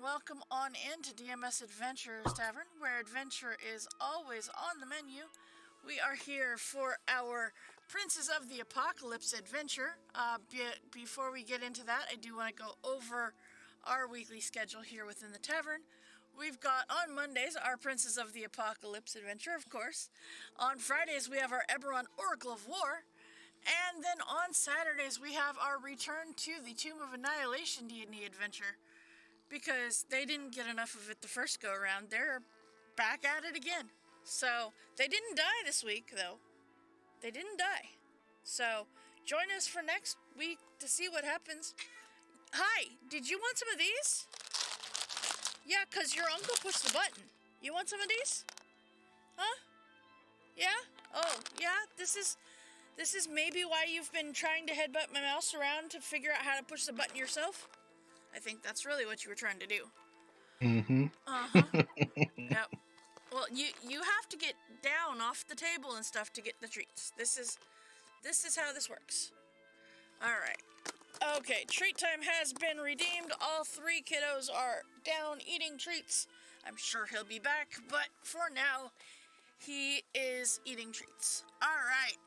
welcome on into DMS Adventurers Tavern, where adventure is always on the menu. We are here for our Princes of the Apocalypse adventure. Before we get into that, I do want to go over our weekly schedule here within the tavern. We've got on Mondays our Princes of the Apocalypse adventure, of course. On Fridays we have our Eberron Oracle of War. And then on Saturdays we have our Return to the Tomb of Annihilation D&D adventure. Because they didn't get enough of it the first go around, they're back at it again. So, they didn't die this week, though. They didn't die. So, join us for next week to see what happens. Hi, did you want some of these? Yeah, 'cause your uncle pushed the button. You want some of these? Huh? Yeah? Oh, yeah? This is maybe why you've been trying to headbutt my mouse around to figure out how to push the button yourself? I think that's really what you were trying to do. Mm-hmm. Uh-huh. Yep. Well, you have to get down off the table and stuff to get the treats. This is how this works. Alright. Okay, treat time has been redeemed. All three kiddos are down eating treats. I'm sure he'll be back, but for now, he is eating treats. Alright.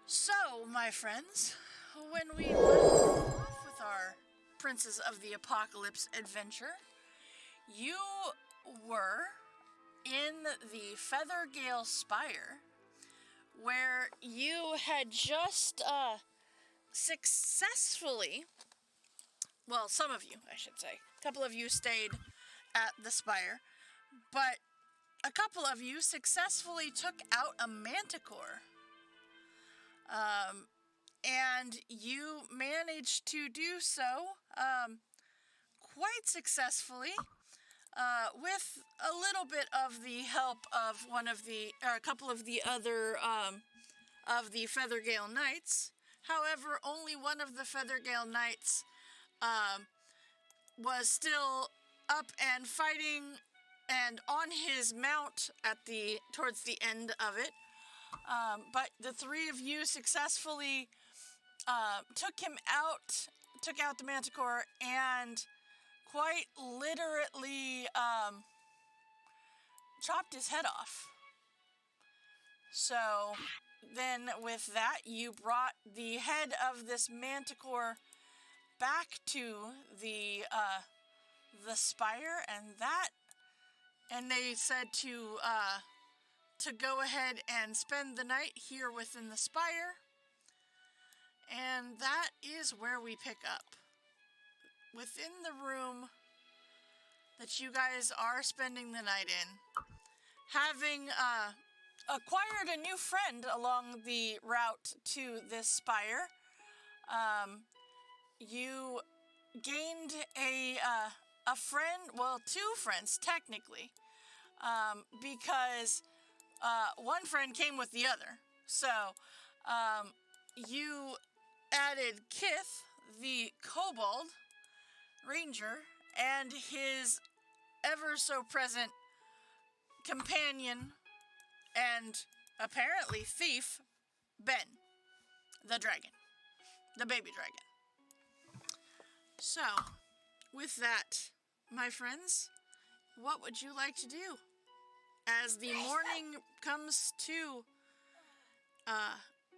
So, my friends, when we left off with our Princes of the Apocalypse adventure, you were in the Feathergale Spire, where you had just successfully, well, some of you, I should say, a couple of you stayed at the Spire, but a couple of you successfully took out a manticore. And you managed to do so quite successfully with a little bit of the help of a couple of the other of the Feathergale Knights. However, only one of the Feathergale Knights was still up and fighting and on his mount towards the end of it. But the three of you successfully took out the manticore, and quite literally chopped his head off. So then with that, you brought the head of this manticore back to the spire, and they said to go ahead and spend the night here within the spire. And that is where we pick up. Within the room that you guys are spending the night in, having acquired a new friend along the route to this spire, you gained a friend, well, two friends technically, because one friend came with the other. So, you added Kith, the kobold ranger, and his ever-so-present companion and apparently thief, Ben, the dragon, the baby dragon. So, with that, my friends, what would you like to do as the morning comes to,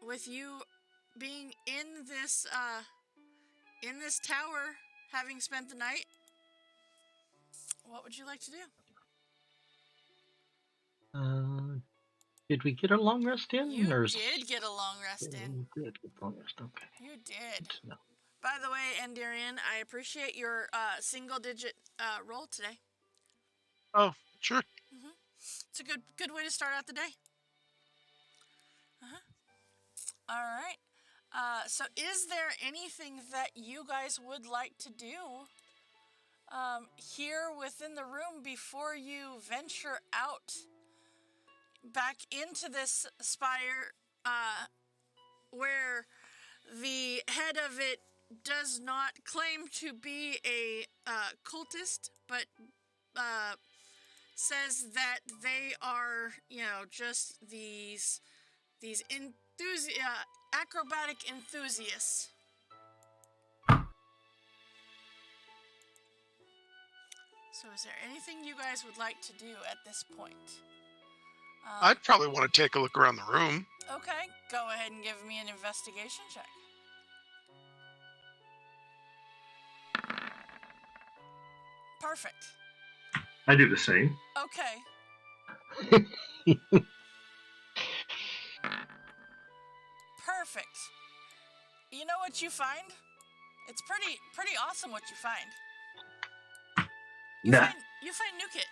with you being in this tower, having spent the night? What would you like to do? Did we get a long rest in? You did get a long rest in. We did get a long rest, okay. You did. No. By the way, Endarian, I appreciate your single-digit roll today. Oh, sure. Mm-hmm. It's a good way to start out the day. Uh-huh. All right. So is there anything that you guys would like to do here within the room before you venture out back into this spire, where the head of it does not claim to be a cultist, but says that they are, just these acrobatic enthusiasts. So is there anything you guys would like to do at this point? I'd probably want to take a look around the room. Okay, go ahead and give me an investigation check. Perfect. I do the same. Okay. Perfect. You know what you find? It's pretty awesome what you find. Nah. You find New Kit.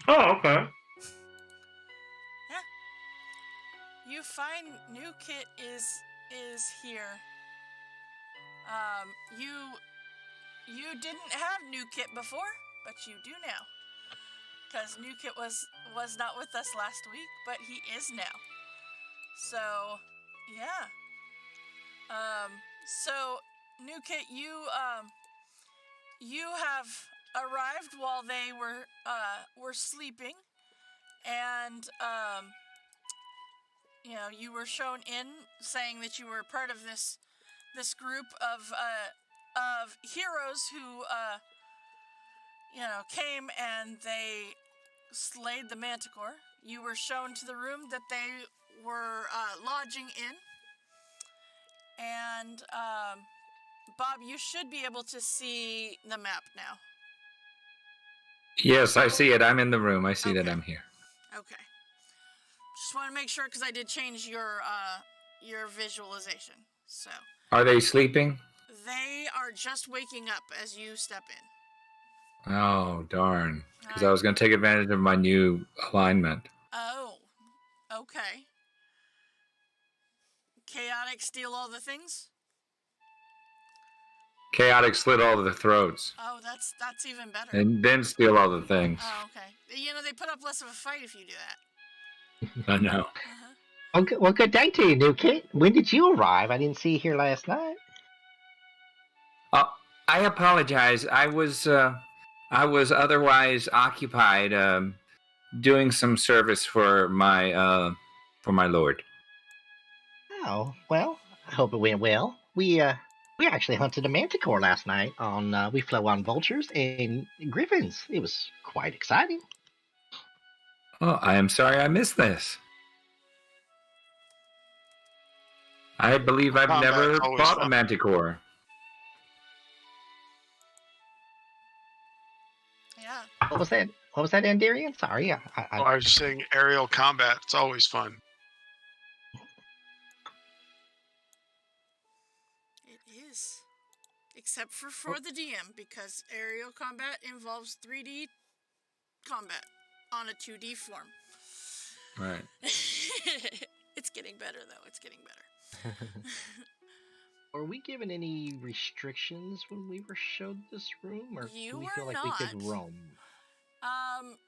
Oh, okay. Yeah. You find New Kit is here. You didn't have New Kit before, but you do now. Because New Kit was not with us last week, but he is now. So, yeah. So New Kit, you have arrived while they were sleeping, and you were shown in, saying that you were part of this group of heroes who came and they slayed the Manticore. You were shown to the room that they were lodging in. And, Bob, you should be able to see the map now. Yes, I see it. I'm in the room. I see that Okay. I'm here. Okay. Just want to make sure, because I did change your visualization. So. Are they sleeping? They are just waking up as you step in. Oh, darn. Because I was going to take advantage of my new alignment. Oh, okay. Chaotic steal all the things? Chaotic slit all of the throats. Oh, that's even better. And then steal all the things. Oh, okay. They put up less of a fight if you do that. I know. Uh-huh. Well, good day to you, New Kit. When did you arrive? I didn't see you here last night. I apologize. I was otherwise occupied doing some service for my lord. Oh, well, I hope it went well. We actually hunted a manticore last night. We flew on vultures and griffins. It was quite exciting. Oh, I am sorry I missed this. I believe I've Combat's never always fought a fun. manticore. Yeah. What was that? What was that, Andarian? Sorry, I was saying aerial combat. It's always fun. It is. Except for the DM, because aerial combat involves 3D combat on a 2D form. Right. It's getting better, though. It's getting better. Were we given any restrictions when we were showed this room, or You do we were feel like we could not. roam?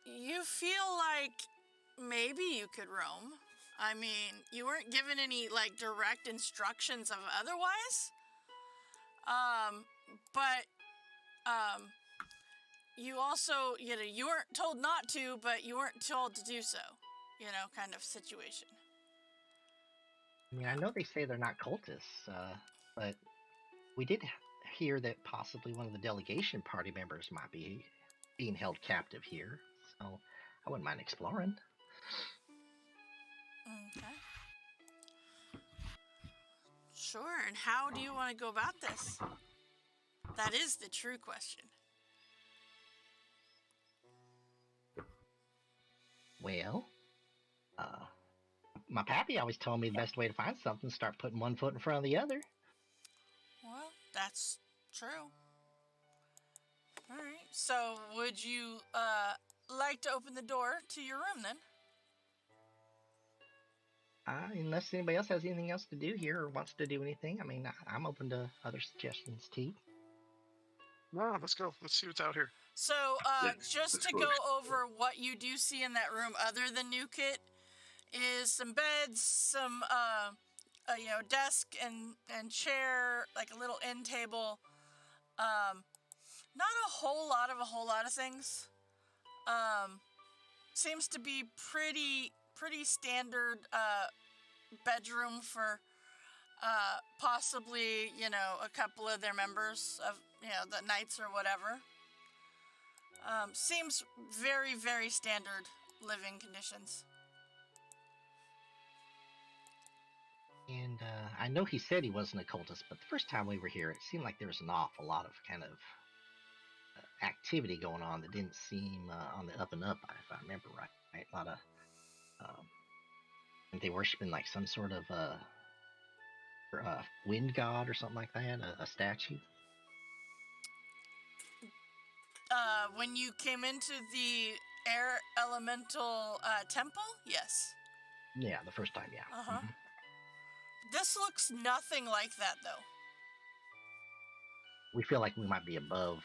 You feel like maybe you could roam. I mean, you weren't given any, direct instructions of otherwise. But, you also, you weren't told not to, but you weren't told to do so, kind of situation. I mean, I know they say they're not cultists, but we did hear that possibly one of the delegation party members might be being held captive here, so I wouldn't mind exploring. Okay. Sure, and how do you want to go about this? That is the true question. Well, my pappy always told me the best way to find something is start putting one foot in front of the other. Well, that's true. Alright, so would you, like to open the door to your room, then? Unless anybody else has anything else to do here or wants to do anything, I mean, I'm open to other suggestions, too. No, let's go. Let's see what's out here. So, just to go over what you do see in that room, other than New Kit, is some beds, some, desk and chair, like a little end table. Not a whole lot of things. Seems to be pretty standard, bedroom for, possibly, a couple of their members the knights or whatever. Seems very, very standard living conditions. And I know he said he wasn't a cultist, but the first time we were here, it seemed like there was an awful lot of kind of activity going on that didn't seem on the up and up, if I remember right. A lot of they worshiping like some sort of wind god or something like that, a statue. When you came into the air elemental temple, yes. Yeah, the first time, yeah. Uh-huh. Mhm. This looks nothing like that, though. We feel like we might be above.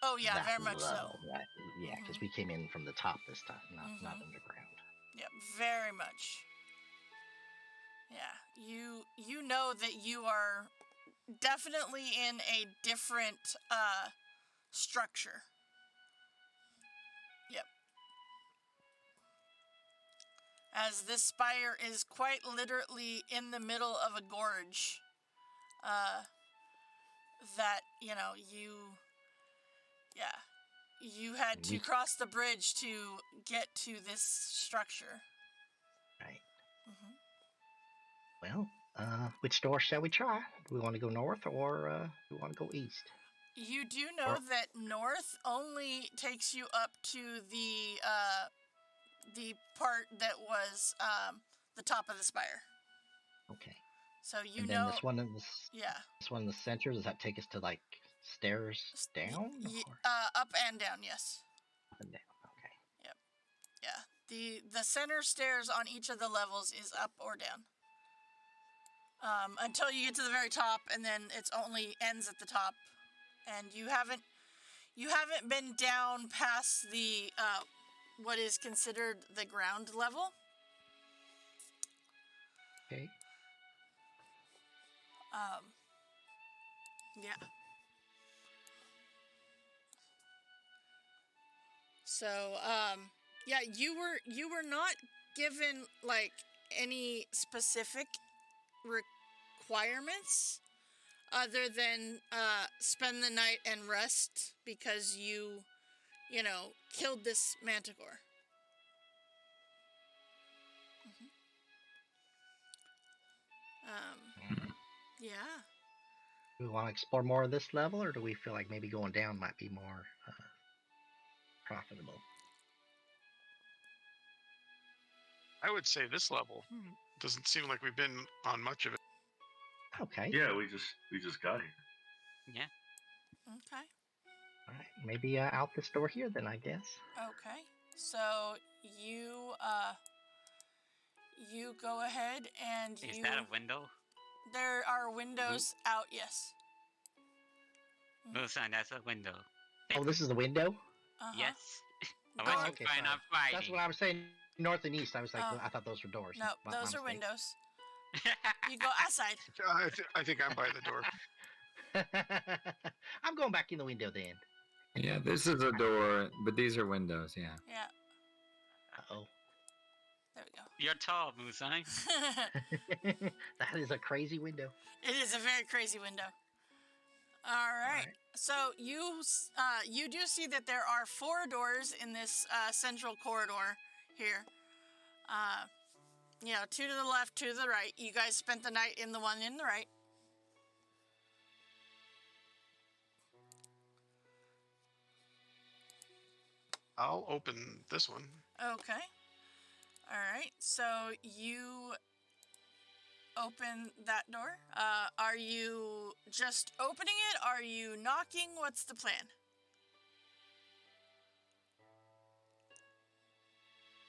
Oh, yeah, that very much so. level, right? Yeah, because we came in from the top this time, not underground. Yep, very much. Yeah, you know that you are definitely in a different structure. Yep. As this spire is quite literally in the middle of a gorge. That, you had to cross the bridge to get to this structure. Right. Well, which door shall we try? Do we want to go north or do we want to go east? You do know that north only takes you up to the part that was the top of the spire. Okay. So and then this one in the center, does that take us to like stairs down? Up and down, yes. Up and down. Okay. Yep. Yeah. The center stairs on each of the levels is up or down. Until you get to the very top, and then it's only ends at the top, and you haven't been down past the what is considered the ground level. Okay. Yeah. So, yeah, you were not given like any specific requirements other than spend the night and rest because you killed this manticore. Yeah. Do we want to explore more of this level, or do we feel like maybe going down might be more profitable? I would say this level. Doesn't seem like we've been on much of it. Okay. Yeah, we just got here. Yeah. Okay. All right. Maybe out this door here then, I guess. Okay. So you go ahead and Is that a window? There are windows out, yes. Musan, that's a window. Oh, this is the window? Uh-huh. Yes. I Oh, wasn't okay, trying sorry. up fighting. That's what I was saying. North and east. I was like, Oh. I thought those were doors. No, My those are mistake. windows. You go outside. I think I'm by the door. I'm going back in the window then. Yeah, this is a door, but these are windows. Yeah. Yeah, Uh-oh. there we go. You're tall, Musan. That is a crazy window. It is a very crazy window. All right. So you do see that there are 4 doors in this central corridor here. 2 to the left, 2 to the right. You guys spent the night in the one in the right. I'll open this one. Okay. All right. So you open that door. Are you just opening it? Are you knocking? What's the plan?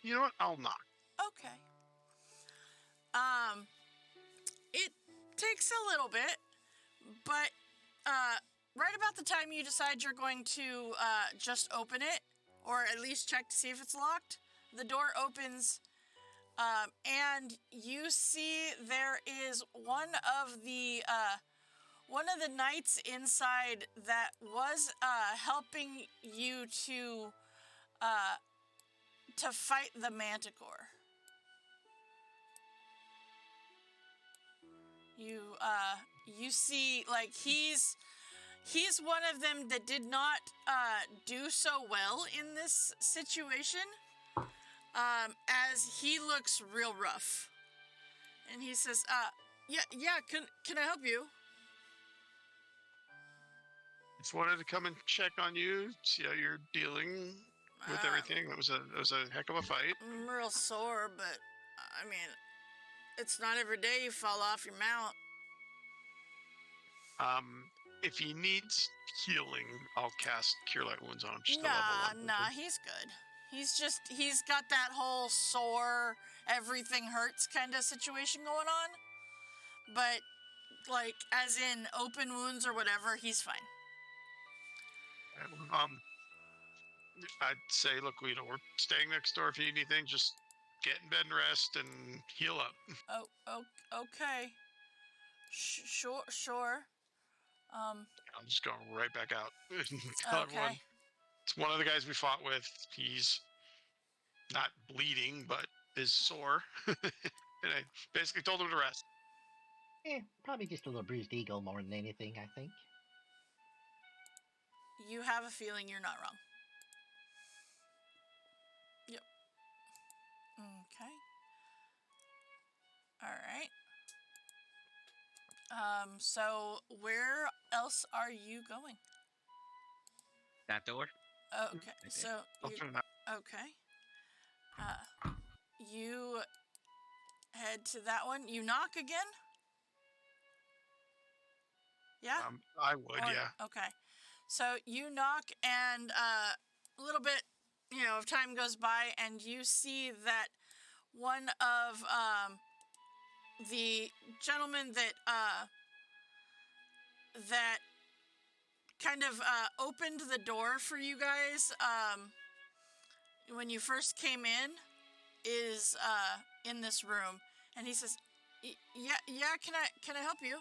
You know what? I'll knock. Okay. It takes a little bit, but right about the time you decide you're going to just open it, or at least check to see if it's locked, the door opens, and you see there is one of the knights inside that was helping you to fight the manticore. You see, like, he's he's one of them that did not do so well in this situation, as he looks real rough. And he says, yeah, can I help you? Just wanted to come and check on you, see how you're dealing with everything. It was a heck of a fight. I'm real sore, but I mean, it's not every day you fall off your mount. If he needs healing, I'll cast Cure Light Wounds on him. Just a level 1. Nah, he's good. He's got that whole sore, everything hurts kind of situation going on. But, like, as in open wounds or whatever, he's fine. I'd say, look, we're staying next door. If you need anything, just get in bed and rest and heal up. Oh, okay. Sure. I'm just going right back out. Tell everyone, Okay. it's one of the guys we fought with. He's not bleeding, but is sore. And I basically told him to rest. Probably just a little bruised ego more than anything, I think. You have a feeling you're not wrong. Yep. Okay. All right. So where else are you going? That door? Okay, Right so I'll you, turn that. okay. You head to that one. You knock again? Yeah? I would, Or- yeah. Okay. So you knock, and a little bit, of time goes by, and you see that one of the gentlemen that kind of opened the door for you guys when you first came in is in this room, and he says, "Yeah, can I help you?"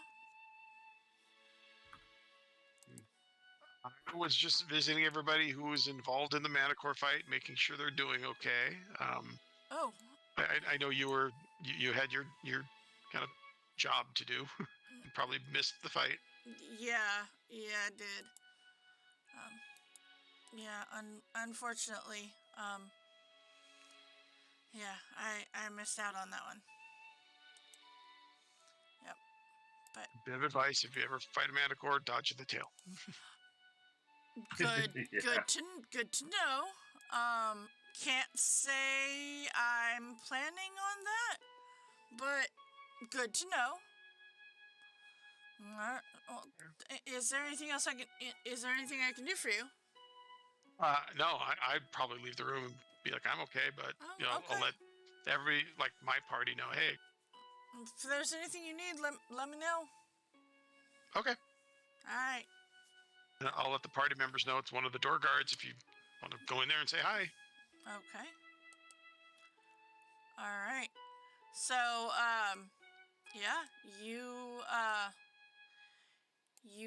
I was just visiting everybody who was involved in the Manticore fight, making sure they're doing okay. Oh, I know you had your kind of job to do. You probably missed the fight. yeah, I did. Unfortunately, yeah, I missed out on that one. Yep, but Bit of advice: if you ever fight a Manticore, dodge the tail. good, Yeah. good to know. Can't say I'm planning on that, but good to know. Alright, well, is there anything else is there anything I can do for you? No, I'd probably leave the room and be like, I'm okay, but Oh, okay. I'll let my party know. Hey, If there's anything you need, let me know. okay. Alright. And I'll let the party members know it's one of the door guards if you want to go in there and say hi. Okay. Alright. So, yeah, you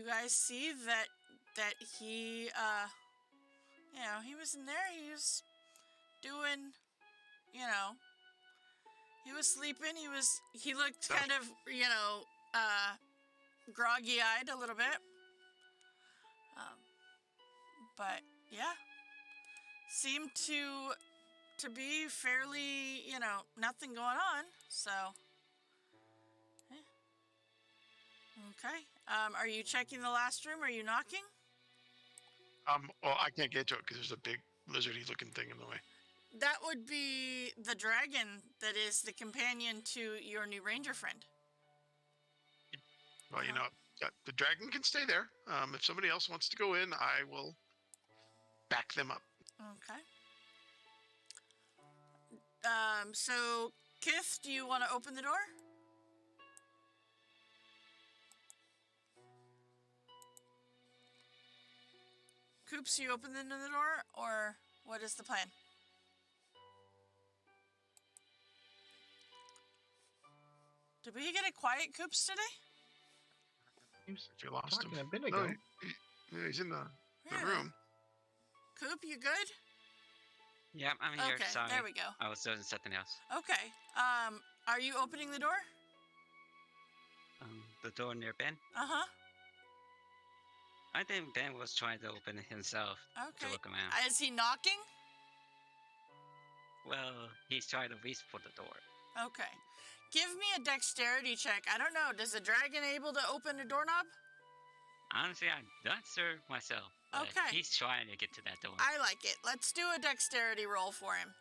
guys see that he, he was in there, he was doing, he was sleeping, he looked kind of, groggy-eyed a little bit. But, yeah, seemed to be fairly, nothing going on, so, okay. Are you checking the last room? Are you knocking? Well, I can't get to it because there's a big lizardy-looking thing in the way. That would be the dragon that is the companion to your new ranger friend. Well, the dragon can stay there. If somebody else wants to go in, I will back them up. Okay. So, Kith, do you want to open the door? Coops, you open the door, or what is the plan? Did we get a quiet Coops today? If you lost him. Talking a bit No, ago. he's in the Really? room. Coop, you good? Yeah, I'm here. Okay, Sorry. there we go. I was doing something else. Okay. Are you opening the door? The door near Ben. Uh-huh. I think Ben was trying to open it himself to Okay. look around. Is he knocking? Well, he's trying to reach for the door. Okay. Give me a dexterity check. I don't know. Does a dragon able to open a doorknob? Honestly, I'm not sure myself. But Okay. He's trying to get to that door. I like it. Let's do a dexterity roll for him.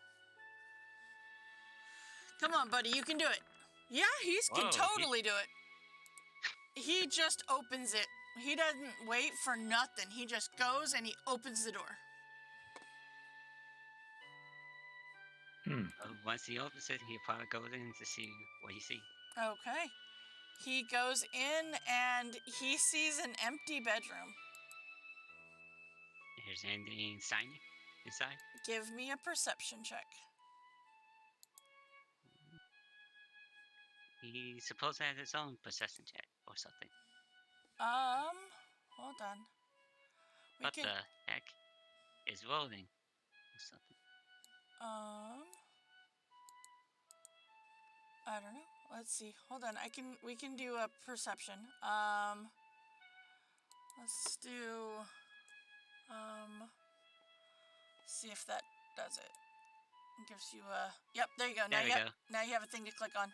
Come on, buddy. You can do it. Yeah, he can Whoa, totally do it. He just opens it. He doesn't wait for nothing. He just goes and he opens the door. Once he opens it, he probably goes in to see what he sees. Okay. He goes in and he sees an empty bedroom. Is there anything shiny inside? Give me a perception check. He's supposed to have his own possession check or something. Hold on. What the heck is rolling or something? I don't know. Let's see. Hold on. We can do a perception. Let's do, see if that does it. It gives you a, yep, there you go. There we go. Now you have a thing to click on.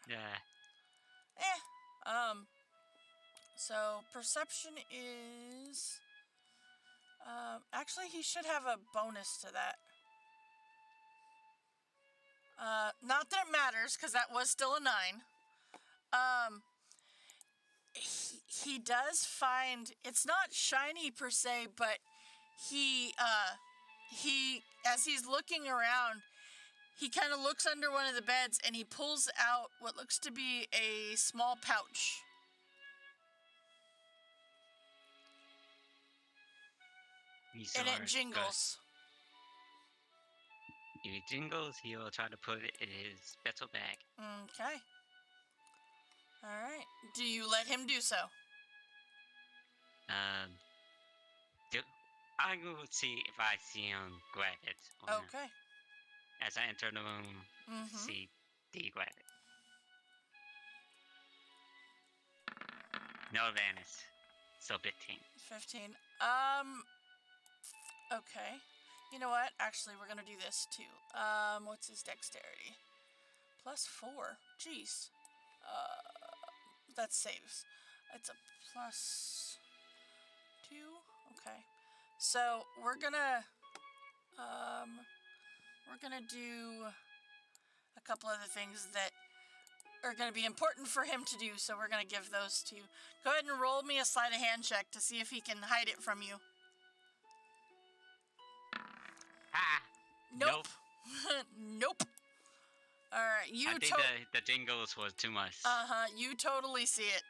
Okay. Yeah. So perception is, actually he should have a bonus to that. Not that it matters, because that was still a 9. He does find, it's not shiny per se, but he, as he's looking around, he kind of looks under one of the beds and he pulls out what looks to be a small pouch. And it jingles. If it jingles, he will try to put it in his pencil bag. Okay. Alright. Do you let him do so? I will see if I see him grab it. Or not. Okay. As I enter the room, see D grab it. No advantage. So 15. 15. Okay. You know what? Actually, we're gonna do this too. What's his dexterity? +4. Jeez. That saves. It's a +2. Okay. So we're gonna do a couple other things that are gonna be important for him to do. So we're gonna give those to you. Go ahead and roll me a sleight of hand check to see if he can hide it from you. Ah! Nope. Nope. Alright, you I think the jingles was too much. you totally see it.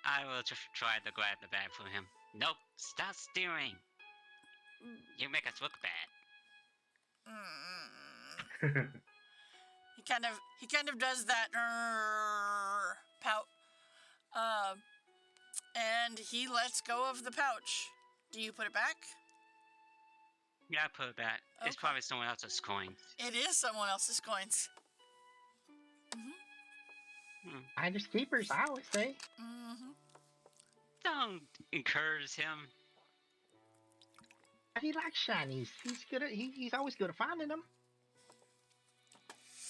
I will just try to grab the bag from him. Nope, stop steering. You make us look bad. He kind of does that pout. And he lets go of the pouch. Do you put it back? Yeah, I put it back. Okay. It's probably someone else's coin. It is someone else's coins. Finders keepers, I always say. Don't encourage him. He likes shinies. He's good at. He's always good at finding them.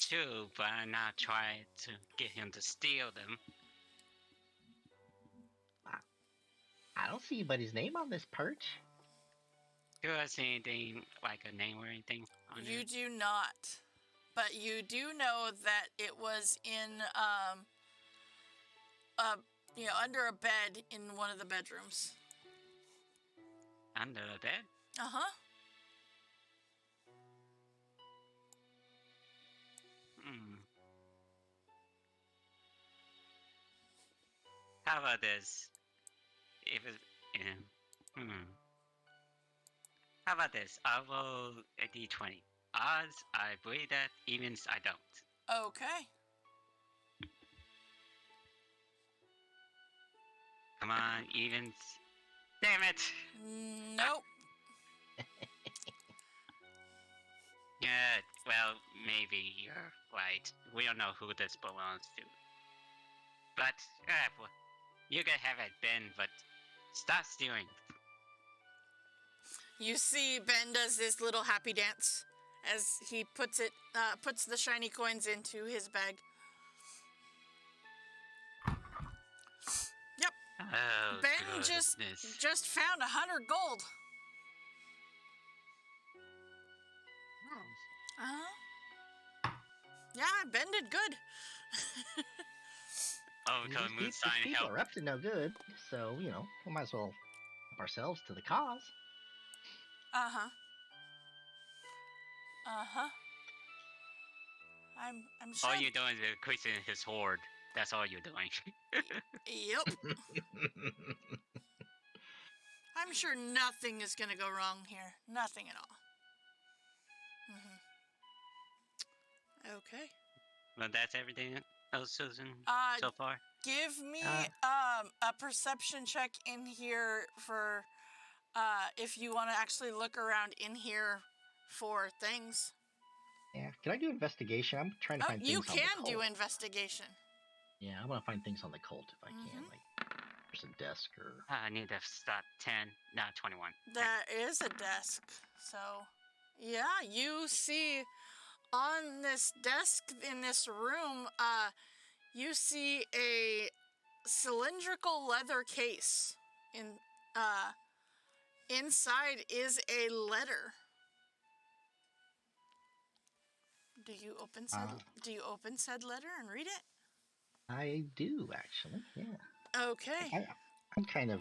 True, but I'm not trying to get him to steal them. I don't see anybody's name on this perch. Do I see anything like a name or anything on You it? do not. But you do know that it was in under a bed in one of the bedrooms. Under the bed? Uh-huh. How about this? If it, How about this? I roll a d20. Odds, I believe that. Evens, I don't. Okay. Come on, evens. Damn it! Nope. Yeah, well, Well, maybe you're right. We don't know who this belongs to. But, well, you can have it, Ben, but stop stealing. You see Ben does this little happy dance as he puts the shiny coins into his bag. Yep, Oh, Ben goodness. just found 100 gold. Uh-huh. Yeah, Ben did good. Oh, These because Moonshine people helped. are up to no good, so we might as well help ourselves to the cause. Uh-huh. Uh-huh. I'm sure. All you're doing is increasing his hoard. That's all you're doing. Yep. I'm sure nothing is gonna go wrong here. Nothing at all. Okay. Well, that's everything else, Susan, so far? Give me Uh, a perception check in here for if you want to actually look around in here for things. Yeah, can I do investigation? I'm trying to Oh, find things you on the can cult. do investigation. Yeah, I want to find things on the cult if I can. Mhm. Like, there's a desk or... I need to stop 10, no, 21. There is a desk. So, yeah, you see on this desk in this room, you see a cylindrical leather case. Inside is a letter. Do you open said letter and read it? I do, actually, yeah. Okay. I'm kind of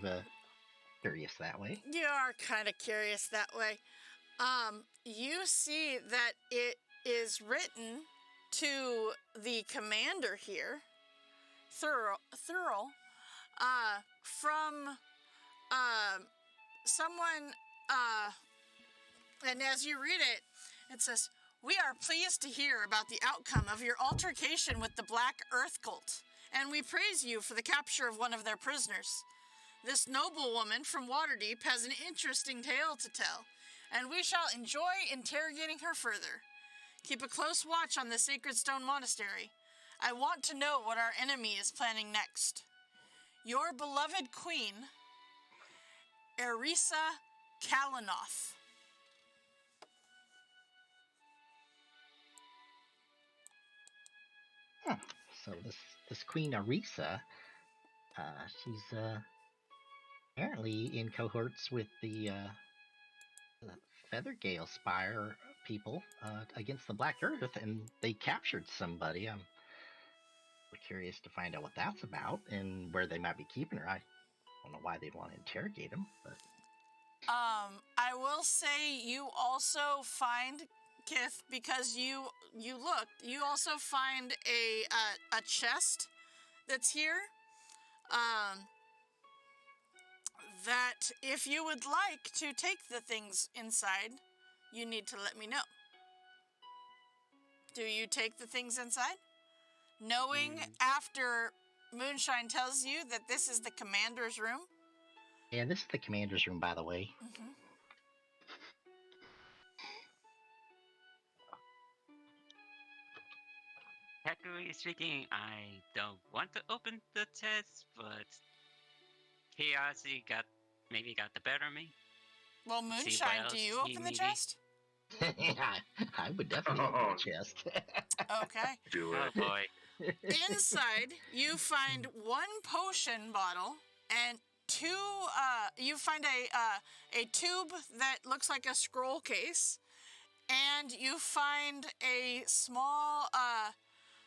curious that way. You are kind of curious that way. You see that it is written to the commander here, Thurl, from someone, and as you read it, it says, "We are pleased to hear about the outcome of your altercation with the Black Earth Cult, and we praise you for the capture of one of their prisoners. This noble woman from Waterdeep has an interesting tale to tell, and we shall enjoy interrogating her further. Keep a close watch on the Sacred Stone Monastery. I want to know what our enemy is planning next. Your beloved queen, Erisa Kalanoth." Huh. So this Queen Arisa, she's apparently in cohorts with the Feathergale Spire people against the Black Earth, and they captured somebody. I'm curious to find out what that's about and where they might be keeping her. I don't know why they'd want to interrogate him, but I will say you also find, Kith, because you looked, you also find a chest that's here. That if you would like to take the things inside, you need to let me know. Do you take the things inside? Knowing after Moonshine tells you that this is the commander's room? yeah, this is the commander's room, by the way. Mm-hmm. Technically speaking, I don't want to open the test, but curiosity got the better of me. Well, what Moonshine, do else you he open the needed. chest? I would definitely open the chest. Okay. Do Oh it. boy. Inside, you find one potion bottle and two. You find a tube that looks like a scroll case, and you find a small.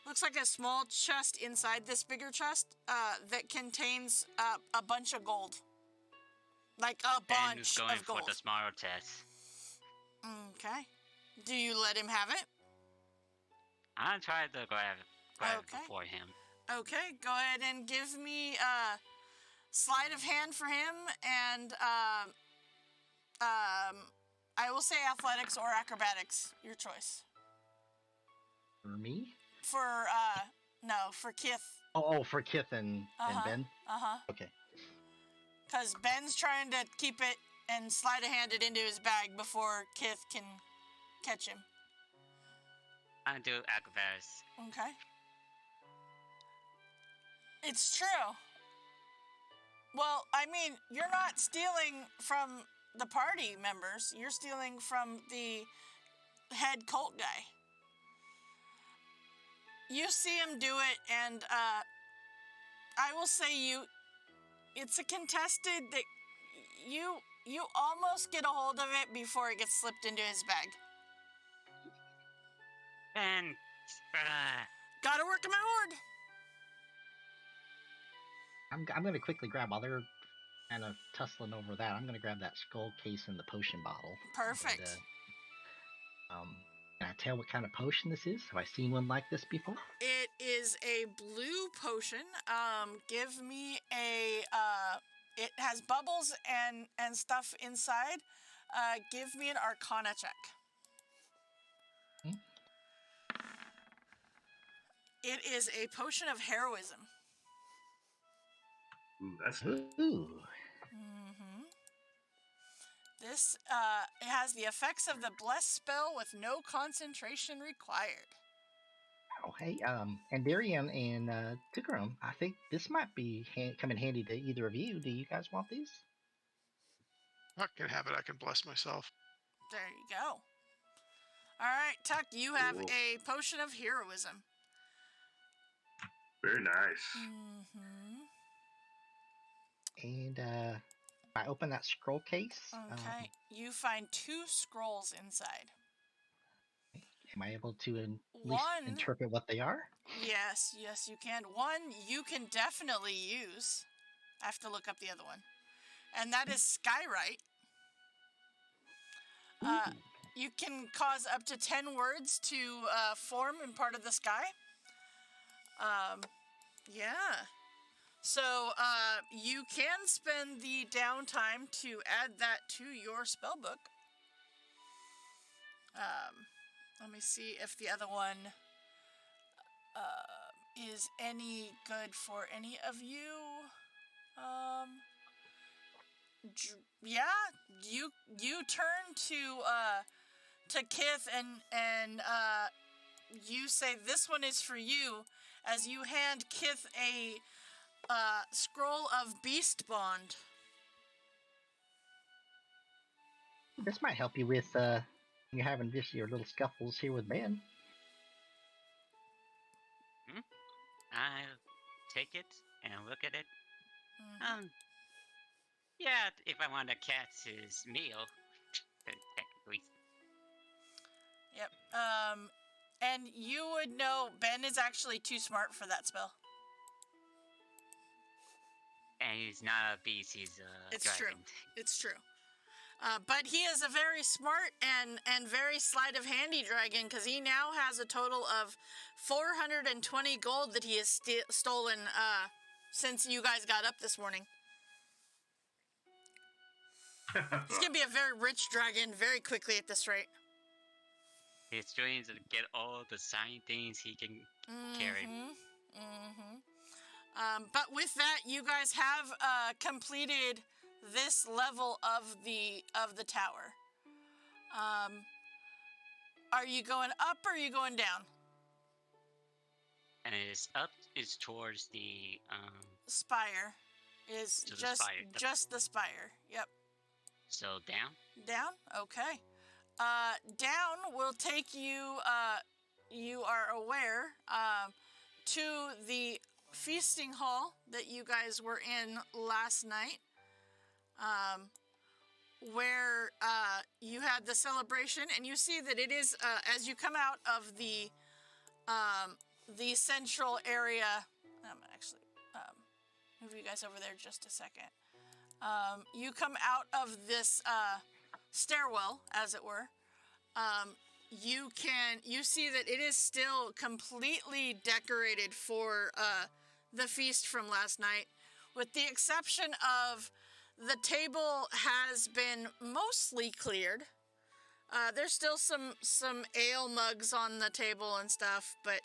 Looks like a small chest inside this bigger chest that contains a bunch of gold. Like a Ben is bunch going of gold. for the smaller test. Okay. Do you let him have it? I'll try to grab it Okay. before him. Okay, go ahead and give me a sleight of hand for him, and I will say athletics or acrobatics, your choice. For me? For for Kith. Oh, for Kith and Ben? Okay. Because Ben's trying to keep it and sleight of hand it into his bag before Kith can catch him. I'll do Agaveras. Okay. It's true. Well, I mean, you're not stealing from the party members. You're stealing from the head cult guy. You see him do it, and I will say it's a contested that you almost get a hold of it before it gets slipped into his bag. And Gotta work him out. I'm going to quickly grab, while they're kind of tussling over that, I'm going to grab that skull case and the potion bottle. Perfect. And, can I tell what kind of potion this is? Have I seen one like this before? It is a blue potion. Give me a. It has bubbles and stuff inside. Give me an Arcana check. Hmm? It is a potion of heroism. Ooh, that's nice. Ooh. Mm-hmm. This it has the effects of the blessed spell with no concentration required. Oh, hey, Andarian and Tukarum, I think this might be come in handy to either of you. Do you guys want these? I can have it. I can bless myself. There you go. All right, Tuck, you have Cool. a potion of heroism. Very nice. Mm-hmm. And if I open that scroll case, Okay, you find 2 scrolls inside. am I able to at least One- interpret what they are? Yes, you can. One you can definitely use. I have to look up the other one. And that is Skywrite. You can cause up to 10 words to form in part of the sky. Yeah. So you can spend the downtime to add that to your spellbook. Let me see if the other one is any good for any of you. Yeah, you turn to Kith and you say this one is for you, as you hand Kith a scroll of Beast Bond. This might help you with you're having just your little scuffles here with Ben. I'll take it and look at it. Mhm. Yeah, if I want to catch his meal, technically. Yep. And you would know Ben is actually too smart for that spell. And he's not a beast, he's a It's true. dragon. It's true. But he is a very smart and very sleight of handy dragon, because he now has a total of 420 gold that he has stolen since you guys got up this morning. He's going to be a very rich dragon very quickly at this rate. His dreams to get all the sign things he can carry. But with that, you guys have completed this level of the tower. Are you going up or are you going down? And it's up is towards the Spire is To the just spire, yep. just the spire. Yep. so down. Down? Okay. Down will take you, you are aware, to the feasting hall that you guys were in last night, where you had the celebration, and you see that it is, as you come out of the central area, I'm actually, move you guys over there just a second. You come out of this stairwell, as it were. You see that it is still completely decorated for the feast from last night, with the exception of the table has been mostly cleared. There's still some ale mugs on the table and stuff, but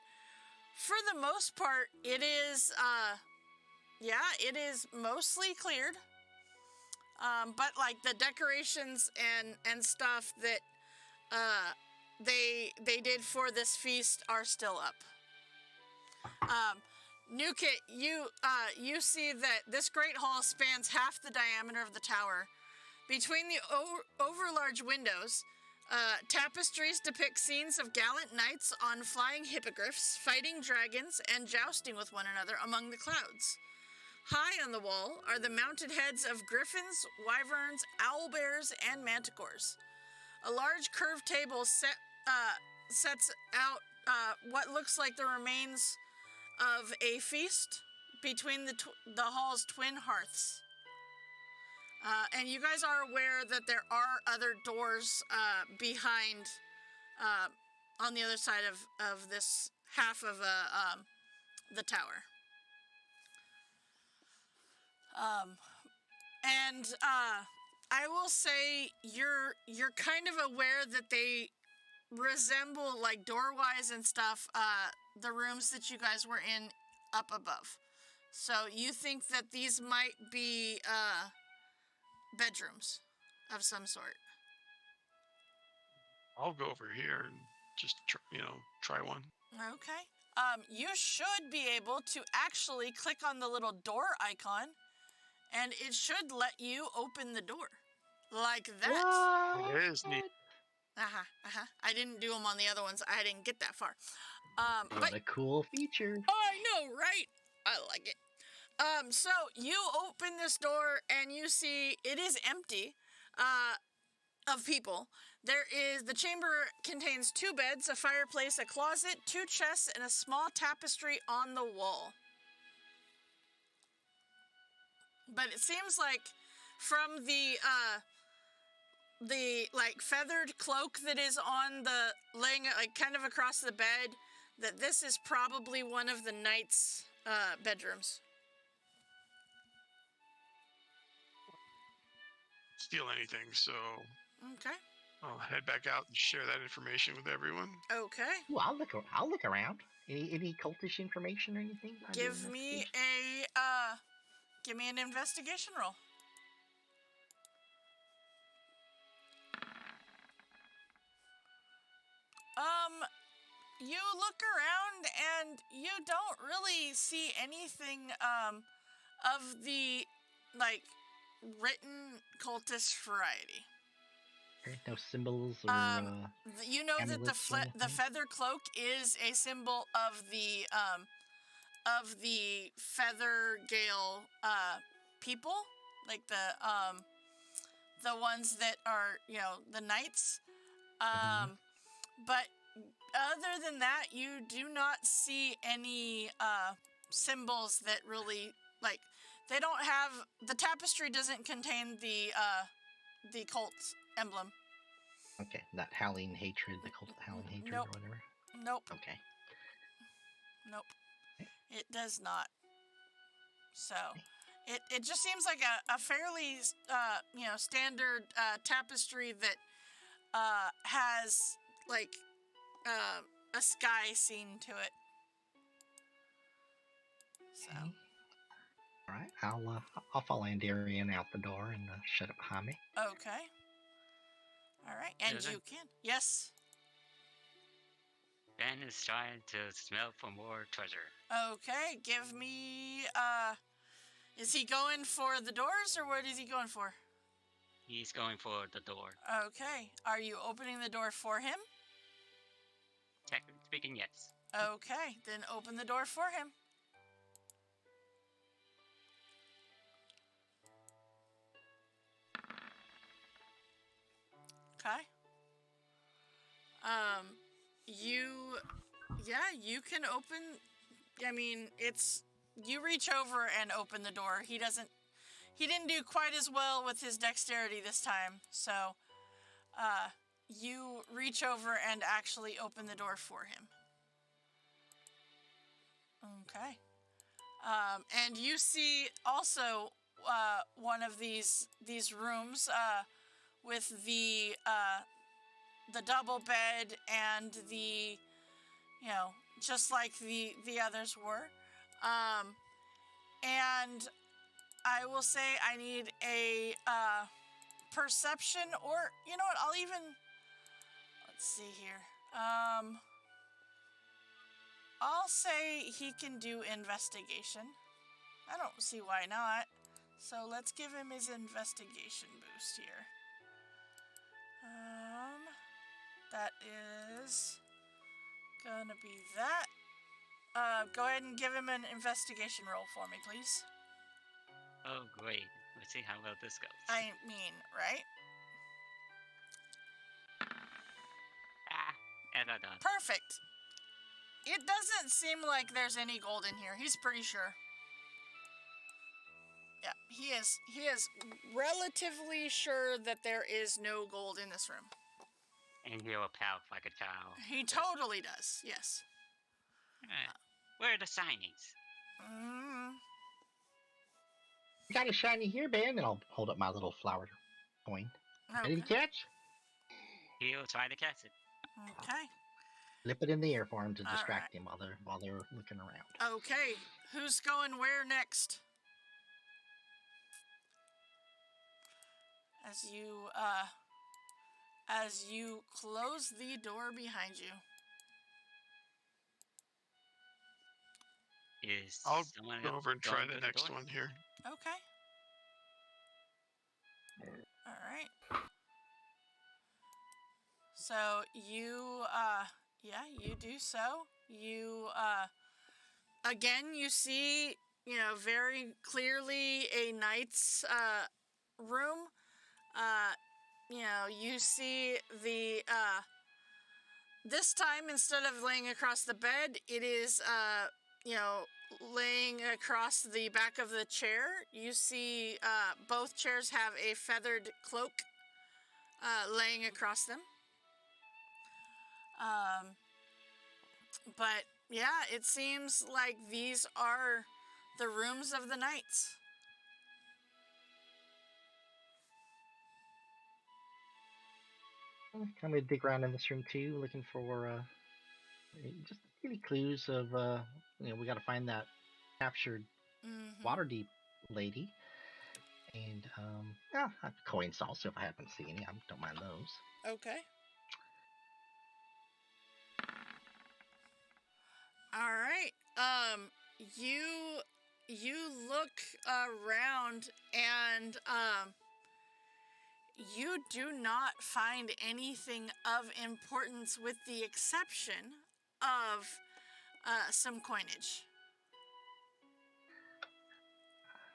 for the most part, it is it is mostly cleared. But like the decorations and stuff that they did for this feast are still up. Newkit, you see that this great hall spans half the diameter of the tower. Between the overlarge windows, tapestries depict scenes of gallant knights on flying hippogriffs, fighting dragons, and jousting with one another among the clouds. High on the wall are the mounted heads of griffins, wyverns, owlbears, and manticores. A large curved table sets out what looks like the remains of a feast between the hall's twin hearths. And you guys are aware that there are other doors behind, on the other side of this half of the tower. I will say you're kind of aware that they resemble, like, door-wise and stuff, the rooms that you guys were in up above. So you think that these might be bedrooms of some sort. I'll go over here and just try one. Okay. You should be able to actually click on the little door icon, and it should let you open the door. Like that. What? It is neat. I didn't do them on the other ones. I didn't get that far. What a cool feature. I know, right? I like it. So you open this door and you see it is empty of people. The chamber contains 2 beds, a fireplace, a closet, 2 chests, and a small tapestry on the wall. But it seems like from the like feathered cloak that is on the laying like kind of across the bed, that this is probably one of the knight's bedrooms. Steal anything, so Okay. I'll head back out and share that information with everyone. Okay. Ooh, I'll look around. Any cultish information or anything? Give me an investigation roll. You look around and you don't really see anything of the like written cultist variety. Okay, no symbols or You know that amulets or the anything? feather cloak is a symbol of the feather gale people, like the ones that are, the knights. But other than that, you do not see any symbols that really, like, they don't have, the tapestry doesn't contain the cult emblem. Okay, that howling hatred, the cult of howling hatred Nope. or whatever. Nope. Okay. Nope. It does not. So, it just seems like a fairly, standard tapestry that has, like, a sky scene to it. So. Okay. All right, I'll follow Andarian out the door and shut it behind me. Okay. All right, and Susan? you can. Yes. Ben is trying to smell for more treasure. Okay, give me, is he going for the doors, or what is he going for? He's going for the door. Okay, are you opening the door for him? Technically speaking, yes. Okay, then open the door for him. Okay. You can open, you reach over and open the door. He didn't do quite as well with his dexterity this time, so, you reach over and actually open the door for him. Okay. And you see also, one of these rooms, with the double bed and the, just like the others were. And I will say I need a perception, or, you know what, let's Let's see here. I'll say he can do investigation. I don't see why not. So let's give him his investigation boost here. That is gonna be that. Go ahead and give him an investigation roll for me, please. Oh, great. Let's see how well this goes. I mean, right? I don't know. Perfect. It doesn't seem like there's any gold in here. He's pretty sure. Yeah, he is relatively sure that there is no gold in this room. And he'll pout like a child. He totally does, yes. Where are the signings? Got a shiny here, Ben, and I'll hold up my little flower coin. Ready to Okay. catch? He'll try to catch it. Okay. Flip it in the air for him to All distract him while they're looking around. Okay. Who's going where next? As you close the door behind you. Is I'll someone go else over and going try to the next door? one here. Okay. All right. So you, you do so. You, again, you see, very clearly a knight's, room. You see the, this time, instead of laying across the bed, it is, laying across the back of the chair. You see both chairs have a feathered cloak laying across them. But yeah, it seems like these are the rooms of the knights. I'm gonna dig around in this room too, looking for just any clues of we got to find that captured Waterdeep lady, and I have coins also if I happen to see any. I don't mind those. Okay. All right. You look around and you do not find anything of importance with the exception of some coinage.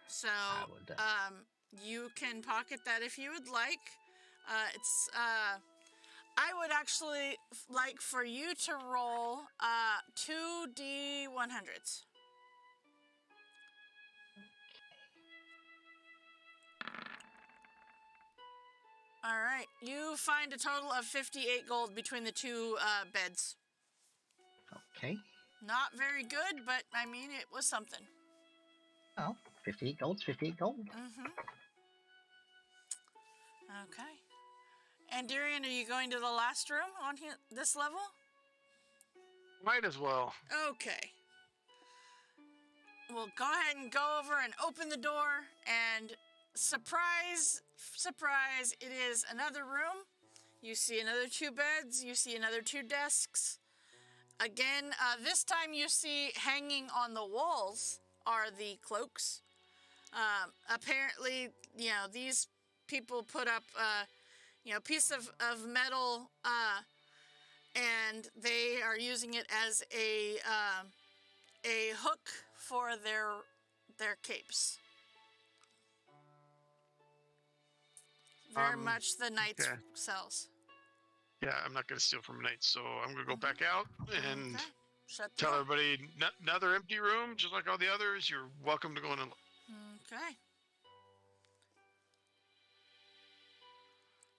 So I would, you can pocket that if you would like. It's I would actually like for you to roll 2d100s. All right. You find a total of 58 gold between the two beds. Okay. Not very good, but I mean, it was something. Oh, 58 gold's 58 gold. Okay. And Darian, are you going to the last room on this level? Might as well. Okay. We'll go ahead and go over and open the door, and surprise, surprise, it is another room. You see another 2 beds, you see another 2 desks. Again, this time you see hanging on the walls are the cloaks. Apparently, these people put up, piece of metal, and they are using it as a hook for their capes. Very much the knights sells. Yeah, I'm not going to steal from knights, so I'm going to go back out and Shut the tell door. everybody another empty room, just like all the others. You're welcome to go in and look. Okay.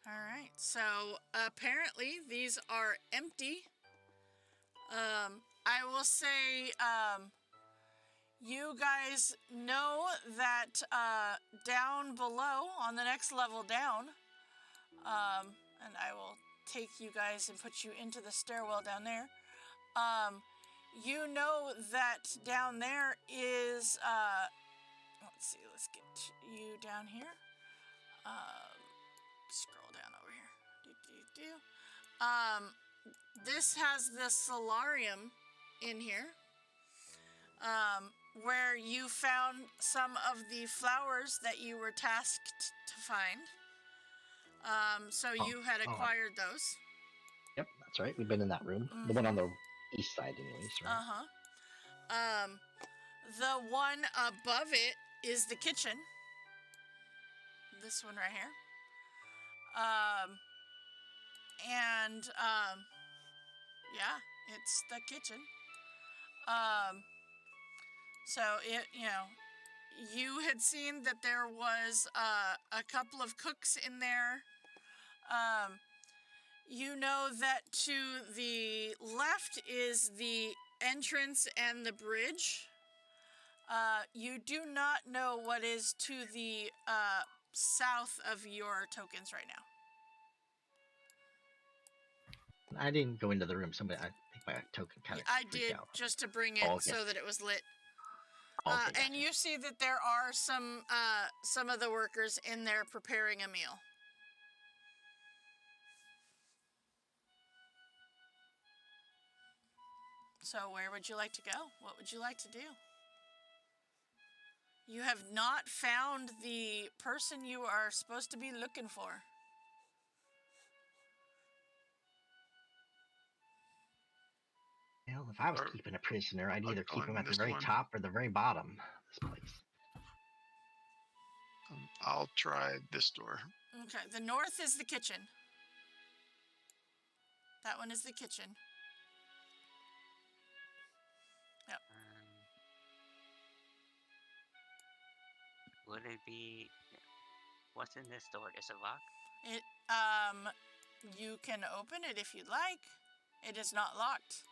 All right. So apparently these are empty. I will say, you guys know that down below on the next level down, and I will take you guys and put you into the stairwell down there. You know that down there is, let's see, let's get you down here. Scroll down over here. this has the solarium in here, where you found some of the flowers that you were tasked to find. So you had all right. acquired those. Yep, that's right. We've been in that room. The one on the east side, anyways, right? Uh-huh. The one above it is the kitchen. This one right here. Yeah, it's the kitchen. So it, you had seen that there was a couple of cooks in there. You know that to the left is the entrance and the bridge. You do not know what is to the south of your tokens right now. I didn't go into the room. I think my token kind of I freaked did, out. just to bring it Oh, okay. so that it was lit. Okay, And you see that there are some of the workers in there preparing a meal. So where would you like to go? What would you like to do? You have not found the person you are supposed to be looking for. Well, if I was Or- keeping a prisoner, I'd or either keep going him at the this very one. top or the very bottom of this place. I'll try this door. Okay, the north is the kitchen. That one is the kitchen. Yep. Would it be? What's in this door? Is it locked? It, you can open it if you'd like. It is not locked.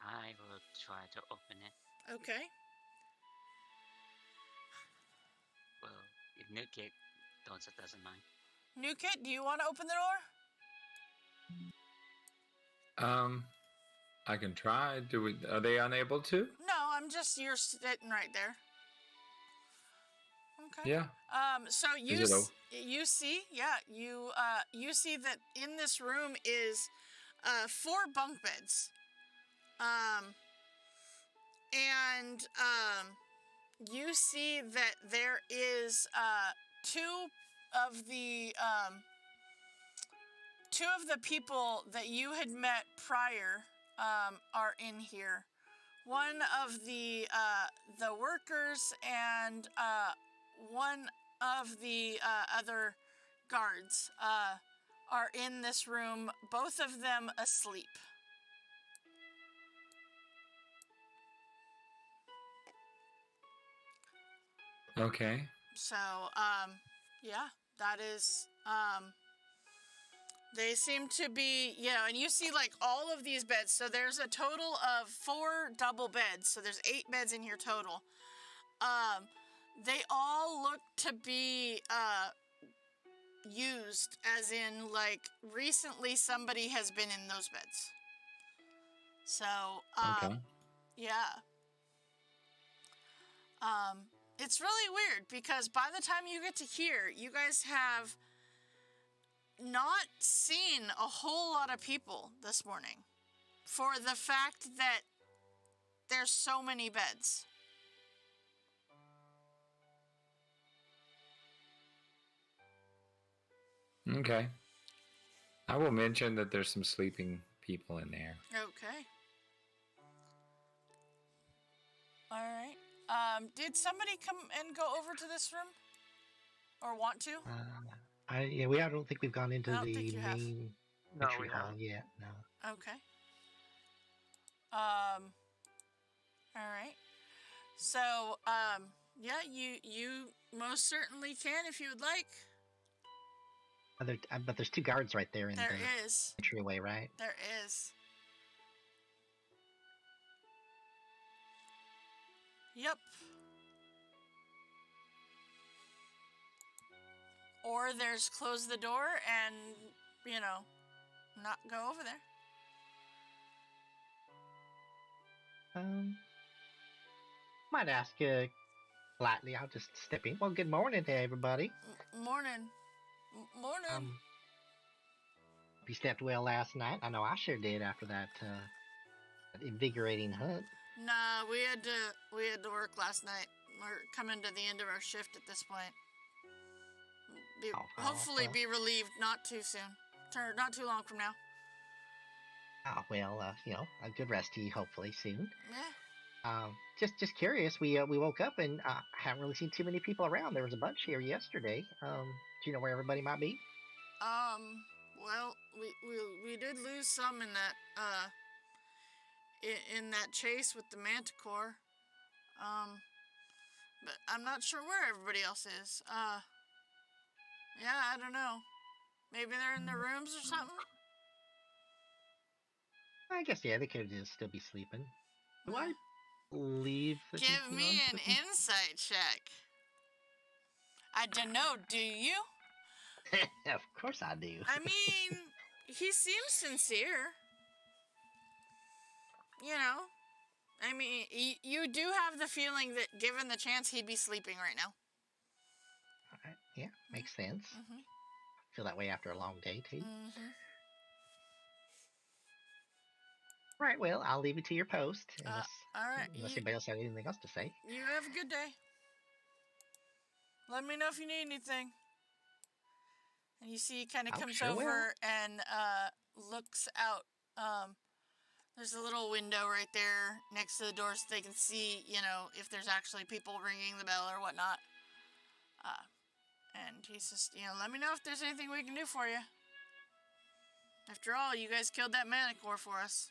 I will try to open it. Okay. Well, if New Kid doesn't mind. New Kid, do you want to open the door? I can try. Are they unable to? No, you're sitting right there. Okay. Yeah. So you Is it you see, you see that in this room is 4 bunk beds. You see that there is 2 of the people that you had met prior are in here. One of the workers and one of the other guards are in this room, both of them asleep. Okay. So, yeah, that is, they seem to be, and you see like all of these beds. So there's a total of 4 double beds. So there's 8 beds in here total. They all look to be, used, as in like recently somebody has been in those beds. So, Okay. yeah. It's really weird because by the time you get to here, you guys have not seen a whole lot of people this morning for the fact that there's so many beds. Okay. I will mention that there's some sleeping people in there. Okay. All right. Did somebody come and go over to this room? Or want to? I don't think we've gone into I don't the think you have. main No, entry we hall haven't. yet. No. Okay. All right. So, yeah, you most certainly can if you would like. But there's 2 guards right there in There the is. entryway, right? There is. Yep. Or there's close the door and, not go over there. Might ask you politely. I'll just step in. Well, good morning to everybody. Morning. Morning. Have you slept well last night. I know I sure did after that invigorating hunt. Nah, we had to work last night. We're coming to the end of our shift at this point. Hopefully well. be relieved not too soon. Not too long from now. Oh, well, a good rest to you hopefully soon. Yeah. Just curious. We woke up and haven't really seen too many people around. There was a bunch here yesterday. Do you know where everybody might be? Well, we did lose some in that in that chase with the Manticore. But I'm not sure where everybody else is. Yeah, I don't know. Maybe they're in their rooms or something. I guess yeah, they could just still be sleeping. Do I Uh, believe that Give these me nuns an would be- insight check. I don't know, do you? Of course I do. I mean, he seems sincere. You know? I mean, you do have the feeling that given the chance, he'd be sleeping right now. Alright, yeah, makes sense. Mm-hmm. Feel that way after a long day too. Mm-hmm. Right, well, I'll leave it to your post unless All right. anybody else has anything else to say. You have a good day. Let me know if you need anything. And you see he kind of I comes sure over will. and looks out. There's a little window right there next to the door so they can see, if there's actually people ringing the bell or whatnot. And he says, let me know if there's anything we can do for you. After all, you guys killed that Manticore for us.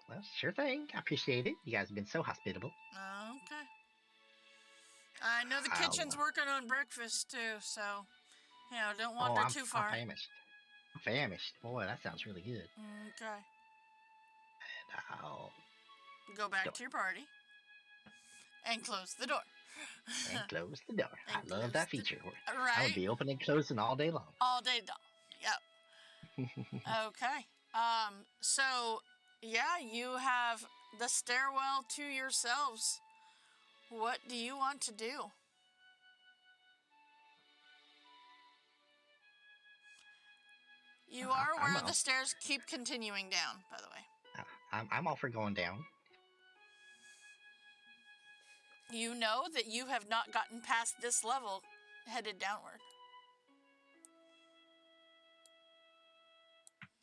Well, sure thing. I appreciate it. You guys have been so hospitable. Okay. I know the I'll, kitchen's working on breakfast too, so, don't wander too far. I'm famished. I'm famished. Boy, that sounds really good. Okay. And I'll Go back to your party. And close the door. and close the door. I And love close that the- feature. I Right? would be open and closing all day long. All day long. Yep. Okay. So, yeah, you have the stairwell to yourselves. What do you want to do? You are I'm where up. the stairs keep continuing down, by the way. I'm all for going down. You know that you have not gotten past this level headed downward.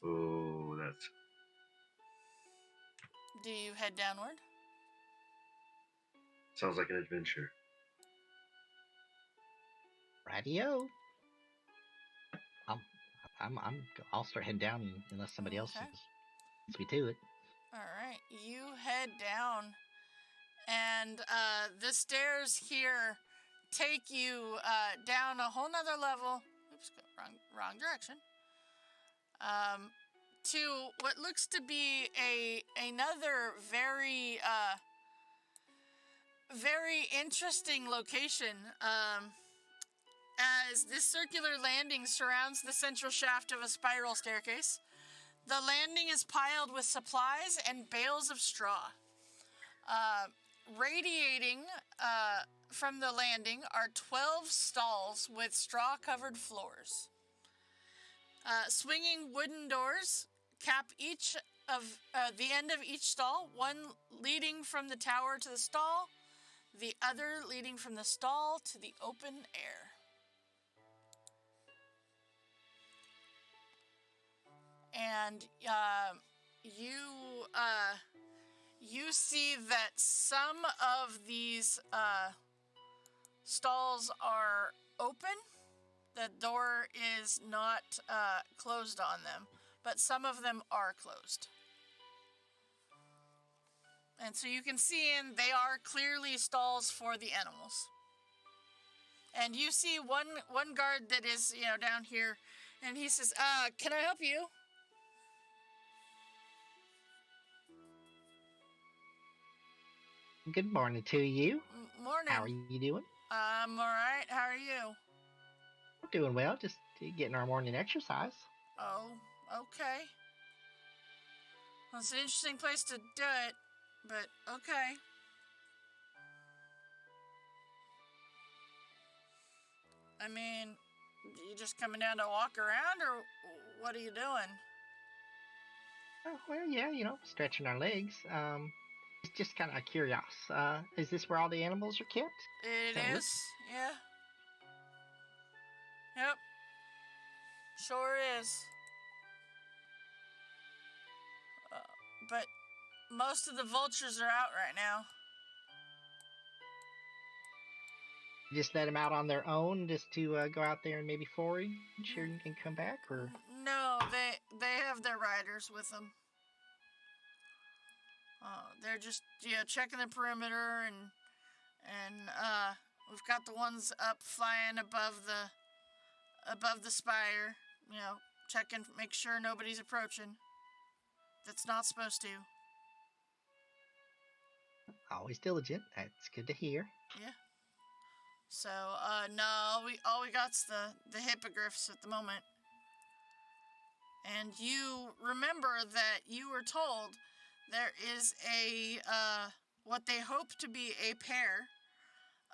Oh, that's Do you head downward? sounds like an adventure. Radio. I'll start heading down unless somebody else Okay. beats me to it. All right, you head down, and the stairs here take you down a whole nother level. Oops, wrong direction. To what looks to be another very very interesting location. As this circular landing surrounds the central shaft of a spiral staircase. The landing is piled with supplies and bales of straw. Radiating from the landing are 12 stalls with straw-covered floors. Swinging wooden doors cap each of the end of each stall, one leading from the tower to the stall, the other leading from the stall to the open air. And you see that some of these stalls are open. The door is not closed on them, but some of them are closed. And so you can see they are clearly stalls for the animals. And you see one guard that is, down here, and he says, can I help you? Good morning to you. Morning. How are you doing? I'm all right. How are you? I'm doing well. Just getting our morning exercise. Oh, okay. Well, it's an interesting place to do it, but okay. I mean, you just coming down to walk around, or what are you doing? Oh, well, yeah, stretching our legs. It's just kind of curious. Is this where all the animals are kept? It That is, yeah. Yep. Sure is. But most of the vultures are out right now. You just let them out on their own, just to go out there and maybe forage and come back, or? No, they have their riders with them. They're just checking the perimeter, and we've got the ones up flying above the spire. Checking, make sure nobody's approaching. That's not supposed to. Always diligent. That's good to hear. Yeah. So, no, all we got's the hippogriffs at the moment. And you remember that you were told there is what they hope to be a pair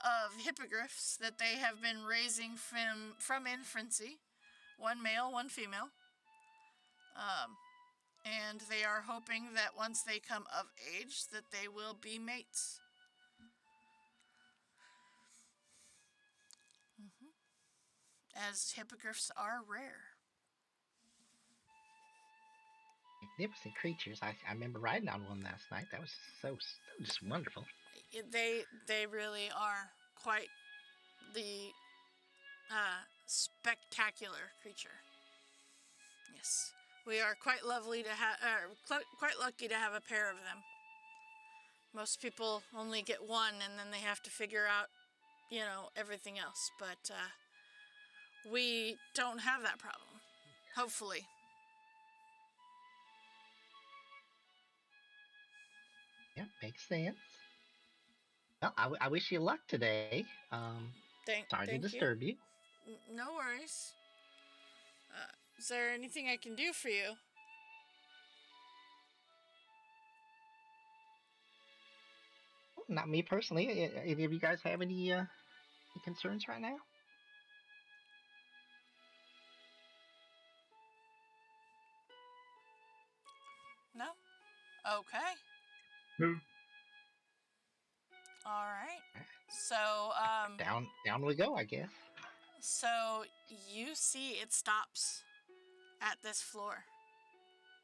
of hippogriffs that they have been raising from infancy. One male, one female. And they are hoping that once they come of age that they will be mates. As hippogriffs are rare. Magnificent creatures. I remember riding on one last night. That was so just wonderful. They really are quite the spectacular creature. Yes, we are quite lovely to have, quite lucky to have a pair of them. Most people only get one, and then they have to figure out, everything else. But we don't have that problem, hopefully. Yeah, makes sense. Well, I wish you luck today. Sorry to disturb you. No worries. Is there anything I can do for you? Not me personally. Any of you guys have any concerns right now? No? Okay. No. All right. So, Down we go, I guess. So you see it stops at this floor.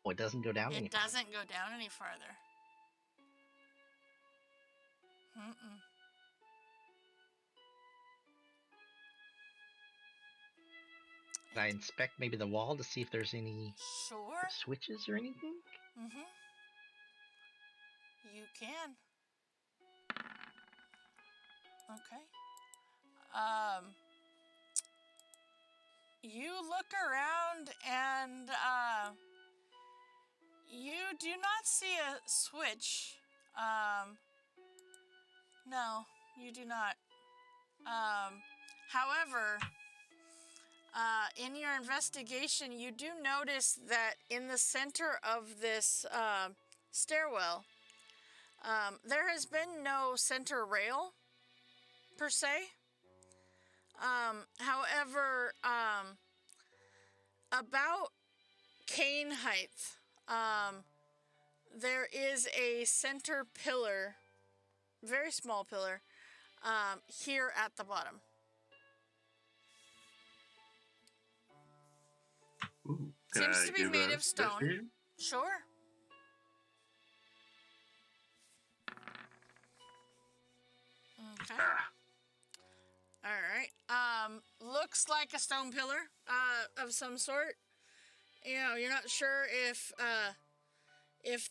Oh, it doesn't go down any It doesn't go down any farther. Mm-mm. Can I inspect maybe the wall to see if there's any Sure. switches or anything? Mm-hmm. You can. Okay. You look around and you do not see a switch. No, you do not. However, in your investigation, you do notice that in the center of this stairwell, there has been no center rail, per se. However, about cane height, there is a center pillar, very small pillar, here at the bottom. Ooh, Seems to be give made a of stone. investigation? Sure. Okay. Ah, All right. Looks like a stone pillar, of some sort. You're not sure if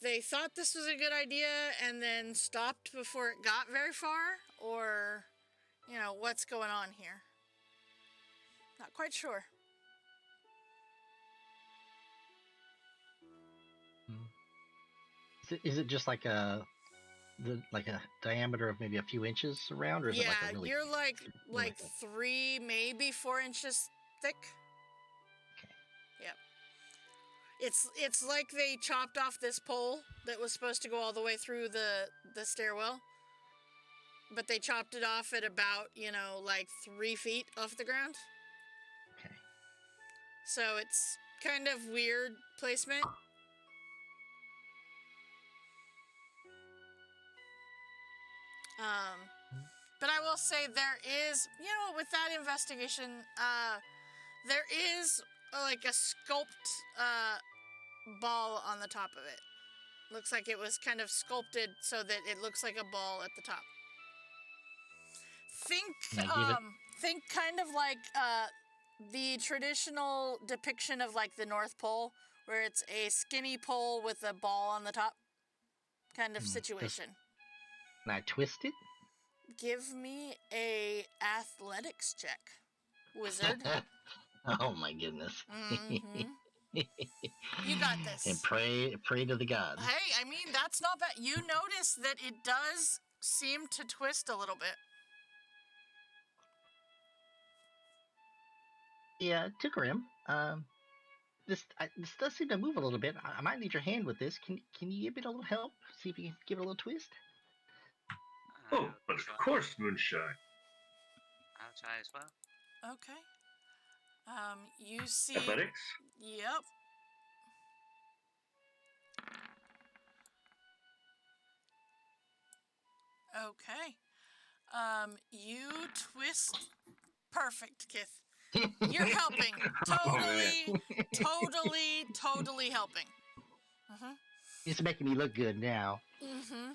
they thought this was a good idea and then stopped before it got very far, or, what's going on here. Not quite sure. Is it just like a diameter of maybe a few inches around, or is it like a really? You're like like 3, maybe 4 inches thick. Okay. Yep. It's like they chopped off this pole that was supposed to go all the way through the stairwell, but they chopped it off at about 3 feet off the ground. Okay. So it's kind of weird placement. But I will say there is, with that investigation, there is like a sculpt ball on the top of it. Looks like it was kind of sculpted so that it looks like a ball at the top. Think kind of like the traditional depiction of like the North Pole, where it's a skinny pole with a ball on the top, kind of situation. Can I twist it? Give me a athletics check, wizard. Oh my goodness. Mm-hmm. You got this. And pray to the gods. Hey, I mean, that's not bad. You notice that it does seem to twist a little bit. Yeah, Tukarim. This does seem to move a little bit. I might need your hand with this. Can you give it a little help? See if you can give it a little twist. Oh, but of course, Moonshine. I'll try as well. Okay. You see. Athletics? Yep. Okay. You twist. Perfect, Kith. You're helping. Totally helping. Mm-hmm. It's making me look good now. Mm-hmm.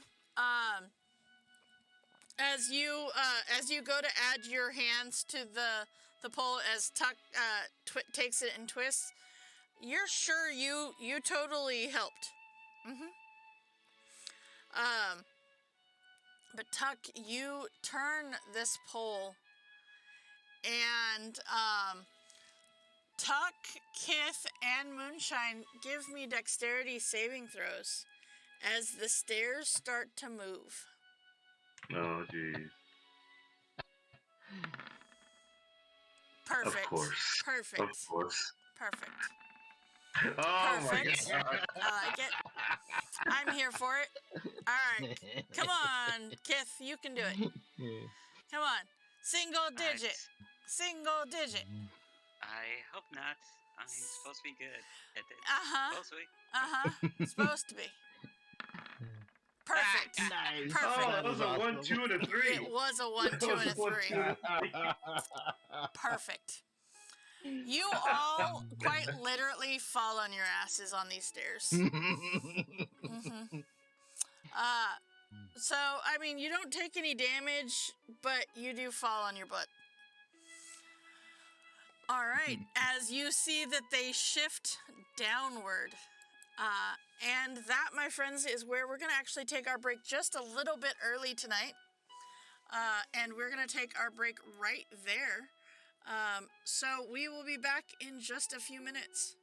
As you go to add your hands to the pole, as Tuck takes it and twists, you're sure you totally helped. Mm-hmm. But Tuck, you turn this pole, and Tuck, Kith, and Moonshine, give me dexterity saving throws as the stairs start to move. Oh, jeez. Perfect. Of course. Perfect. Of course. Perfect. Oh Perfect. my god. I like it. I'm here for it. All right. Come on, Kith. You can do it. Come on. Single digit. Right. Single digit. I hope not. I'm supposed to be good at this. Uh-huh. Supposed to be. Uh-huh. Supposed to be. Perfect. Nice. Perfect. Oh, that was a 1, 2, and a 3. It was a 1, 2, and a 3. 1, 2, and a 3. Perfect. You all quite literally fall on your asses on these stairs. Mm-hmm. So, I mean, you don't take any damage, but you do fall on your butt. All right. As you see that they shift downward. And that, my friends, is where we're going to actually take our break just a little bit early tonight. And we're going to take our break right there. So we will be back in just a few minutes.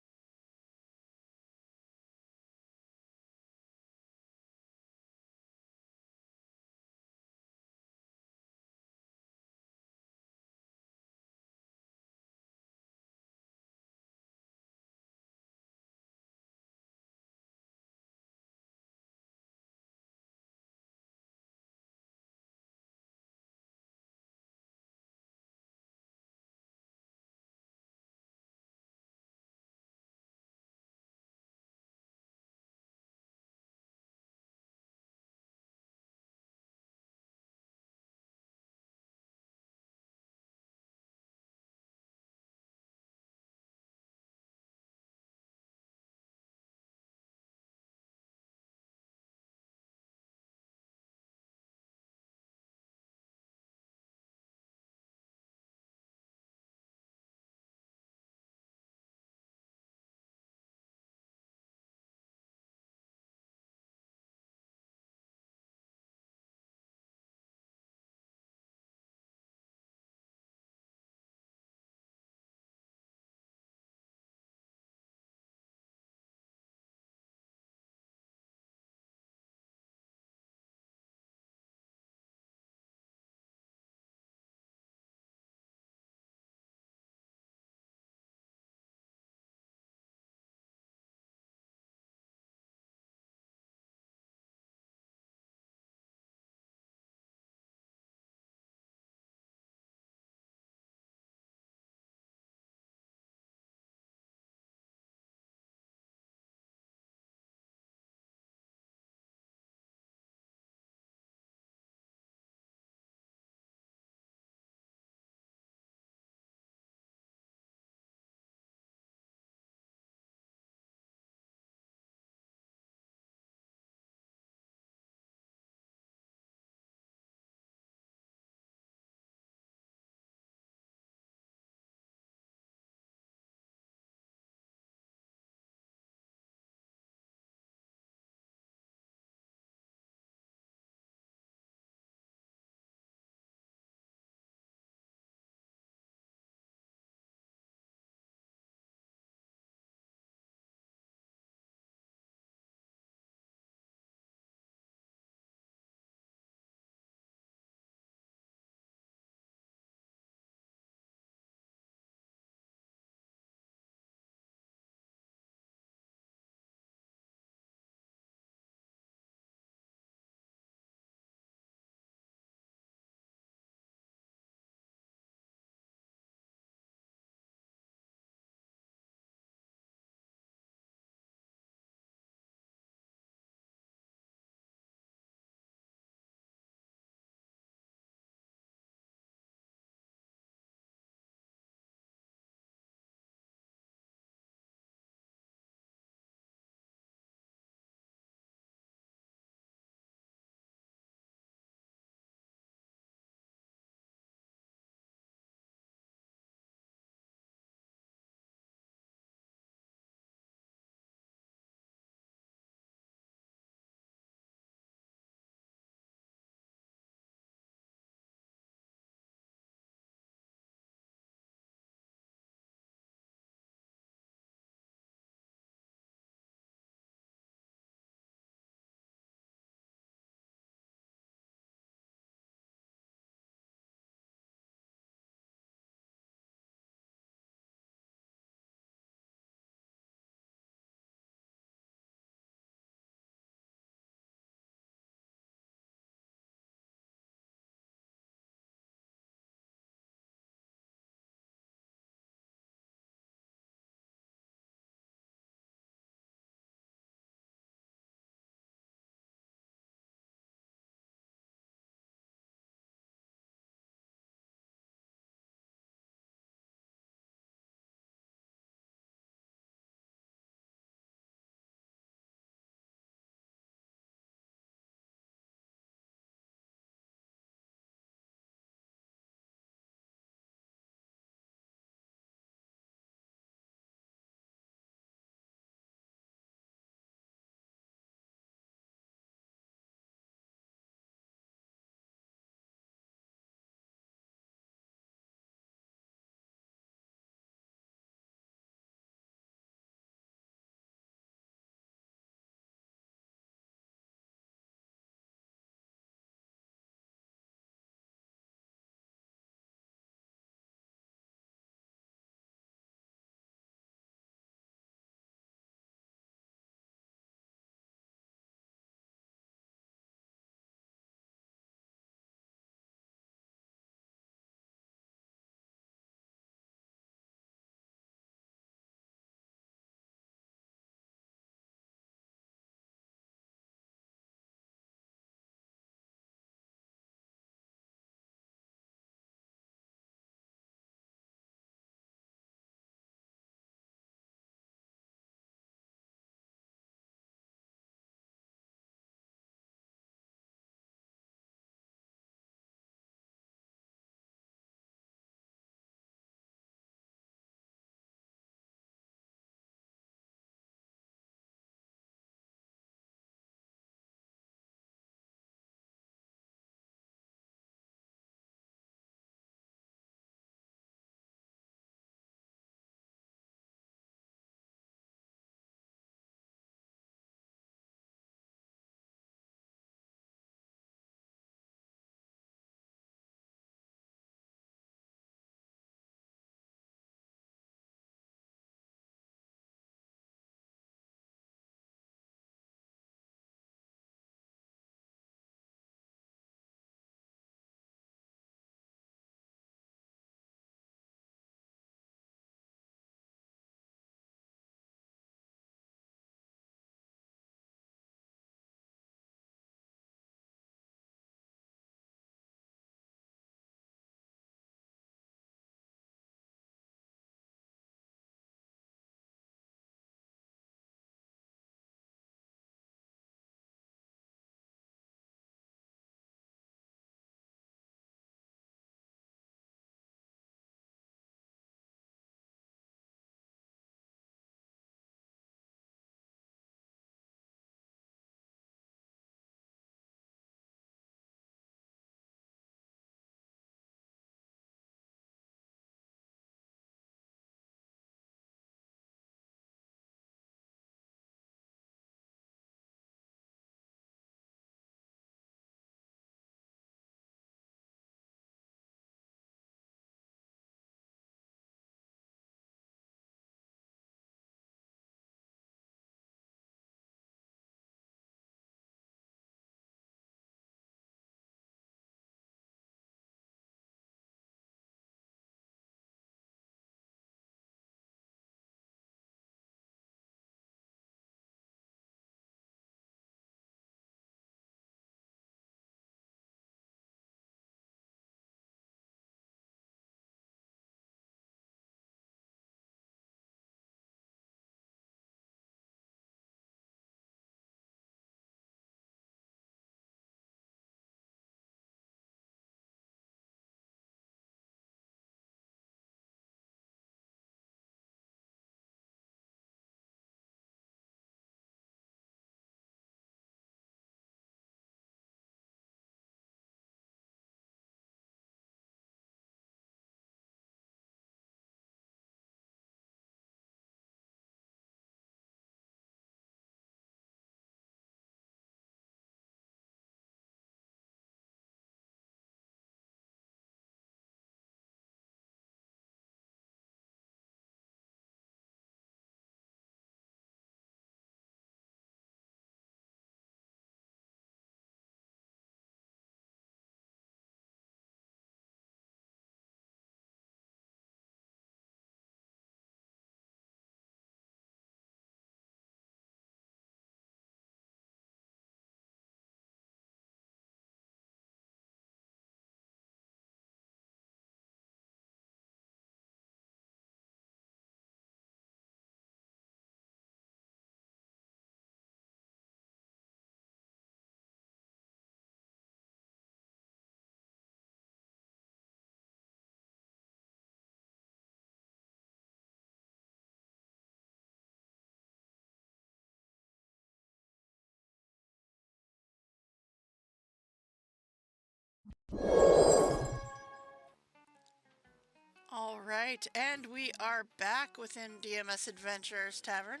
right, and we are back within DMS Adventures Tavern,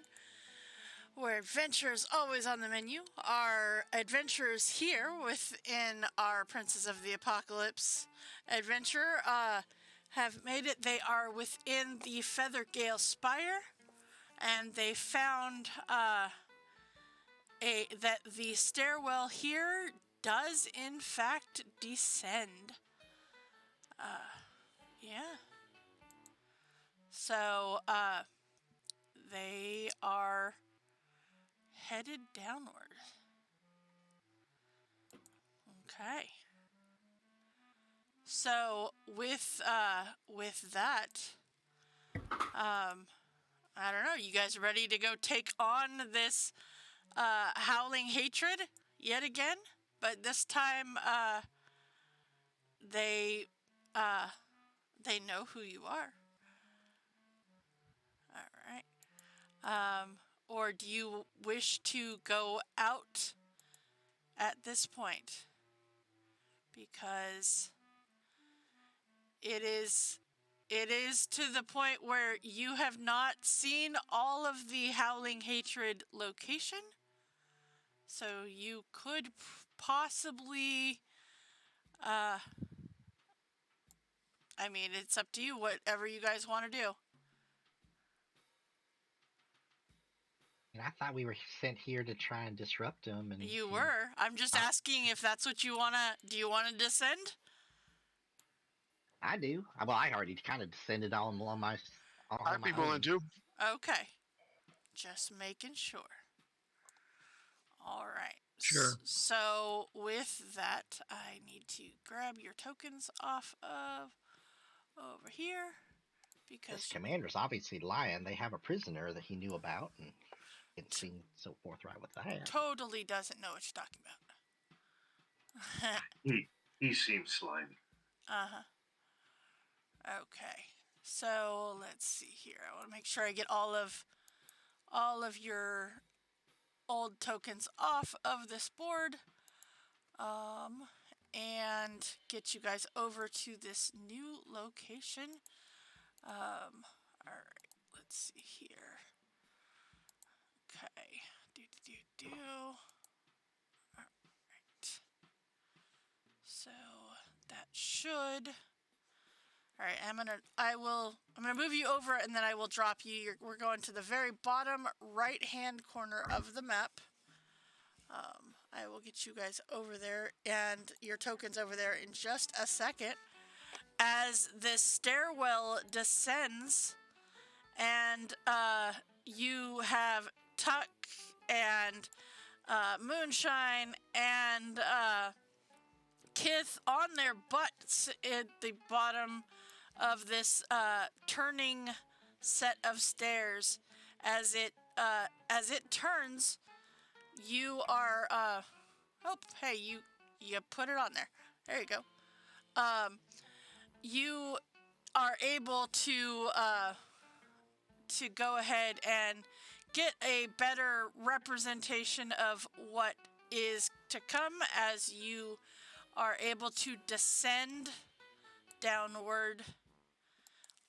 where adventure is always on the menu. Our adventurers here within our Princes of the Apocalypse adventure have made it. They are within the Feathergale Spire, and they found that the stairwell here does in fact descend. Yeah. So, they are headed downward. Okay. So, with that, I don't know, you guys ready to go take on this, howling hatred yet again? But this time, they know who you are. Alright. Or do you wish to go out at this point? Because it is to the point where you have not seen all of the Howling Hatred location. So you could possibly, I mean, it's up to you, whatever you guys want to do. And I thought we were sent here to try and disrupt them. And You were. I'm just asking if that's what you do you want to descend? I do. Well, I already kind of descended on my. I'd be willing to. Okay. Just making sure. All right. Sure. So with that, I need to grab your tokens off of over here because This commander's obviously lying. They have a prisoner that he knew about, and it seemed so forthright with that. totally doesn't know what you're talking about. He seems slimy. Uh-huh. Okay. So let's see here. I want to make sure I get all of your old tokens off of this board. And get you guys over to this new location. Alright, let's see here. Okay. Alright. So that should. Alright, I'm gonna move you over and then I will drop you. We're going to the very bottom right hand corner of the map. I will get you guys over there and your tokens over there in just a second. As this stairwell descends and you have Tuck and Moonshine and Kith on their butts at the bottom of this turning set of stairs. As it turns, you are you put it on there. There you go. You are able to go ahead and get a better representation of what is to come as you are able to descend downward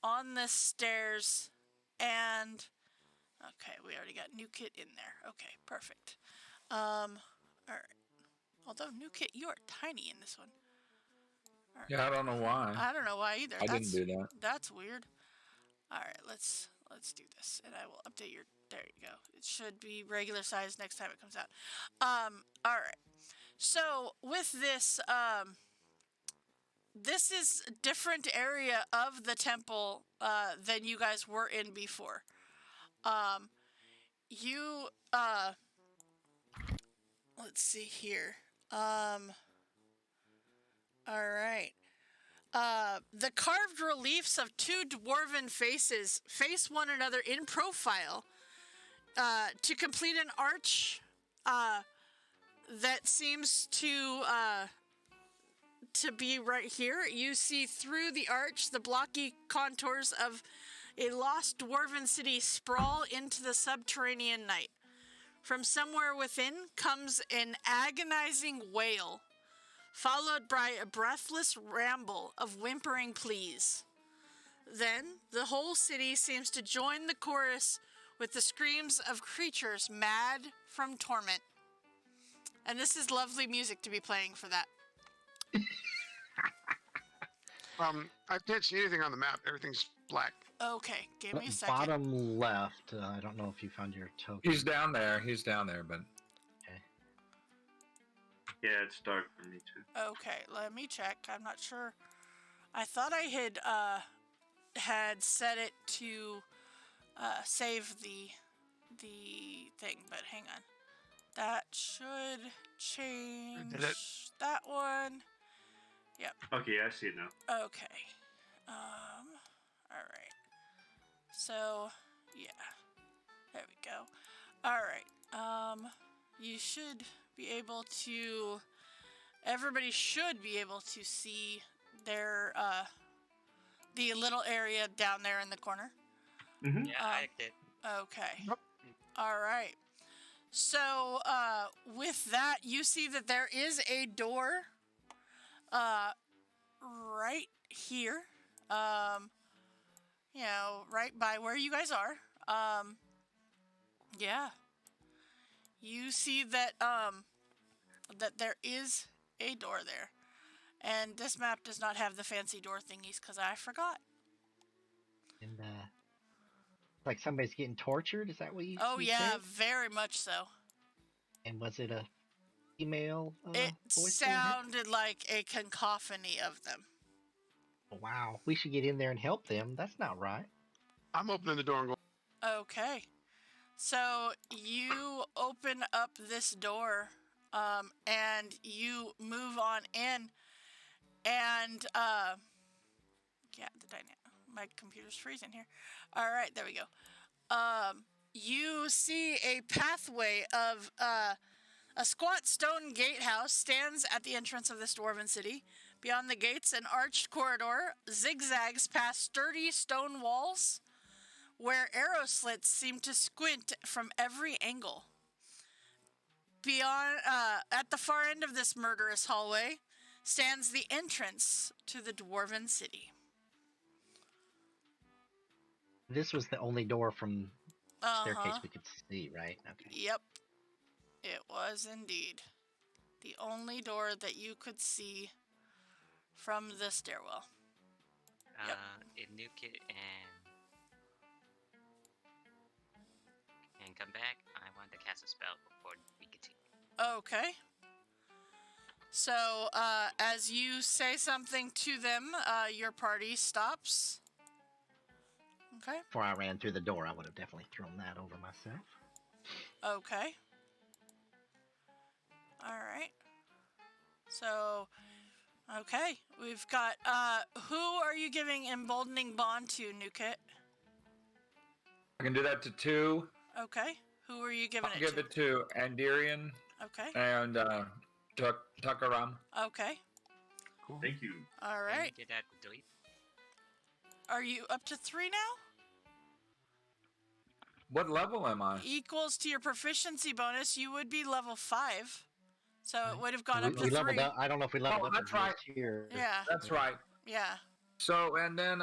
on the stairs. And okay, we already got New Kit in there. Okay, perfect. All right. Although New Kit, you are tiny in this one. Right. Yeah, I don't know why. I don't know why either. I didn't do that. That's weird. All right, let's do this, and I will update your. There you go. It should be regular size next time it comes out. All right. So with this, this is a different area of the temple than you guys were in before. Let's see here. All right. The carved reliefs of two dwarven faces face one another in profile to complete an arch that seems to be right here. You see through the arch the blocky contours of a lost dwarven city sprawl into the subterranean night. From somewhere within comes an agonizing wail, followed by a breathless ramble of whimpering pleas. Then the whole city seems to join the chorus with the screams of creatures mad from torment. And this is lovely music to be playing for that. I can't see anything on the map. Everything's black. Okay, give me a second. Bottom left. I don't know if you found your token. He's down there. He's down there, but Yeah, it's dark for me too. Okay, let me check. I'm not sure. I thought I had set it to save the thing, but hang on. That should change Did it? that one. Okay, I see it now. Okay. All right. So, yeah. There we go. All right. You should be able to. Everybody should be able to see their the little area down there in the corner. Mm-hmm. Yeah, I did. Okay. Yep. All right. So, with that, you see that there is a door, right here. Right by where you guys are. Yeah. You see that, that there is a door there. And this map does not have the fancy door thingies because I forgot. And like somebody's getting tortured. Is that what you? Oh, you yeah, said? very much so. And was it a female? It voice doing it? sounded like a cacophony of them. Wow, we should get in there and help them. That's not right. I'm opening the door and going. Okay. So you open up this door, and you move on in, and yeah, my computer's freezing here. All right, there we go. You see a pathway of a squat stone gatehouse stands at the entrance of this dwarven city. Beyond the gates, an arched corridor zigzags past sturdy stone walls, where arrow slits seem to squint from every angle. Beyond, at the far end of this murderous hallway, stands the entrance to the dwarven city. This was the only door from staircase Uh-huh. we could see, right? Okay. Yep. It was indeed the only door that you could see from the stairwell. Yep. Nuke it and come back. I want to cast a spell before we continue. Okay. So, as you say something to them, your party stops. Okay. Before I ran through the door, I would have definitely thrown that over myself. Okay. All right. So, okay, we've got, who are you giving Emboldening Bond to, Nukit? I can do that to 2. Okay. Who are you giving I'll it give to? it to Andirian Okay. and Tukaram. Okay. Cool. Thank you. All right. Did that delete? Are you up to 3 now? What level am I? Equals to your proficiency bonus, you would be level 5. So it would have gone up to we 3. leveled up. I don't know if we leveled up. that's in right. this Here. Yeah. That's right. Yeah. So, and then,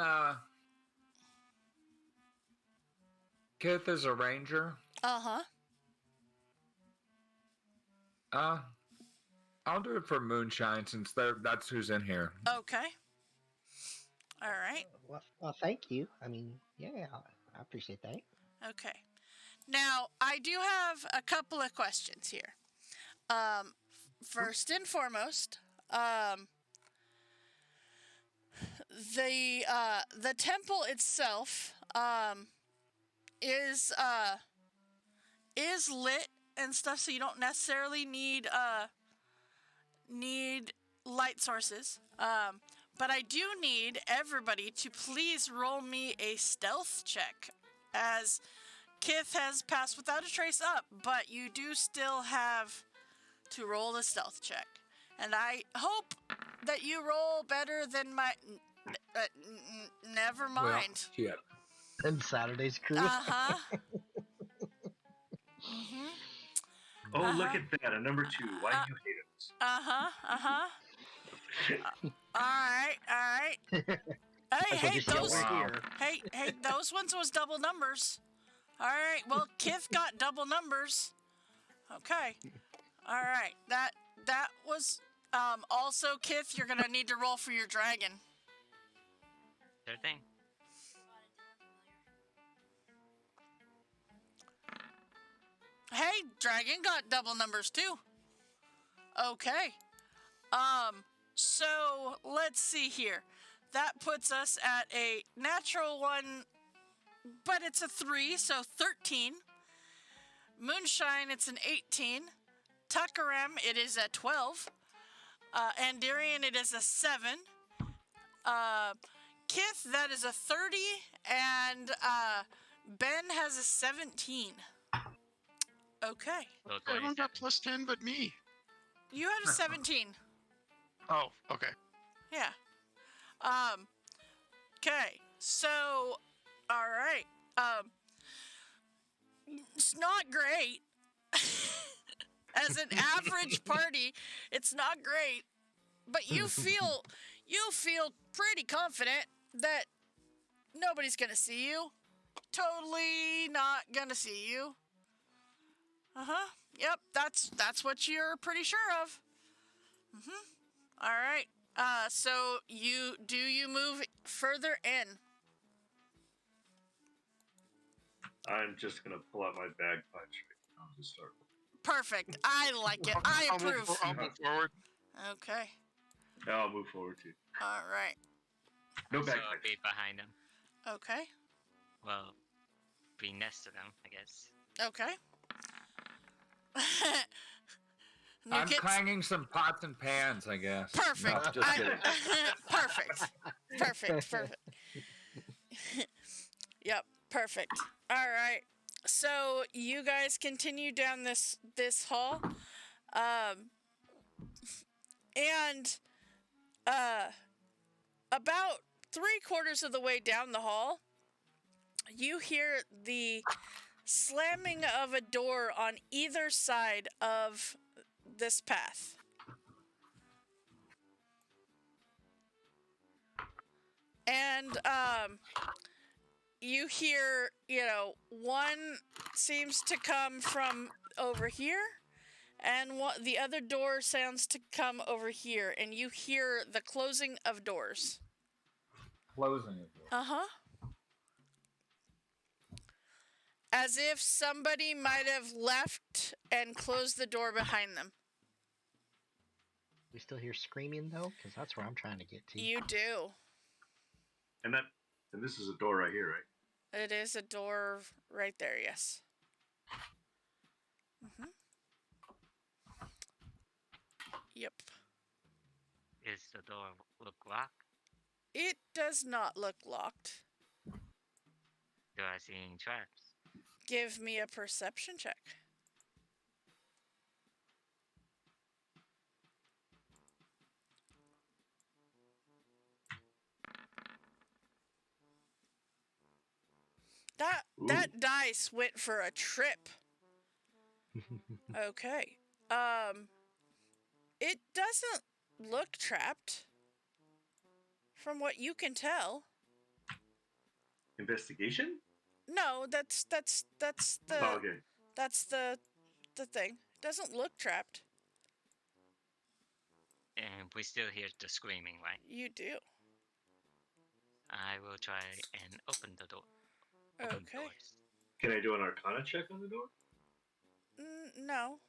Kith is a ranger. Uh-huh. I'll do it for Moonshine since that's who's in here. Okay. All right. Well, thank you. I mean, yeah, I appreciate that. Okay. Now, I do have a couple of questions here. First and foremost, the temple itself is lit and stuff, so you don't necessarily need light sources. But I do need everybody to please roll me a stealth check, as Kith has passed without a trace up, but you do still have to roll a stealth check. And I hope that you roll better than my... never mind. Well, shit. And Saturday's crew. Uh-huh. Mm-hmm. Oh, look at that. A number 2. Why do you hate us? Uh-huh. Uh-huh. All right. Hey, So hey, just yell, those. "We're here." Hey, those ones was double numbers. All right. Well, Kith got double numbers. Okay. All right. That was also Kith. You're gonna need to roll for your dragon. Sure thing. Hey, dragon got double numbers too. Okay. So let's see here. That puts us at a natural 1, but it's a 3, so 13. Moonshine, it's an 18. Tuckaram, it is a 12. Andarian, it is a 7. Kith, that is a 30. And Ben has a 17. Okay. So Everyone 27. got plus 10 but me. You had a 17. Oh, okay. Yeah. Okay. So, all right. It's not great. As an average party, it's not great. But you feel pretty confident that nobody's gonna see you. Totally not gonna see you. Uh-huh. Yep, that's what you're pretty sure of. All right. So you move further in? I'm just gonna pull out my bagpipes right now to start. Perfect. I like it. I I'll move, approve. I'll move forward. Okay. Yeah, I'll move forward too. All right. No So I'll bagpipes. be behind them. Okay. Well, be next to them, I guess. Okay. New I'm kids? clanging some pots and pans, I guess. Perfect. No, just kidding. Perfect. Yep, perfect. All right. So you guys continue down this hall, and about 3/4 of the way down the hall, you hear the slamming of a door on either side of this path. And you hear, one seems to come from over here, and the other door sounds to come over here, and you hear the closing of doors. Closing it. Uh-huh. As if somebody might have left and closed the door behind them. We still hear screaming though, because that's where I'm trying to get to. You do. And this is a door right here, right? It is a door right there, yes. Yep. Is the door look locked? It does not look locked. Do I see any traps? Give me a perception check. That dice went for a trip. Okay. It doesn't look trapped. From what you can tell. Investigation? No, that's the Oh, okay. that's the thing. Doesn't look trapped. And we still hear the screaming, right? You do. I will try and open the door. Open Okay. doors. Can I do an Arcana check on the door? No.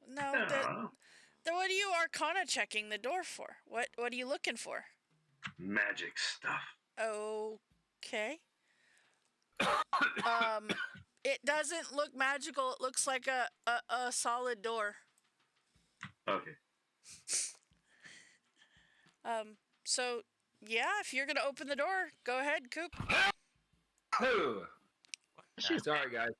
No. Ah, Then what are you Arcana checking the door for? What are you looking for? magic stuff. Okay. It doesn't look magical. It looks like a solid door. Okay. So yeah, if you're gonna open the door, go ahead, Coop. Whew. What Sorry, guys.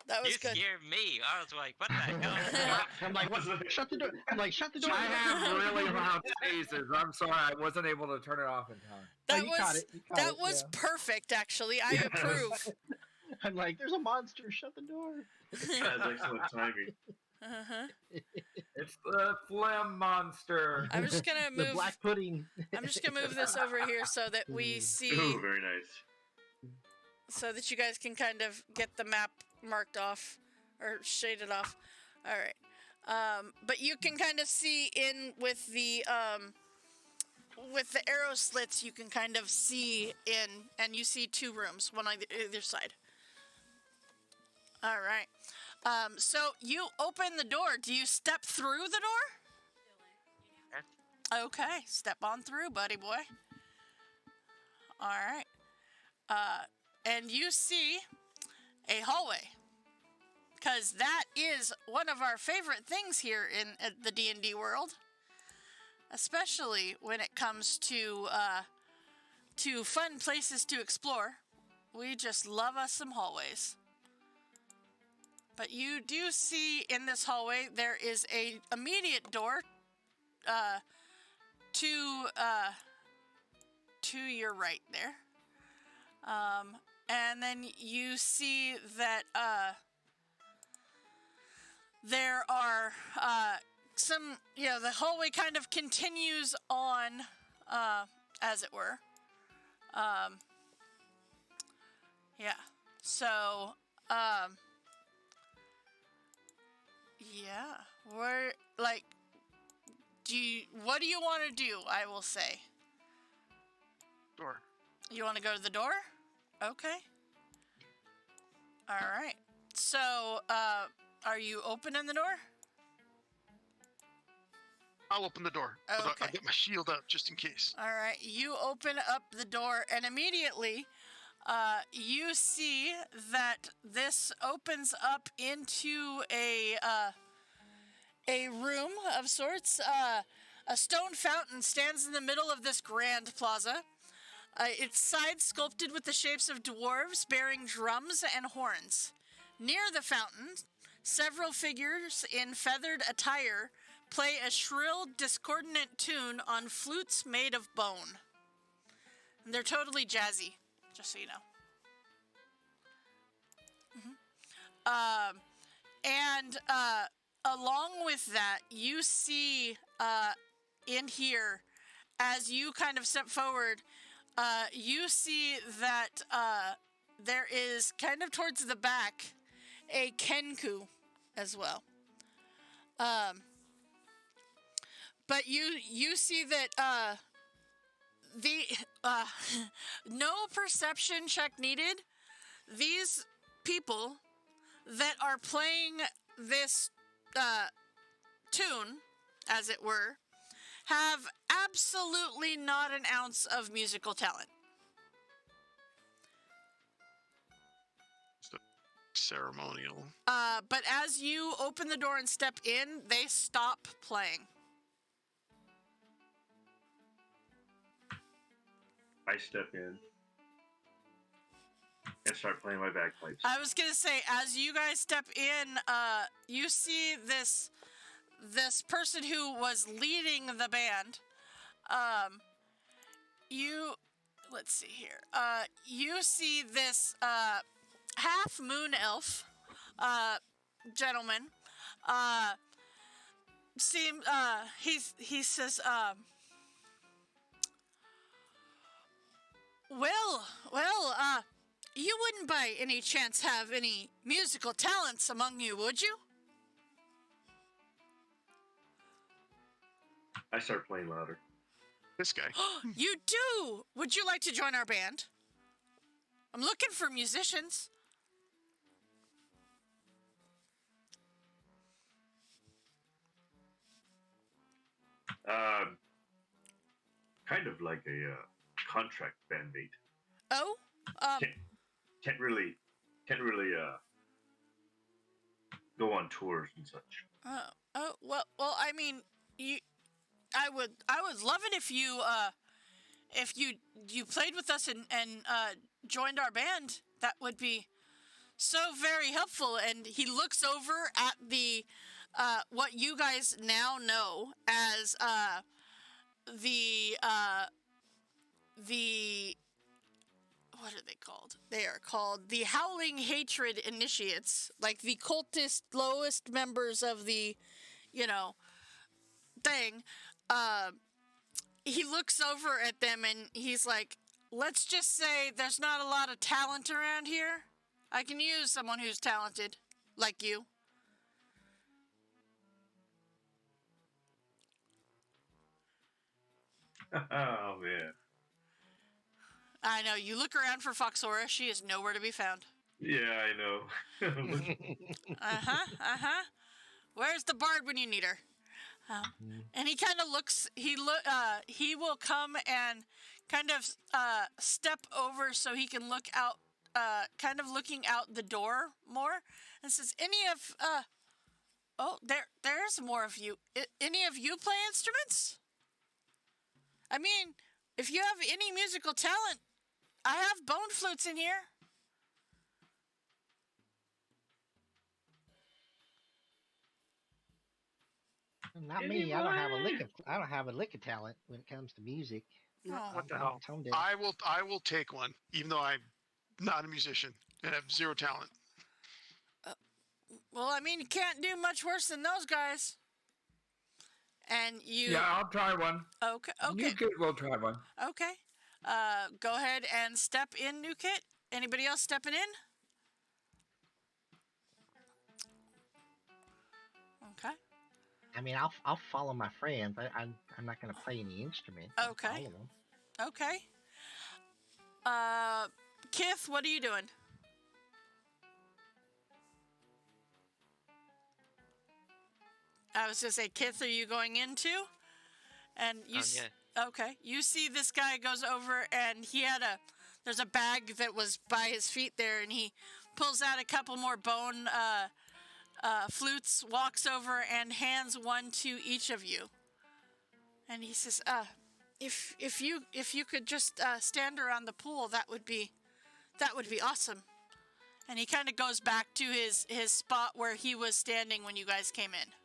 That was you good. scared me. I was like, what the hell? I'm like, what? Shut the door. I'm like, shut the door. I have really loud sneezes. I'm sorry, I wasn't able to turn it off in time. That you caught was it. You caught that it, was yeah. perfect, actually. I approve. I'm like, there's a monster. Shut the door. That's excellent timing. Uh-huh. It's the phlegm monster. I'm just gonna The move. black pudding. I'm just gonna move this over here so that we see, Ooh, very nice. so that you guys can kind of get the map marked off or shaded off. All right. But you can kind of see in with the arrow slits. You can kind of see in, and you see 2 rooms, one on either side. All right. So you open the door. Do you step through the door? Okay, step on through, buddy boy. All right. And you see a hallway, because that is one of our favorite things here in the D&D world, especially when it comes to fun places to explore. We just love us some hallways. But you do see in this hallway there is a immediate door to your right there. And then you see that there are some, the hallway kind of continues on, as it were. Yeah. So, yeah, we're like, what do you want to do? I will say. Door. You want to go to the door? Okay. All right. So, are you opening the door? I'll open the door. But Okay. I'll get my shield up just in case. All right. You open up the door, and immediately, you see that this opens up into a room of sorts. A stone fountain stands in the middle of this grand plaza. Its sides sculpted with the shapes of dwarves bearing drums and horns. Near the fountain, several figures in feathered attire play a shrill, discordant tune on flutes made of bone. And they're totally jazzy, just so you know. And along with that, you see in here, as you kind of step forward, you see that there is kind of towards the back a Kenku as well. But you see that no perception check needed. These people that are playing this tune, as it were, have absolutely not an ounce of musical talent. It's ceremonial. But as you open the door and step in, they stop playing. I step in and start playing my bagpipes. I was gonna say, as you guys step in, you see this person who was leading the band. Let's see here. You see this half moon elf gentleman. He says, well, you wouldn't by any chance have any musical talents among you, would you? I start playing louder. This guy. You do! Would you like to join our band? I'm looking for musicians. Kind of like a contract bandmate. Oh? Can't really go on tours and such. Well, I mean, I would love it if you played with us and joined our band. That would be so very helpful. And he looks over at the what you guys now know as the what are they called? They are called the Howling Hatred Initiates, like the cultist lowest members of the, thing, he looks over at them and he's like, let's just say there's not a lot of talent around here. I can use someone who's talented, like you. Oh man. I know, you look around for Foxora, she is nowhere to be found. Yeah, I know. Uh-huh. Where's the bard when you need her? And he kind of looks, he will come and kind of step over so he can look out, kind of looking out the door more, and says, there's more of you. Any of you play instruments? I mean, if you have any musical talent, I have bone flutes in here. Not me. I don't have a lick of talent when it comes to music. Oh. What the I'm hell? tone deaf. I will take one, even though I'm not a musician and have zero talent. Well, I mean, you can't do much worse than those guys. And you... Yeah, I'll try one. Okay. You kid will try one. Okay. Go ahead and step in, New Kit. Anybody else stepping in? Okay. I mean, I'll follow my friends. I'm not gonna play any instrument. Okay. I'll follow them. Okay. Kith, what are you doing? I was gonna say, Kith, are you going in too? And you okay. You see this guy goes over and there's a bag that was by his feet there, and he pulls out a couple more bone flutes, walks over and hands one to each of you. And he says, if you could just stand around the pool, that would be awesome. And he kind of goes back to his spot where he was standing when you guys came in.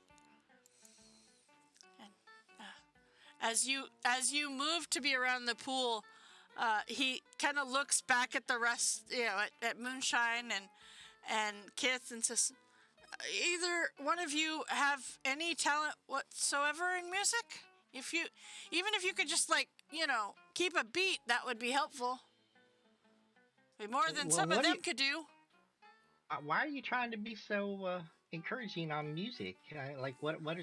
And as you move to be around the pool, he kind of looks back at the rest, at Moonshine and Kith, and says, either one of you have any talent whatsoever in music? Even if you could just keep a beat, that would be helpful. Be more than some of them could do. Why are you trying to be so encouraging on music? What are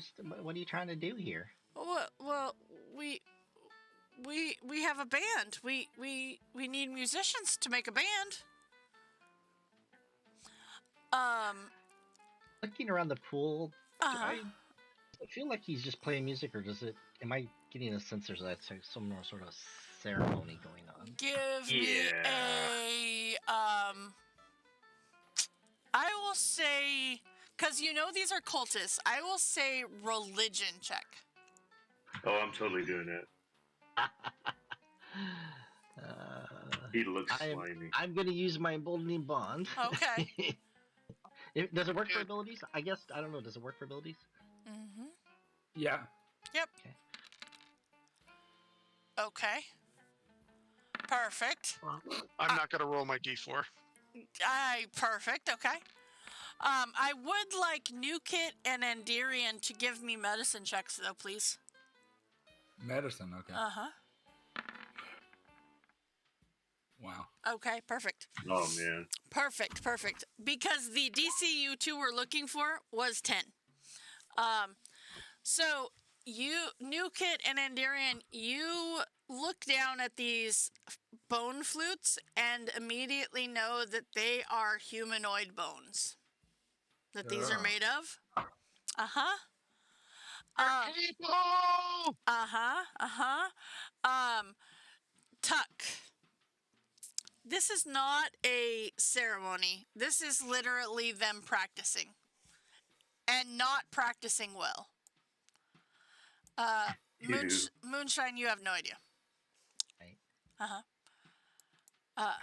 you trying to do here? Well, we have a band. We need musicians to make a band. Looking around the pool, Uh-huh. I feel like he's just playing music, or am I getting a sense there's some more sort of ceremony going on? Give me a I will say, because these are cultists, I will say religion check. Oh, I'm totally doing it. He looks slimy. I'm going to use my emboldening bond. Okay. Does it work for abilities? I guess, I don't know, does it work for abilities? Mm-hmm. Yeah. Yep. Okay. Perfect. I'm not going to roll my d4. Perfect, okay. I would like New Kit and Andirian to give me medicine checks, though, please. Medicine, okay. Uh-huh. Wow. Okay, perfect. Oh man. Perfect. Because the DC you two were looking for was 10. So you, New Kit and Andirian, you look down at these bone flutes and immediately know that they are humanoid bones. That these are made of. Uh-huh. People! Tuck. This is not a ceremony. This is literally them practicing. And not practicing well. Moonshine, you have no idea. Right. Uh-huh.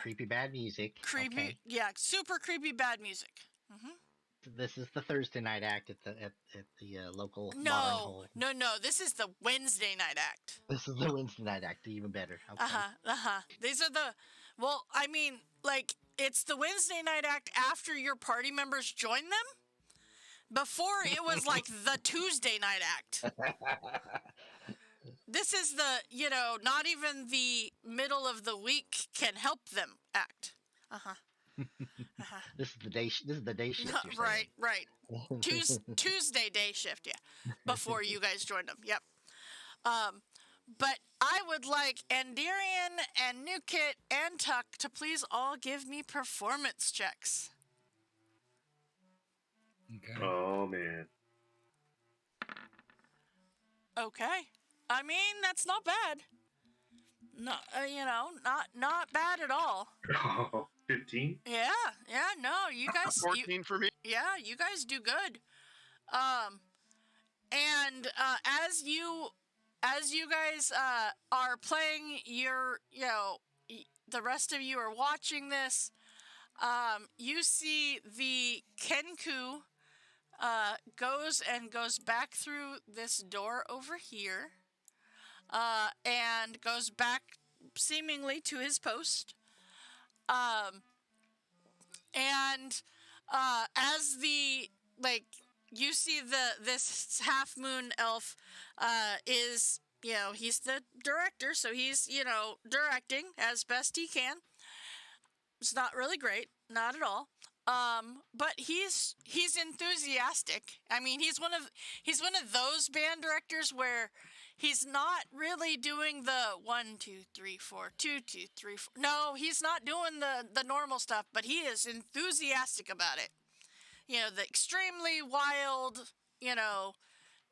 Creepy bad music. Creepy, Okay. yeah, super creepy bad music. Mm-hmm. This is the Thursday night act at the local modern No, hole. no, this is the Wednesday night act. This is the Wednesday night act, even better. Okay. These are it's the Wednesday night act after your party members join them. Before it was like the Tuesday night act. This is the, not even the middle of the week can help them act. This is the day. This is the day shift. You're Right, saying. right. Tuesday day shift, yeah. Before you guys joined them, yep. But I would like Andirian and Newkit and Tuck to please all give me performance checks. Okay. Oh man. Okay. I mean, that's not bad. No, not bad at all. 15? Yeah, no, you guys, 14 for me. yeah, you guys do good. And as you guys are playing your, the rest of you are watching this. You see the Kenku goes back through this door over here, and goes back seemingly to his post. And as you see this half moon elf is, he's the director, so he's, directing as best he can. It's not really great, not at all. But he's enthusiastic. I mean, he's one of those band directors where he's not really doing the 1, 2, 3, 4, 2, 2, 3, 4. No, he's not doing the normal stuff, but he is enthusiastic about it. The extremely wild,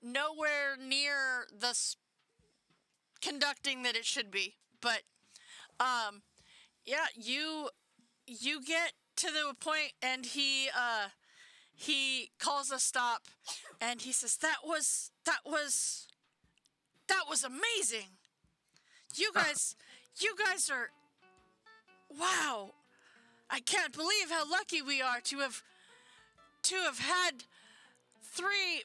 nowhere near the conducting that it should be. But, yeah, you get to the point, and he calls a stop, and he says, that was amazing. You guys are, wow. I can't believe how lucky we are to have had 3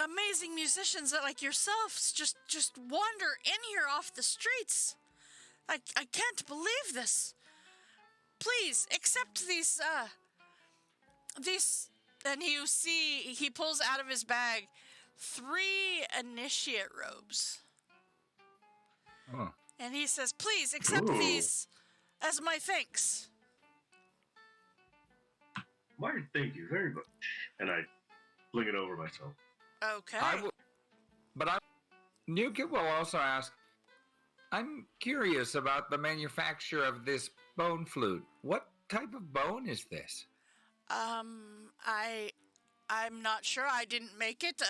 amazing musicians that, like yourselves, just wander in here off the streets. I can't believe this. Please accept these, and you see he pulls out of his bag 3 initiate robes. Oh. And he says, please accept Ooh. these as my thanks. Martin, thank you very much. And I fling it over myself. Okay. Newkit will also ask, I'm curious about the manufacture of this bone flute. What type of bone is this? I'm not sure. I didn't make it.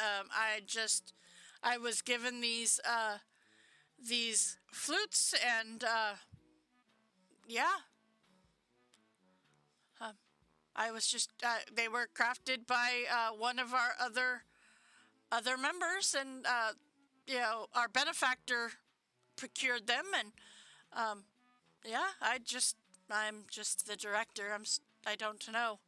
I was given these flutes, and yeah. I was just they were crafted by one of our other members, and our benefactor procured them, and yeah, I'm just the director. I don't know.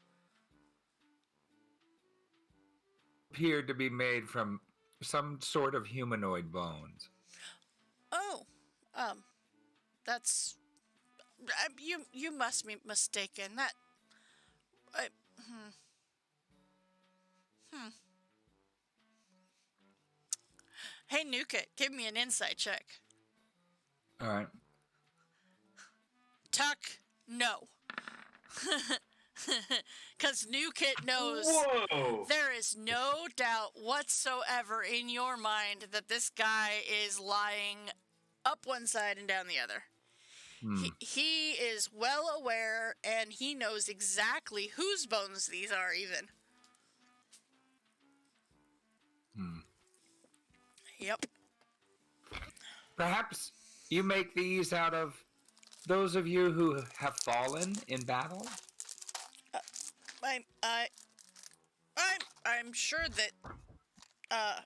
Appeared to be made from some sort of humanoid bones. Oh, that's you must be mistaken. That Hey, Newkit, give me an insight check. All right. Tuck, no. Because Newkit knows Whoa! there is no doubt whatsoever in your mind that this guy is lying up one side and down the other. He is well aware, and he knows exactly whose bones these are, even. Yep. Perhaps you make these out of those of you who have fallen in battle? I'm sure that, I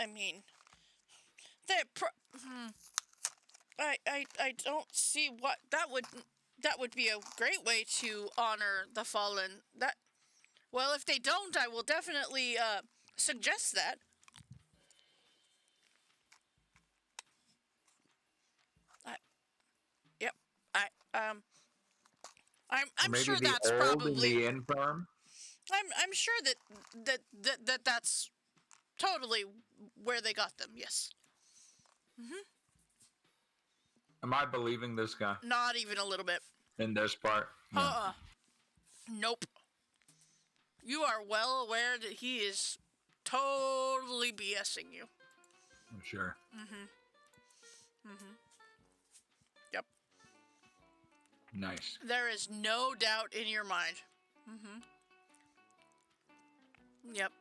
mean, that I don't see what that would be a great way to honor the fallen. Well, if they don't, I will definitely suggest that. I'm Maybe sure the that's old probably and the infirm? I'm sure that's totally where they got them. Yes. Am I believing this guy Not even a little bit. in this part? No. Nope. You are well aware that he is totally BSing you. I'm sure. Yep. Nice. There is no doubt in your mind. Yep.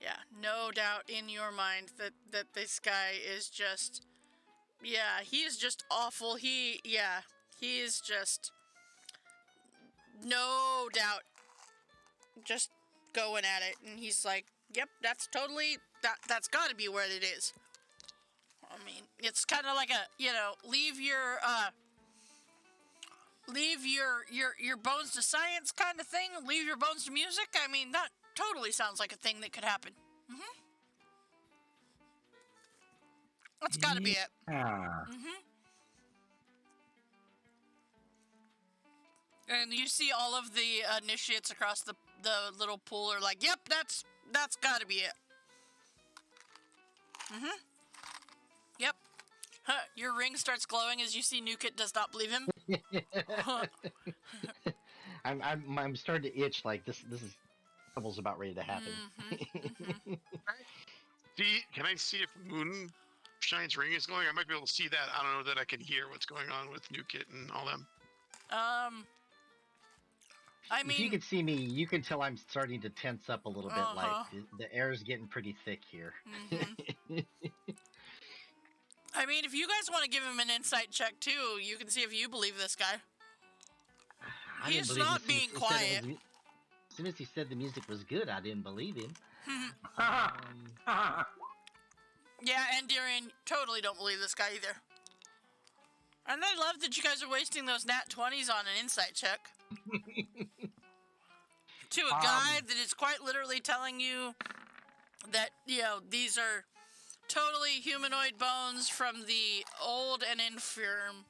Yeah, no doubt in your mind that this guy is just, yeah, he is just awful. He is just, no doubt, just going at it. And he's like, yep, that's totally, that's got to be where it is. I mean, it's kind of like a, leave your bones to science kind of thing. Leave your bones to music. I mean, that totally sounds like a thing that could happen. That's got to be it. And you see all of the initiates across the little pool are like, yep, that's got to be it. Yep. Your ring starts glowing as you see Nukit does not believe him. I'm starting to itch. Like this is trouble's about ready to happen. Can I see if Moonshine's ring is glowing? I might be able to see that. I don't know that I can hear what's going on with Nukit and all them. I mean, if you can see me, you can tell I'm starting to tense up a little bit. Like the air is getting pretty thick here. I mean, if you guys want to give him an insight check too, you can see if you believe this guy. I didn't He's believe not him being quiet. As soon as he said the music was good, I didn't believe him. Yeah, and Darian totally don't believe this guy either. And I love that you guys are wasting those nat 20s on an insight check. To a guy that is quite literally telling you that, these are totally humanoid bones from the old and infirm.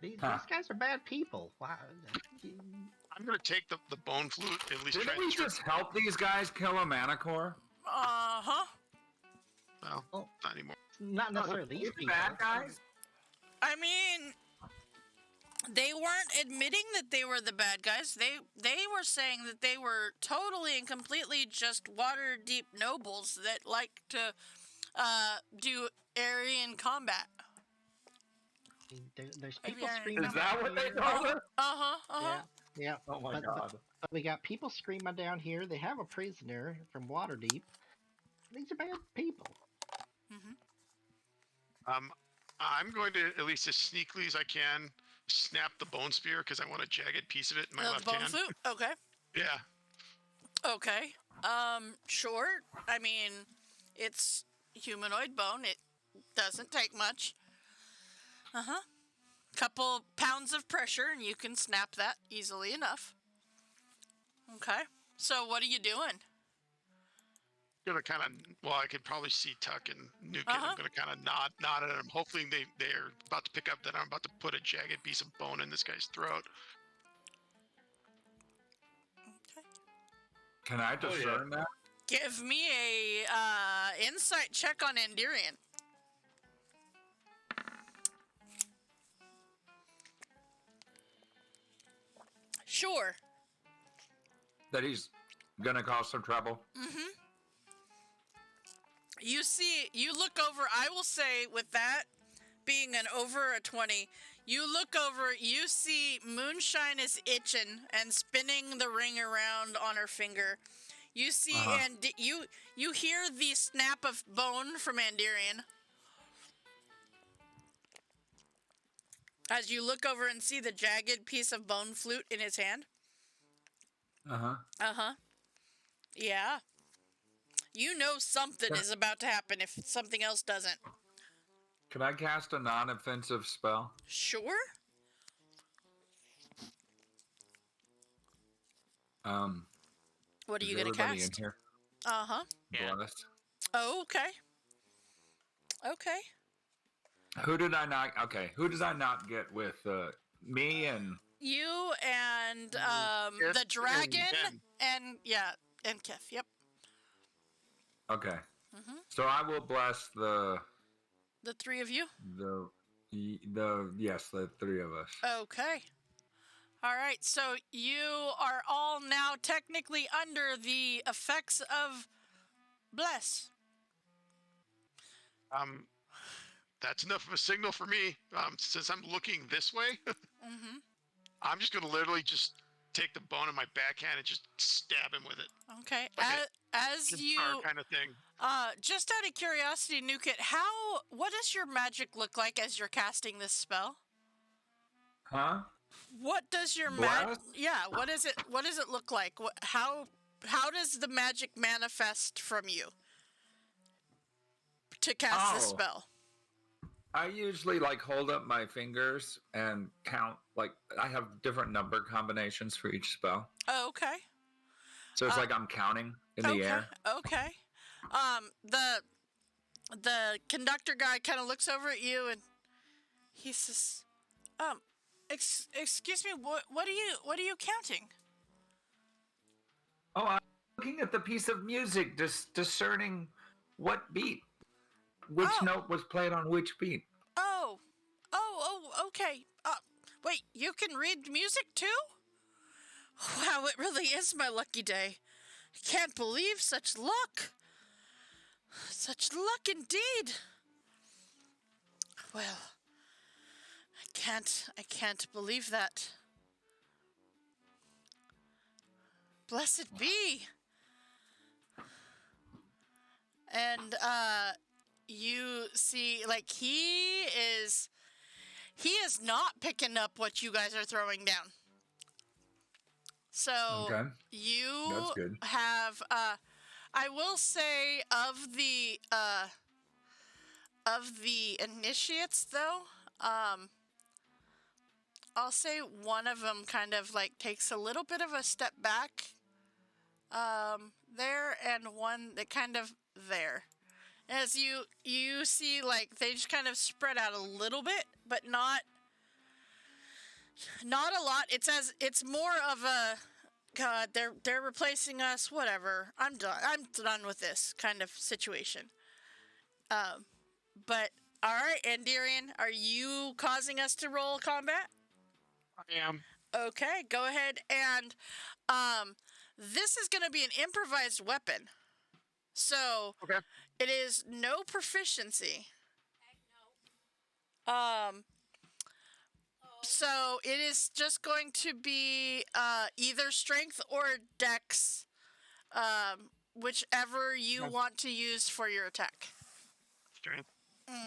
These guys are bad people. Why? I'm going to take the bone flute, at least try Didn't we just help these guys kill a Manticore? Well, not anymore. Not necessarily these people. Bad guys? I mean, they weren't admitting that they were the bad guys. They were saying that they were totally and completely just water-deep nobles that like to do Aryan combat. There's people screaming. Is that what they told us? Yeah. Oh my god. But we got people screaming down here. They have a prisoner from Waterdeep. These are bad people. I'm going to, at least as sneakily as I can, snap the bone spear because I want a jagged piece of it in my left bone hand. flute? Okay. Yeah. Okay. Sure. I mean, it's humanoid bone. It doesn't take much. Couple pounds of pressure and you can snap that easily enough. Okay. So what are you doing? Gonna kind of, I could probably see Tuck and Nukit. I'm gonna kind of nod at them. Hopefully they're about to pick up that I'm about to put a jagged piece of bone in this guy's throat. Okay. Can I discern that? Give me a insight check on Endirian. Sure. That he's gonna cause some trouble? You look over, I will say with that being an over a 20, you look over, you see Moonshine is itching and spinning the ring around on her finger. You see, and you hear the snap of bone from Andirian. As you look over and see the jagged piece of bone flute in his hand. Yeah. You know something is about to happen if something else doesn't. Can I cast a non-offensive spell? Sure. What are you going to everybody cast? in here? Yeah. Blessed? Oh, okay. Who did I not? Okay, who did I not get with? Me and you and Kith the and dragon Ben. and Kith. Yep. Okay. hmm So I will bless The three of you. the three of us. Okay. All right. So you are all now technically under the effects of bless. That's enough of a signal for me. Since I'm looking this way, Mm-hmm. I'm just gonna literally just take the bone in my backhand and just stab him with it. Okay. Like As Just you kind of thing. just out of curiosity, Nukit, what does your magic look like as you're casting this spell? Huh? What does your Blast? what is it look like? How does the magic manifest from you to cast this Oh. spell? I usually hold up my fingers and count. I have different number combinations for each spell, Oh, okay. so it's like I'm counting in the air. Okay. The conductor guy kind of looks over at you and he says, excuse me, what are you counting? Oh, I'm looking at the piece of music, discerning what beat, which Oh. note was played on which beat. Oh, okay. Wait, you can read music too? Wow, it really is my lucky day. I can't believe such luck. Such luck indeed. Well, I can't believe that. Blessed be. And, you see, he is not picking up what you guys are throwing down. So Okay. you That's good. have I will say of the initiates though, I'll say one of them kind of takes a little bit of a step back there, and one that kind of there. As you see, they just kind of spread out a little bit, but not a lot. It's more of a God. They're replacing us. Whatever. I'm done with this kind of situation. But all right, Andirian, are you causing us to roll combat? I am. Okay, go ahead and this is going to be an improvised weapon. So Okay. it is no proficiency. So it is just going to be either strength or dex, whichever you Okay. want to use for your attack. Strength.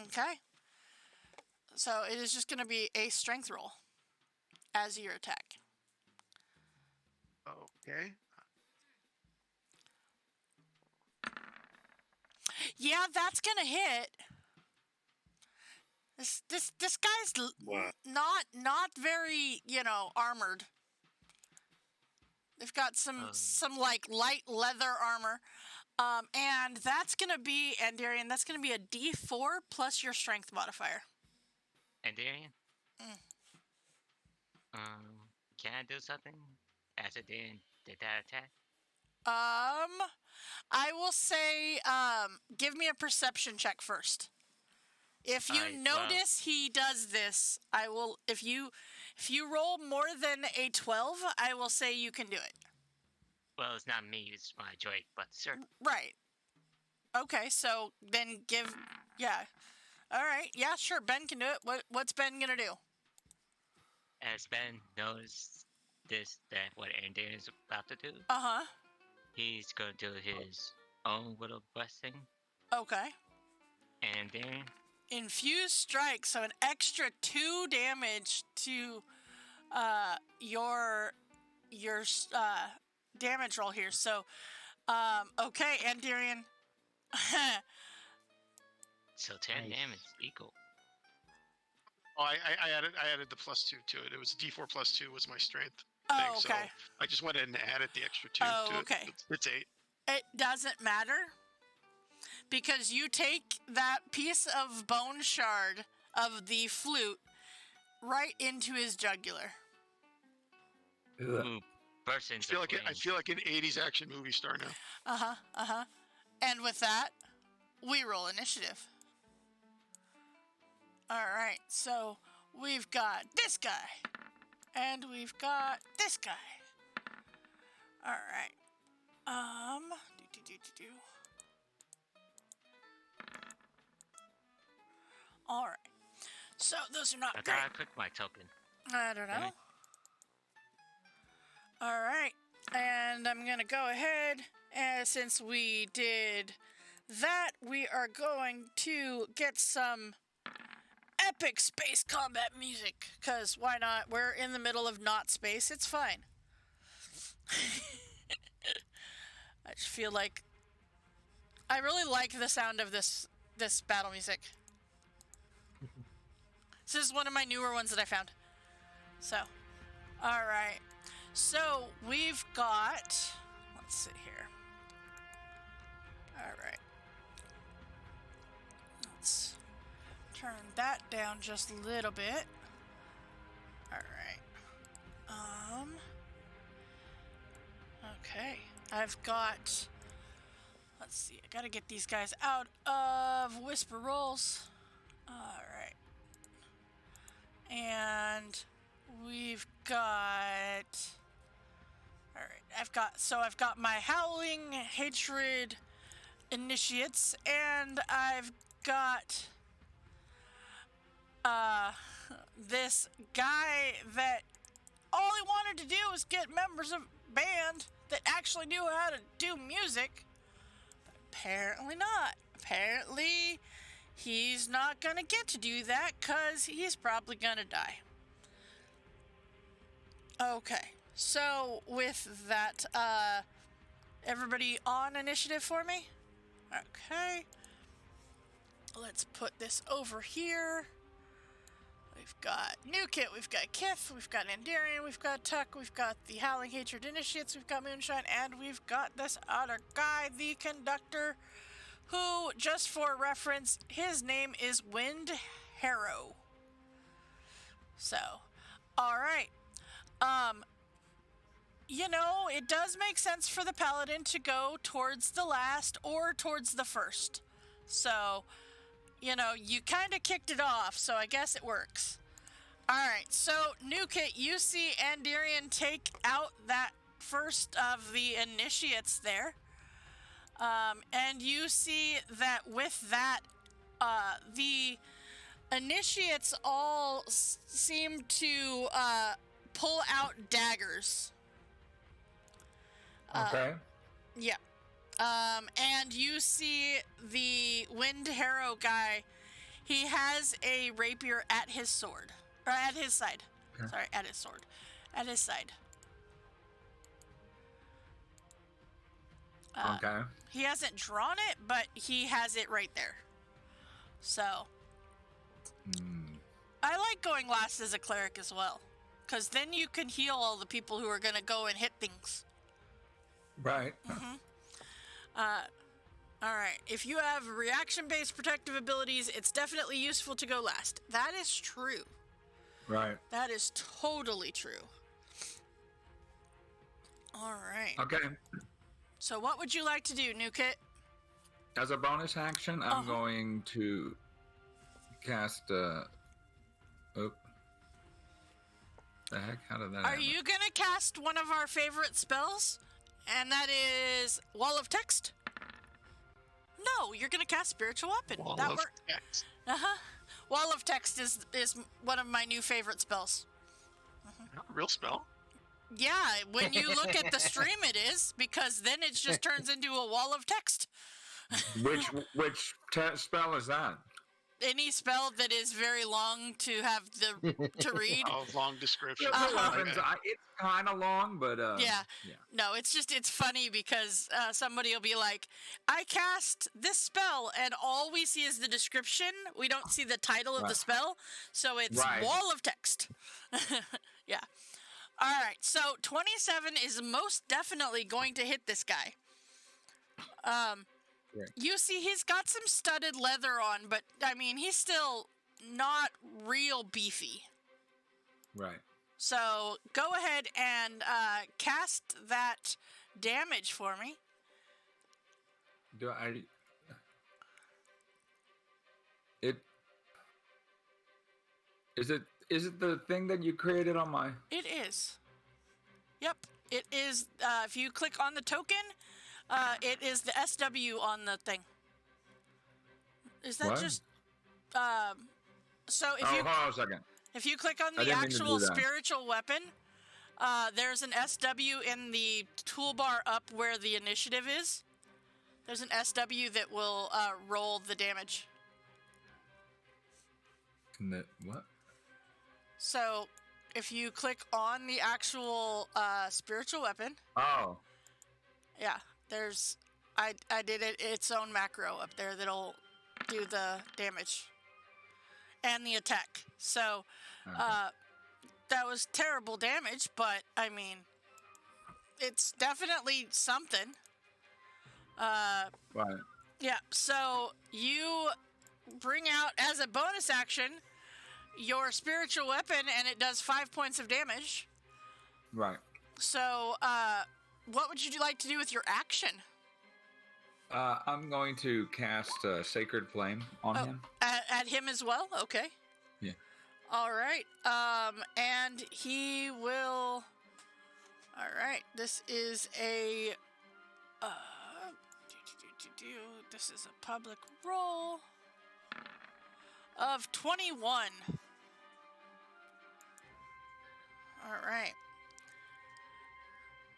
Okay. So it is just going to be a strength roll as your attack. Okay. Yeah, that's gonna hit. This guy's What? not very, armored. They've got some light leather armor. And that's gonna be, Andarian, that's gonna be a D4 plus your strength modifier. Andarian? Can I do something as I did that attack? I will say, give me a perception check first. If you Alright, notice he does this, I will. If you roll more than a 12, I will say you can do it. Well, it's not me, it's my droid, but sure. Right. Okay, so then yeah. All right, yeah, sure. Ben can do it. What's Ben gonna do? As Ben knows what Andarian is about to do, he's gonna do his own little blessing. Okay. Andarian, Infused strike, so an extra 2 damage to your damage roll here. So, okay, Andarian. so 10 Nice. damage equal. Oh, I added the +2 to it. It was D4 +2 was my strength Oh, thing. So okay. I just went ahead and added the extra 2 Oh, to okay. it. It's 8. It doesn't matter because you take that piece of bone shard of the flute right into his jugular. persons. I feel like an '80s action movie star now. And with that, we roll initiative. All right, so we've got this guy, and we've got this guy. All right. All right. So those are not I great. gotta click my token. I don't know. Really? All right, and I'm gonna go ahead, and since we did that, we are going to get some epic space combat music, because why not? We're in the middle of not space, it's fine. I just feel like I really like the sound of this battle music. This is one of my newer ones that I found. So, all right. So we've got, let's see here. All right. Let's turn that down just a little bit. All right. Okay. I've got, let's see. I gotta get these guys out of whisper rolls. All right. And we've got, all right, I've got my Howling Hatred Initiates, and I've got this guy that all he wanted to do was get members of a band that actually knew how to do music. But apparently not. Apparently he's not gonna get to do that because he's probably gonna die. Okay, so with that, everybody on initiative for me? Okay. Let's put this over here. We've got New Kit, we've got Kith, we've got Andarian, we've got Tuck, we've got the Howling Hatred Initiates, we've got Moonshine, and we've got this other guy, the Conductor, who, just for reference, his name is Wind Harrow. So, alright. You know, it does make sense for the Paladin to go towards the last or towards the first. So, you know, you kind of kicked it off, so I guess it works. Alright, so, New Kit, you see Andarian take out that first of the initiates there. And you see that with that, the initiates all seem to pull out daggers. Okay. Yeah. And you see the Wind Harrow guy, he has a rapier at his sword. Or at his side. Okay. Sorry, at his sword. At his side. Okay. He hasn't drawn it, but he has it right there. So, I like going last as a cleric as well. Because then you can heal all the people who are going to go and hit things. Right. Alright, if you have reaction-based protective abilities, it's definitely useful to go last. That is true. Right. That is totally true. Alright. Okay. So what would you like to do, New Kit? As a bonus action, I'm going to cast the heck? How did that Are happen? you gonna cast one of our favorite spells? And that is Wall of Text? No, you're gonna cast Spiritual Weapon. Wall that of works. text. Wall of Text is one of my new favorite spells. Real spell. Yeah, when you look at the stream it is, because then it just turns into a wall of text. Which spell is that? Any spell that is very long to have to read. Oh, long description. It's kind of long, but Yeah. No, it's funny because somebody will be like, I cast this spell, and all we see is the description. We don't see the title of the spell, so it's Wall of Text. Yeah. All right, so 27 is most definitely going to hit this guy. You see, he's got some studded leather on, but, I mean, he's still not real beefy. Right. So go ahead and cast that damage for me. Do I? It is it. Is it the thing that you created on my? It is. Yep, it is. If you click on the token, it is the SW on the thing. Is that What? just? So if Oh, you hold on a second. if you click on I the didn't mean to actual do that. spiritual weapon, there's an SW in the toolbar up where the initiative is. There's an SW that will roll the damage. What? So if you click on the actual spiritual weapon, Oh, yeah, there's I did its own macro up there that'll do the damage and the attack. So okay. that was terrible damage, but I mean, it's definitely something. Right. Yeah, so you bring out as a bonus action your spiritual weapon, and it does 5 points of damage. Right. So, what would you like to do with your action? I'm going to cast Sacred Flame on him. At him as well? Okay. Yeah. All right. And he will. All right. This is a. This is a public roll of 21. All right.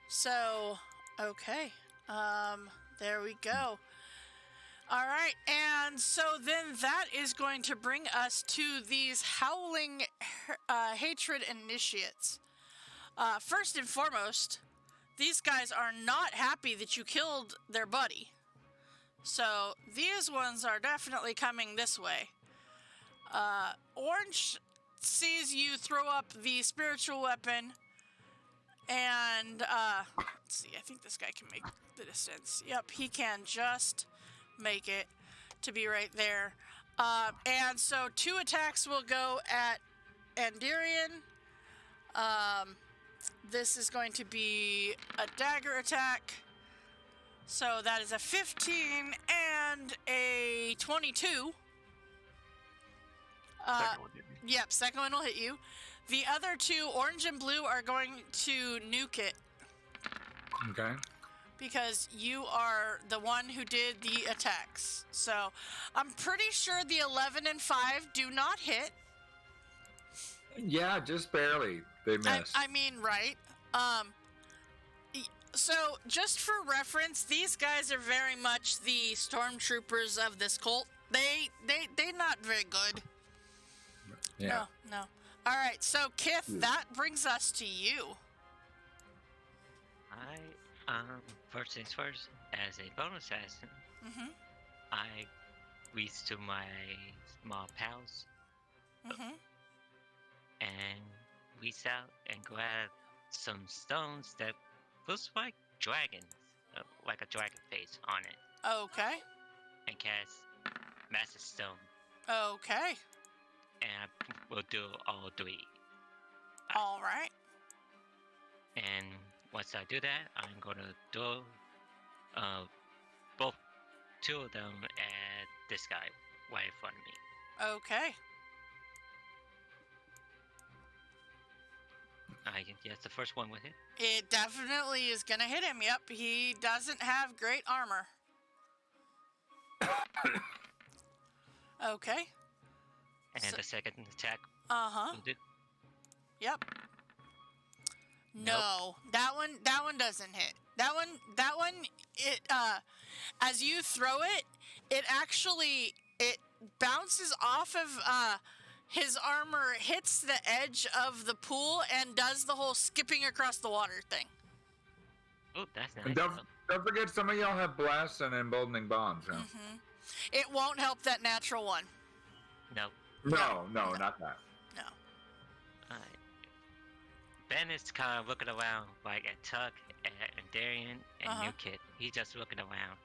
So, okay. There we go. All right, and so then that is going to bring us to these Howling Hatred Initiates. First and foremost, these guys are not happy that you killed their buddy. So these ones are definitely coming this way. Orange sees you throw up the spiritual weapon, and let's see, I think this guy can make the distance. Yep, he can just make it to be right there. And so 2 attacks will go at Andarian. This is going to be a dagger attack. So that is a 15 and a 22. Second one hit me. Yep, second one will hit you. The other 2, orange and blue, are going to nuke it Okay. because you are the one who did the attacks. So I'm pretty sure the 11 and 5 do not hit. Yeah, just barely. They missed. I mean, right. So just for reference, these guys are very much the stormtroopers of this cult. They're not very good. yeah. No. All right, so Kith, that brings us to you. First things first, as a bonus action, Mm-hmm. I reach to my small pals Mm-hmm. and reach out and grab some stones that looks like dragons, like a dragon face on it, Okay. and cast Massive Stone, Okay. and I will do all 3. All right. And once I do that, I'm gonna throw both 2 of them at this guy right in front of me. Okay. I guess the first one will hit. It definitely is gonna hit him. Yep, he doesn't have great armor. Okay. And So- the second attack Uh-huh. will do. Yep. No, that one doesn't hit. That one it as you throw it, it actually it bounces off of his armor, hits the edge of the pool, and does the whole skipping across the water thing. Oh, that's nice. And don't forget, some of y'all have blasts and emboldening bombs. Huh? Mm-hmm. It won't help that natural one. No. No, not that. No. Alright. Ben is kind of looking around, like at Tuck, and Darian, and Uh-huh. New Kid. He's just looking around.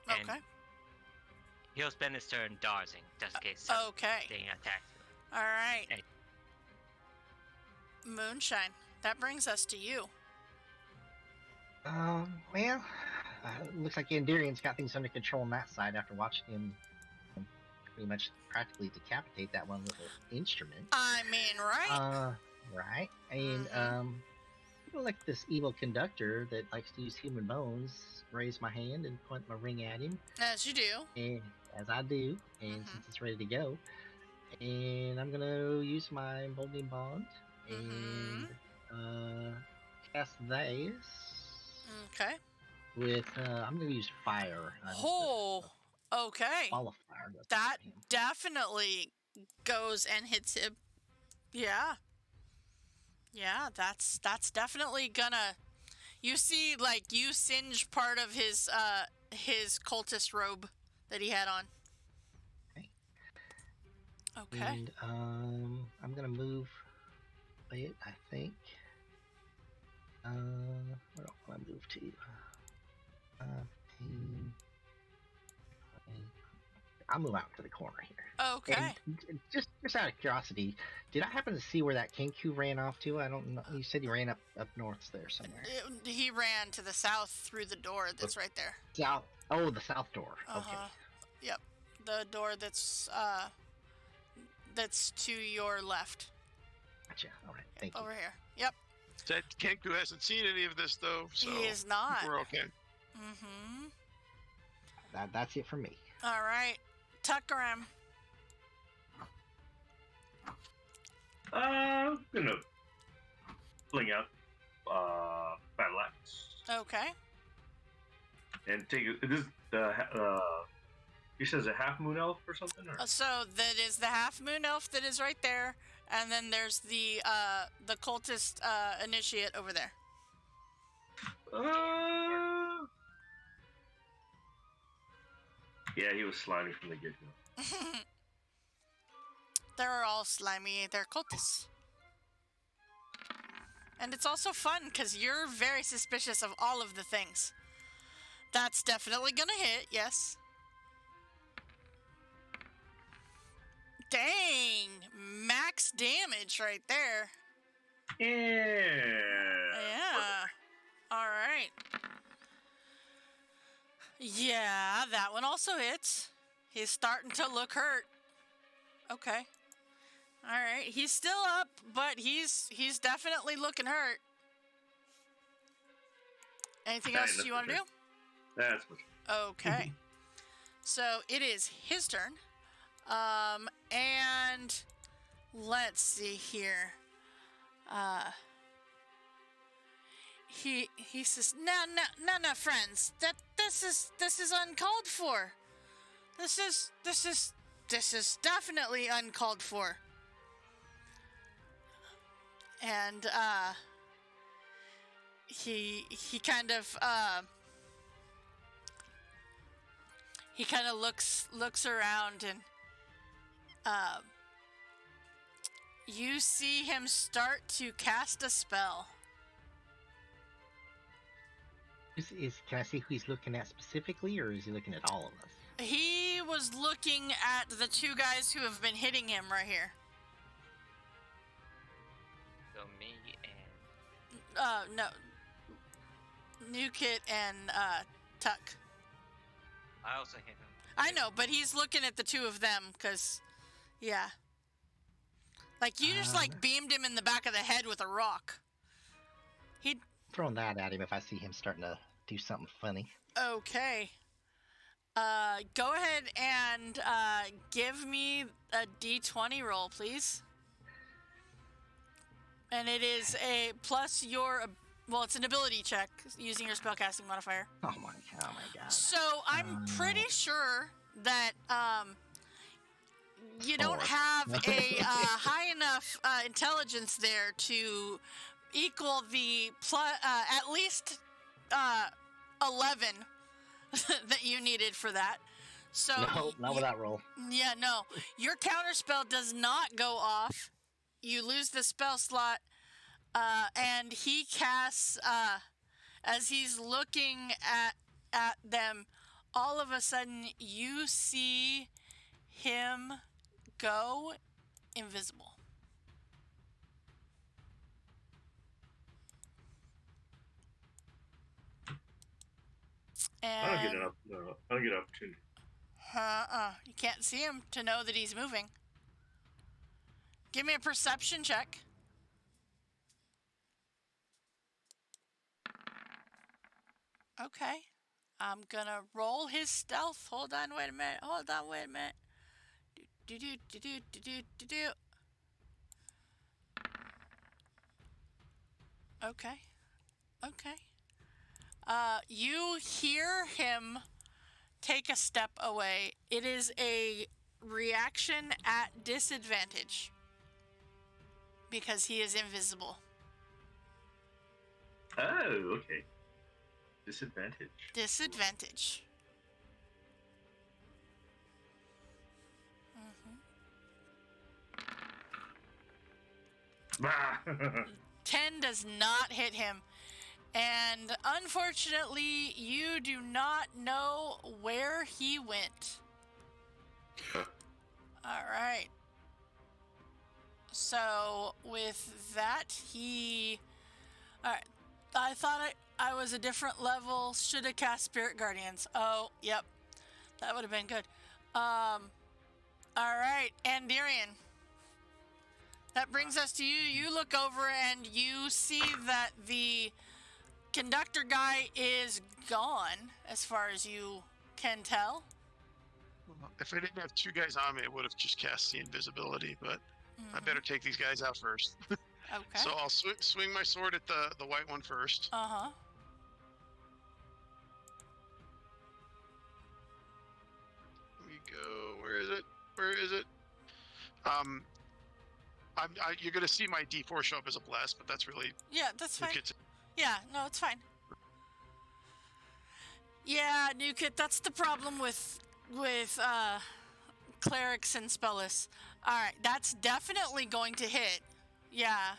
And Okay. he'll spend his turn dodging, just in case Okay. something attacks him. All right. Hey. Moonshine. That brings us to you. Well, looks like Andarian's got things under control on that side after watching him pretty much practically decapitate that one little instrument. I mean, right? Right. And, like this evil conductor that likes to use human bones, raise my hand and point my ring at him. As you do. And as I do, and since it's ready to go, and I'm gonna use my emboldening bond and cast this. Okay. With I'm gonna use fire. Okay. Ball of fire. That definitely goes and hits him. Yeah. Yeah, that's definitely gonna. You see, like, you singe part of his cultist robe that he had on. Okay. And I'm gonna move it, I think. Where do I want to move to? 15, I'll move out to the corner here. Okay. And just out of curiosity, did I happen to see where that Kenku ran off to? I don't know. You said he ran up north there somewhere. He ran to the south through the door that's right there. South. Oh, the south door. Okay. Yep. The door that's to your left. Gotcha. All right. Thank you. Over here. Yep. That Kenku hasn't seen any of this though, so He is not. we're okay. Mm-hmm. That's it for me. All right. Tuckeram. I'm gonna fling out battle axe Okay. and take it. This he says a half moon elf or something. Or? So that is the half moon elf that is right there, and then there's the cultist initiate over there. Yeah, he was slimy from the get-go. They're all slimy. They're cultists. And it's also fun because you're very suspicious of all of the things. That's definitely gonna hit, yes. Dang! Max damage right there. Yeah. Alright. Yeah, that one also hits. He's starting to look hurt. Okay. Alright, he's still up, but he's definitely looking hurt. Anything else you want to do? That's what. Okay. So it is his turn. And let's see here. He says, no, friends. This is uncalled for. This is definitely uncalled for. And he kind of looks around and you see him start to cast a spell. Can I see who he's looking at specifically, or is he looking at all of us? He was looking at the two guys who have been hitting him right here. So me and... No. Newkit and, Tuck. I also hit him. I know, but he's looking at the two of them, because, yeah. Like, you just, beamed him in the back of the head with a rock. He'd... Throwing that at him if I see him starting to do something funny. Okay. Go ahead and, give me a D20 roll, please. And it is a plus your... Well, it's an ability check using your spellcasting modifier. Oh my god. So I'm pretty sure that you don't have a high enough intelligence there to equal the at least 11 that you needed for that. So no, not with that roll. Yeah, no. Your counterspell does not go off. You lose the spell slot. And he casts, as he's looking at them, all of a sudden you see him go invisible. get an opportunity. You can't see him to know that he's moving. Give me a perception check. Okay. I'm gonna roll his stealth. Hold on, wait a minute. Do. Okay. You hear him take a step away. It is a reaction at disadvantage because he is invisible. Oh, okay. Disadvantage. Bah. 10 does not hit him. And unfortunately, you do not know where he went. All right. So with that, all right. I thought I was a different level. Should have cast Spirit Guardians. Oh, yep. That would have been good. All right, Andirian. That brings us to you. You look over and you see that the conductor guy is gone, as far as you can tell. If I didn't have two guys on me, I would have just cast the invisibility, but I better take these guys out first. Okay. So I'll swing my sword at the white one first. Uh-huh. Here we go. Where is it? You're gonna see my D4 show up as a blast, but that's really... Yeah, that's fine. Yeah, no, it's fine. Yeah, Nukit, that's the problem with clerics and spellists. Alright, that's definitely going to hit. Yeah.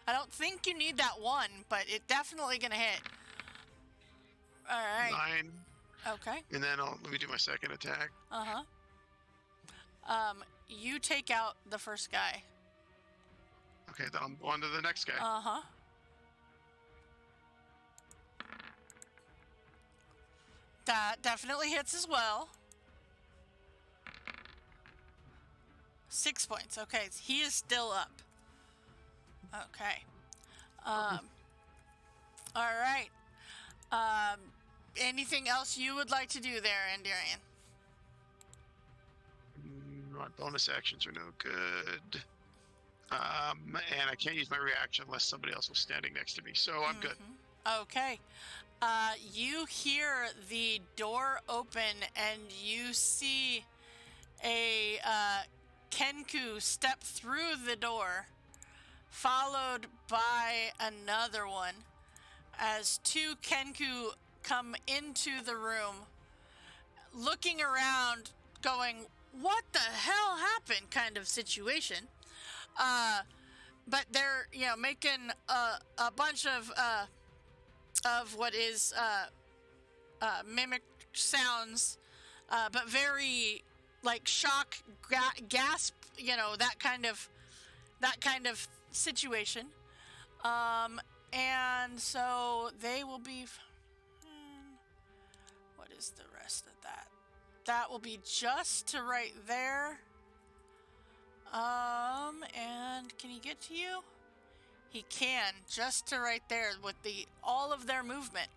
I don't think you need that one, but it's definitely gonna hit. Alright. 9. Okay. And then let me do my second attack. Uh-huh. You take out the first guy. Okay, then I'm on to the next guy. Uh-huh. That definitely hits as well. 6 points. Okay, he is still up. Okay. All right. Anything else you would like to do there, Andirian? My bonus actions are no good. And I can't use my reaction unless somebody else was standing next to me, so I'm good. Okay. You hear the door open and you see a Kenku step through the door, followed by another one, as two Kenku come into the room, looking around, going, "What the hell happened?" kind of situation. But they're, making a bunch of what is mimic sounds, but very like shock, gasp, that kind of situation. And so they will be. What is the rest of that? That will be just to right there. And can he get to you? He can, just to right there with all of their movement.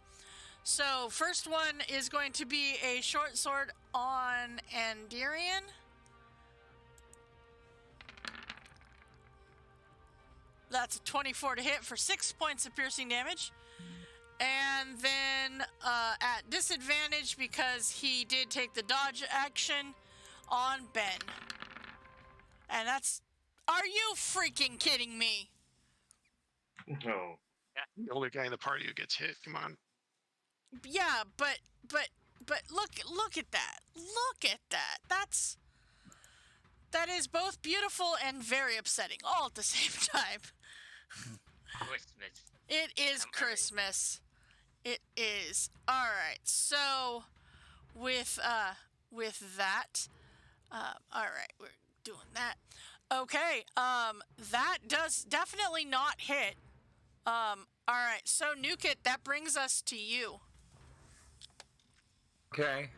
So first one is going to be a short sword on Andirian. That's a 24 to hit for 6 points of piercing damage. And then at disadvantage, because he did take the dodge action, on Ben. And that's... Are you freaking kidding me? No. The only guy in the party who gets hit. Come on. Yeah, but look at that. Look at that. That is both beautiful and very upsetting all at the same time. Christmas. It is Christmas. It is. All right. So with that, all right, we're doing that. Okay. That does definitely not hit. All right. So Nukit, that brings us to you. Okay.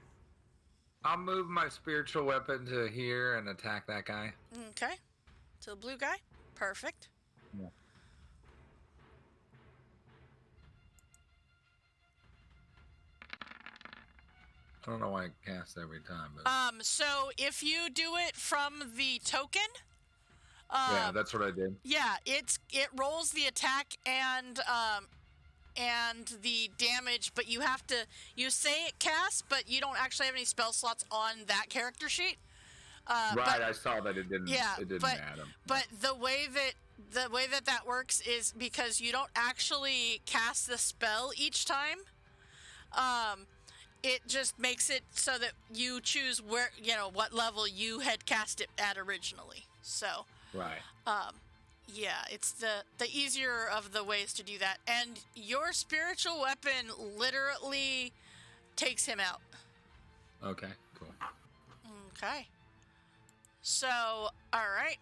I'll move my spiritual weapon to here and attack that guy. Okay. To the blue guy. Perfect. Yeah. I don't know why it casts every time, but So if you do it from the token, yeah, that's what I did. yeah, it rolls the attack and the damage, but you say it casts, but you don't actually have any spell slots on that character sheet. Right, but, I saw that it didn't. Yeah, it didn't but, add them. But the way that works is because you don't actually cast the spell each time. It just makes it so that you choose what level you had cast it at originally. So. Right. Yeah, it's the easier of the ways to do that. And your spiritual weapon literally takes him out. Okay, cool. Okay. So, all right.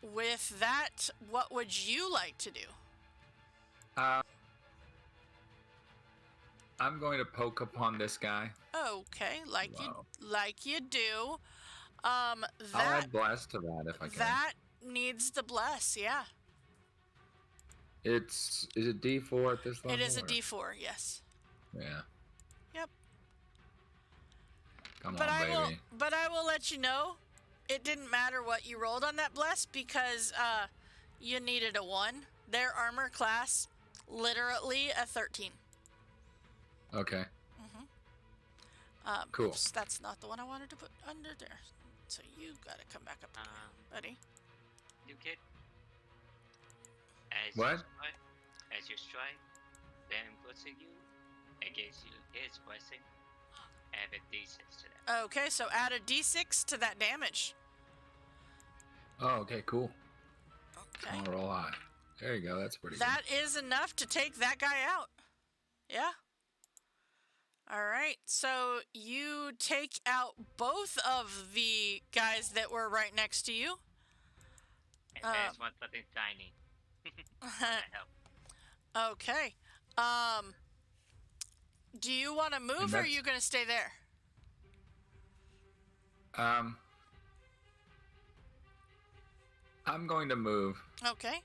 With that, what would you like to do? I'm going to poke upon this guy. Okay, like Wow. you do. I'll That add bless to that if I can. that needs the bless, yeah. Is it D4 at this level? It is a or- D4, yes. Yeah. Yep. Come But on, I will let you know, it didn't matter what you rolled on that bless because you needed a 1. Their armor class, literally a 13. Okay. Cool. Cool. Oops, that's not the one I wanted to put under there. So you gotta come back up, buddy. You kid. What? As you strike, then puts you against you his blessing. Add a d6 to that. Okay, so add a d6 to that damage. Oh, okay, cool. Okay. I'll roll high. There you go. That's pretty That is enough to take that guy out. Yeah. All right. So you take out both of the guys that were right next to you. And there's one something tiny. Help. Okay. Do you want to move or are you going to stay there? good. I'm going to move. Okay.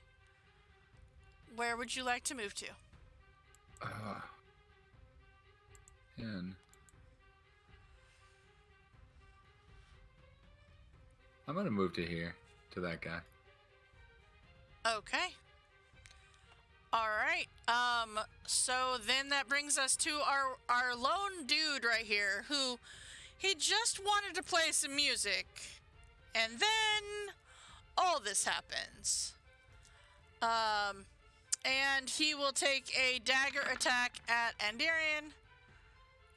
Where would you like to move to? And I'm going to move to here, to that guy. Okay. All right. So then that brings us to our lone dude right here who he just wanted to play some music. And then all this happens. And he will take a dagger attack at Andarian.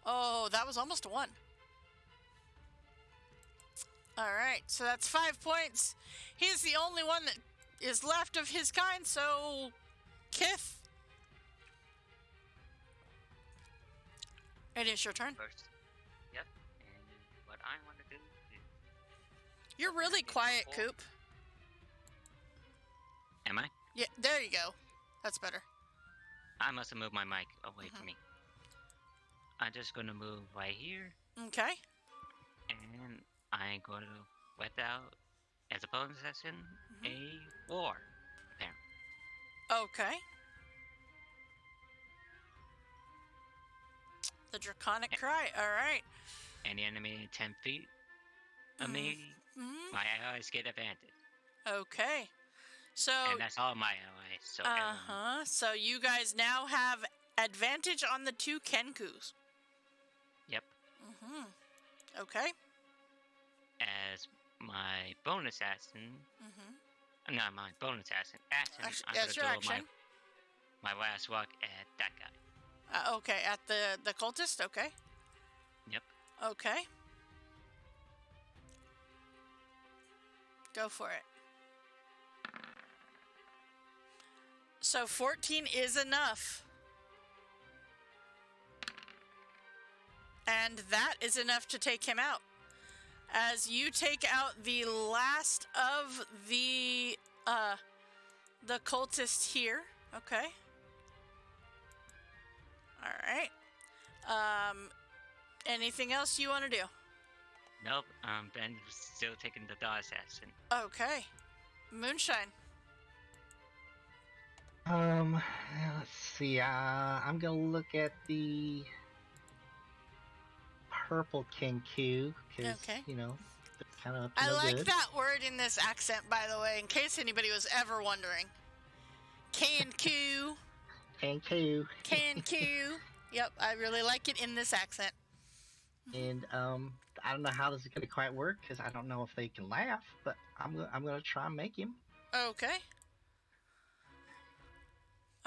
Oh, that was almost a 1. All right, so that's 5 points. He's the only one that is left of his kind, so Kith, it is your turn. First. Yep. And what I want to do is... You're really quiet, Coop. Am I? Yeah, there you go. That's better. I must have moved my mic away from me. I'm just going to move right here. Okay. And I'm going to let out, as a bonus action, a war. Okay. The Draconic Cry, alright. Any enemy 10 feet of me, my allies get advantage. Okay. So... And that's all my allies, so So you guys now have advantage on the 2 Kenkus. Yep. Okay. As my bonus action... Not my bonus action. That's I'm your gonna do action. my last walk at that guy. Okay, at the cultist, okay. Yep. Okay. Go for it. So 14 is enough. And that is enough to take him out. As you take out the last of the cultists here. Okay. All right. Anything else you want to do? Nope. Ben's still taking the dog assassin. Okay. Moonshine. Let's see. I'm gonna look at the purple Kenku because Okay. you know they're kind of up to I no like good. that word in this accent, by the way, in case anybody was ever wondering. Kenku. Kenku. Kenku. Yep, I really like it in this accent. And I don't know how this is gonna quite work because I don't know if they can laugh, but I'm gonna try and make him. Okay.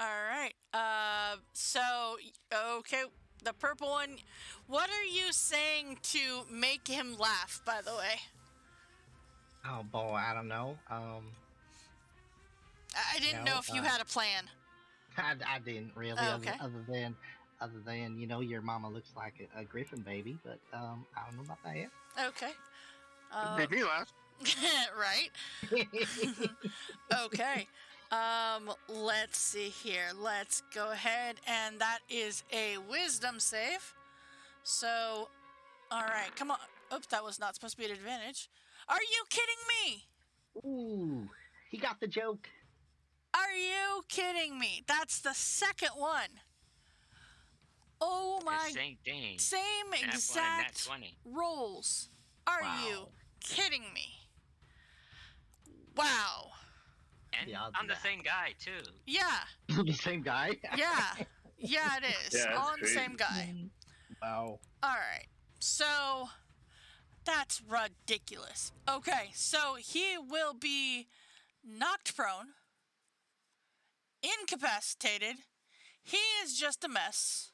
All right. Okay, the purple one. What are you saying to make him laugh, by the way? Oh boy, I don't know. I didn't No, know if you had a plan. I didn't really. Oh, okay. Other than you know your mama looks like a griffin baby, but I don't know about that. Okay. Made me laugh. Right. Okay. Let's see here. Let's go ahead, and that is a wisdom save. So, all right, come on. Oops, that was not supposed to be an advantage. Are you kidding me? Ooh, he got the joke. Are you kidding me? That's the second one. Oh my. The same thing. Same Nat 1 and exact Nat 20. rolls. Are Wow. you kidding me? Wow. And The odds I'm of the that. same guy, too. Yeah. The same guy. Yeah. Yeah, it is. Yeah, that's On the crazy. same guy. Wow. All right. So that's ridiculous. Okay, so he will be knocked prone, incapacitated. He is just a mess.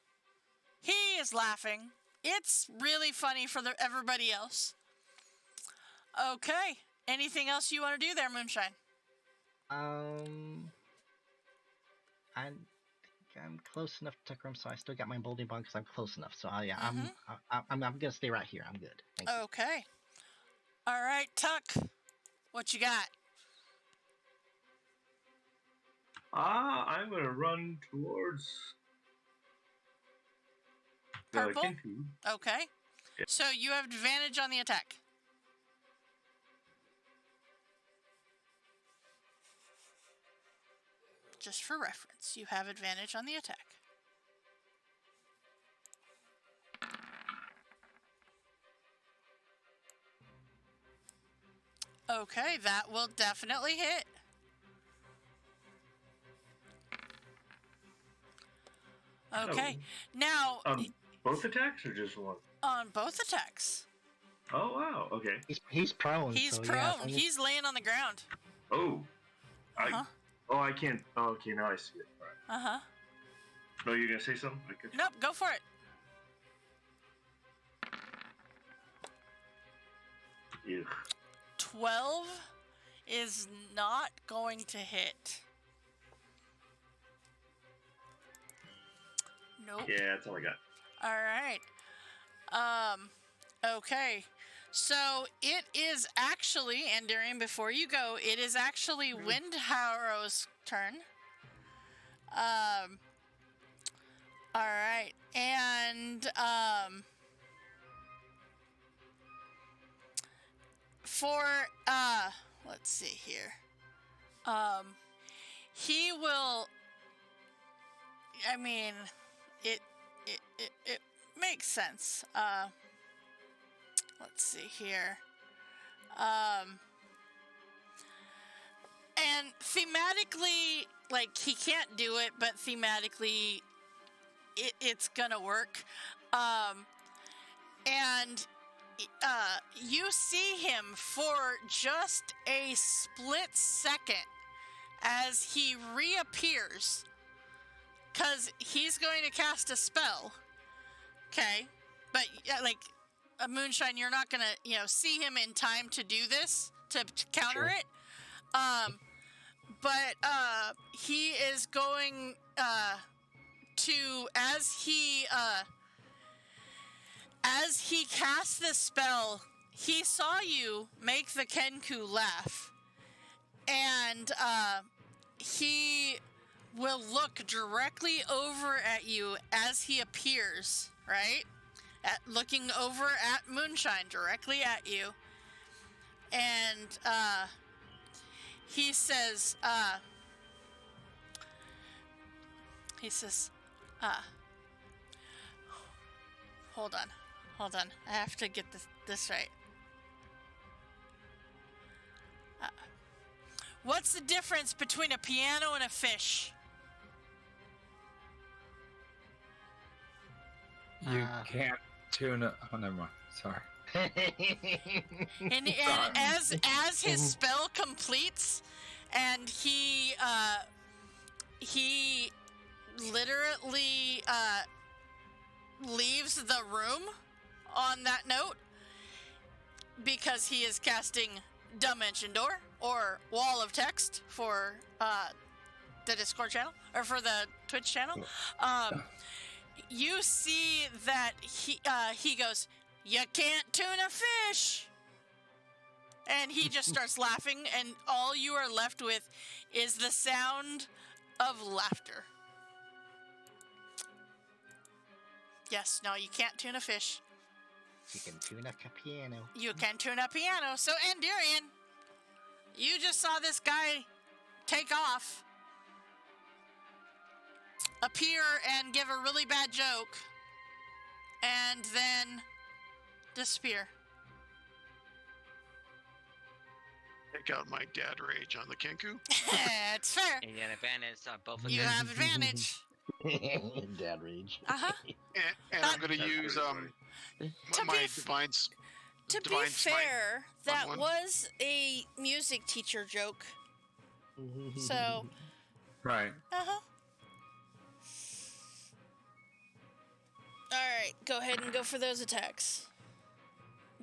He is laughing. It's really funny for everybody else. Okay. Anything else you want to do there, Moonshine? I think I'm close enough to Tucker, so I still got my Boldy Bond because I'm close enough. So yeah, I'm gonna stay right here. I'm good. Thank you. Okay. All right, Tuck. What you got? I'm gonna run towards the Purple? Kenku. Okay. Yeah. So you have advantage on the attack. Just for reference, you have advantage on the attack. Okay, that will definitely hit. Okay, now Both attacks or just one? on both attacks, Oh wow. Okay. He's prone. he's so, prone. Yeah, as long as- He's laying on the ground. Oh. Uh-huh. I can't. Oh, okay, now I see it. All right. Uh-huh. No, you're gonna say something? Nope, go for it. Ew. 12 is not going to hit. Nope. Yeah, that's all I got. All right. Okay. So it is actually, and Darian, before you go, it is actually Windharrow's turn. All right. And, for, let's see here. He will, I mean, it makes sense. Let's see here. And thematically, like, he can't do it, but thematically, it's gonna work. And you see him for just a split second as he reappears, because he's going to cast a spell. Okay, but like a Moonshine, you're not gonna see him in time to do this to counter Sure. it. But he is going to as he casts this spell, he saw you make the Kenku laugh, and he will look directly over at you as he appears, right? looking over at Moonshine, directly at you. And he says, hold on, I have to get this right. What's the difference between a piano and a fish? You can't tune it. Oh, never mind. Sorry. And as his spell completes, and he literally leaves the room on that note, because he is casting Dimension Door, or Wall of Text for the Discord channel, or for the Twitch channel. You see that he goes, "You can't tune a fish," and he just starts laughing, and all you are left with is the sound of laughter. Yes, no, you can't tune a fish. You can tune a piano. You can tune a piano. So, Andarian, you just saw this guy take off, appear and give a really bad joke, and then disappear. Take out my dad rage on the Kenku. It's fair. And you have advantage on both of You them. have advantage. Dad rage. Uh-huh. And I'm gonna That's use pretty funny. my divines. To be divine smite fair, on that one. was a music teacher joke. So, Right. uh-huh. Alright, go ahead and go for those attacks.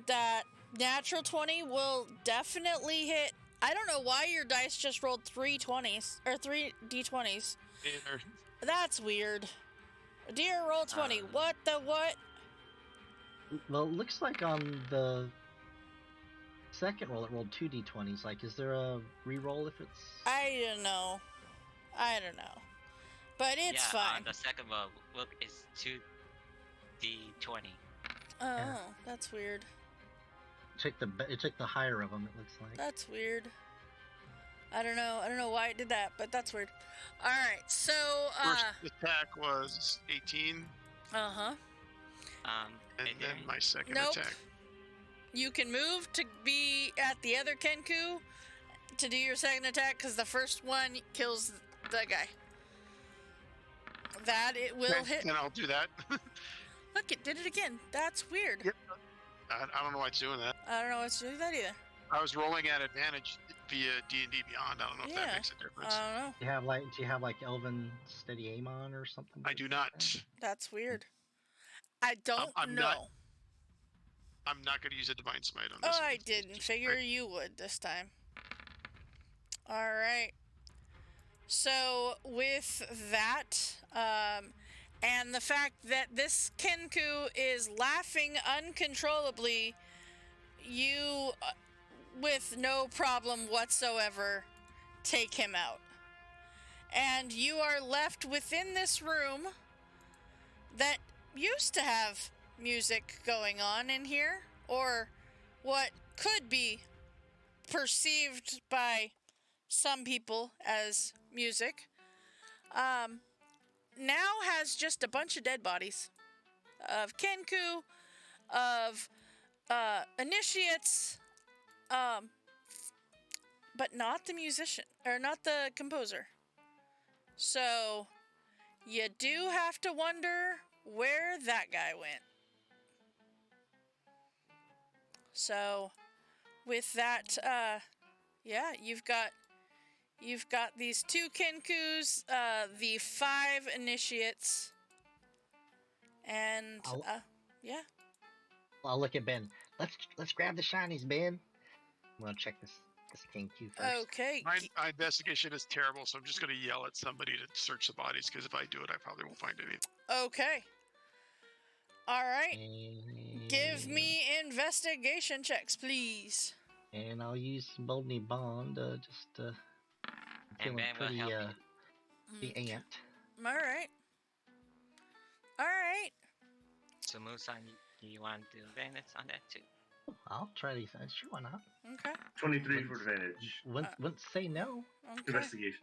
That natural 20 will definitely hit. I don't know why your dice just rolled 3 20s, or 3 d20s. Either. That's weird. Dear roll 20, what the what? Well, it looks like on the second roll it rolled 2 d20s. Like, is there a re-roll if it's... I don't know. But it's fine. The second one is 2d20. Oh, that's weird. It took the higher of them, it looks like. That's weird. I don't know why it did that, but that's weird. Alright, so, First attack was 18, uh-huh. and then my second Nope. attack. You can move to be at the other Kenku to do your second attack, because the first one kills the guy. That it will Okay, hit. then I'll do that. Look, it did it again. That's weird. Yep. I don't know why it's doing that. I don't know what's doing that either. I was rolling at advantage via D&D Beyond. I don't know if Yeah. that makes a difference. I don't know. Do you have like Elven Steady Aim on or something? I do not. That's weird. I don't I'm know. I'm not going to use a Divine Smite on this. Oh, one. I didn't figure you would this time. Alright. So, with that, and the fact that this Kenku is laughing uncontrollably, you, with no problem whatsoever, take him out. And you are left within this room that used to have music going on in here, or what could be perceived by some people as music, now has just a bunch of dead bodies of Kenku, of initiates, but not the musician, or not the composer. So, you do have to wonder where that guy went. So, with that, yeah, you've got these 2 Kenkus, the 5 initiates, and yeah. I'll look at Ben. Let's grab the shinies, Ben. I'm gonna check this Kenku first. Okay. My investigation is terrible, so I'm just going to yell at somebody to search the bodies, because if I do it, I probably won't find anything. Okay. All right. And, Give me investigation checks, please. And I'll use Boldly Bond, just And feeling Ben will pretty help the Okay. ant. All right. All right. So Moonshine, Do you want to do advantage on that too? I'll try these. Sure, why not? Okay. 23 for advantage. Wouldn't say no. Okay. Investigation.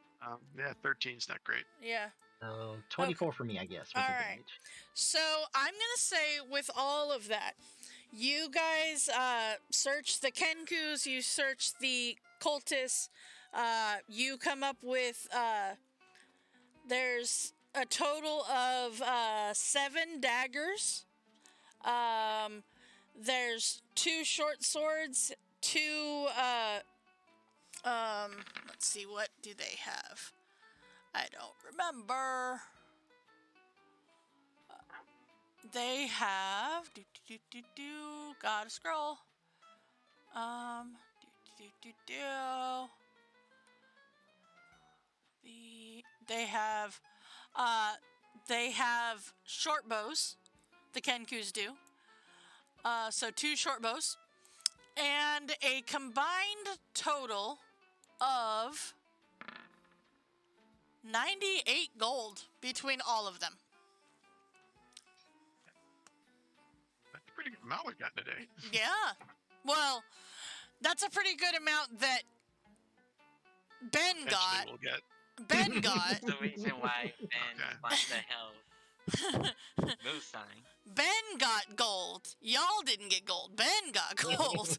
Yeah, 13's not great. Yeah. 24 for me, I guess. With All right. advantage. So I'm gonna say, with all of that, you guys search the Kenkus, you search the cultists, you come up with there's a total of 7 daggers. There's 2 short swords, 2 let's see, what do they have? I don't remember. They have gotta scroll. They have short bows. The Kenkus do. So 2 short bows, and a combined total of 98 gold between all of them. That's a pretty good amount we got today. Yeah. Well, that's a pretty good amount that Ben got. Eventually we'll get. Ben got. That's the reason why Ben Okay. wants the hell move sign. Ben got gold. Y'all didn't get gold. Ben got gold.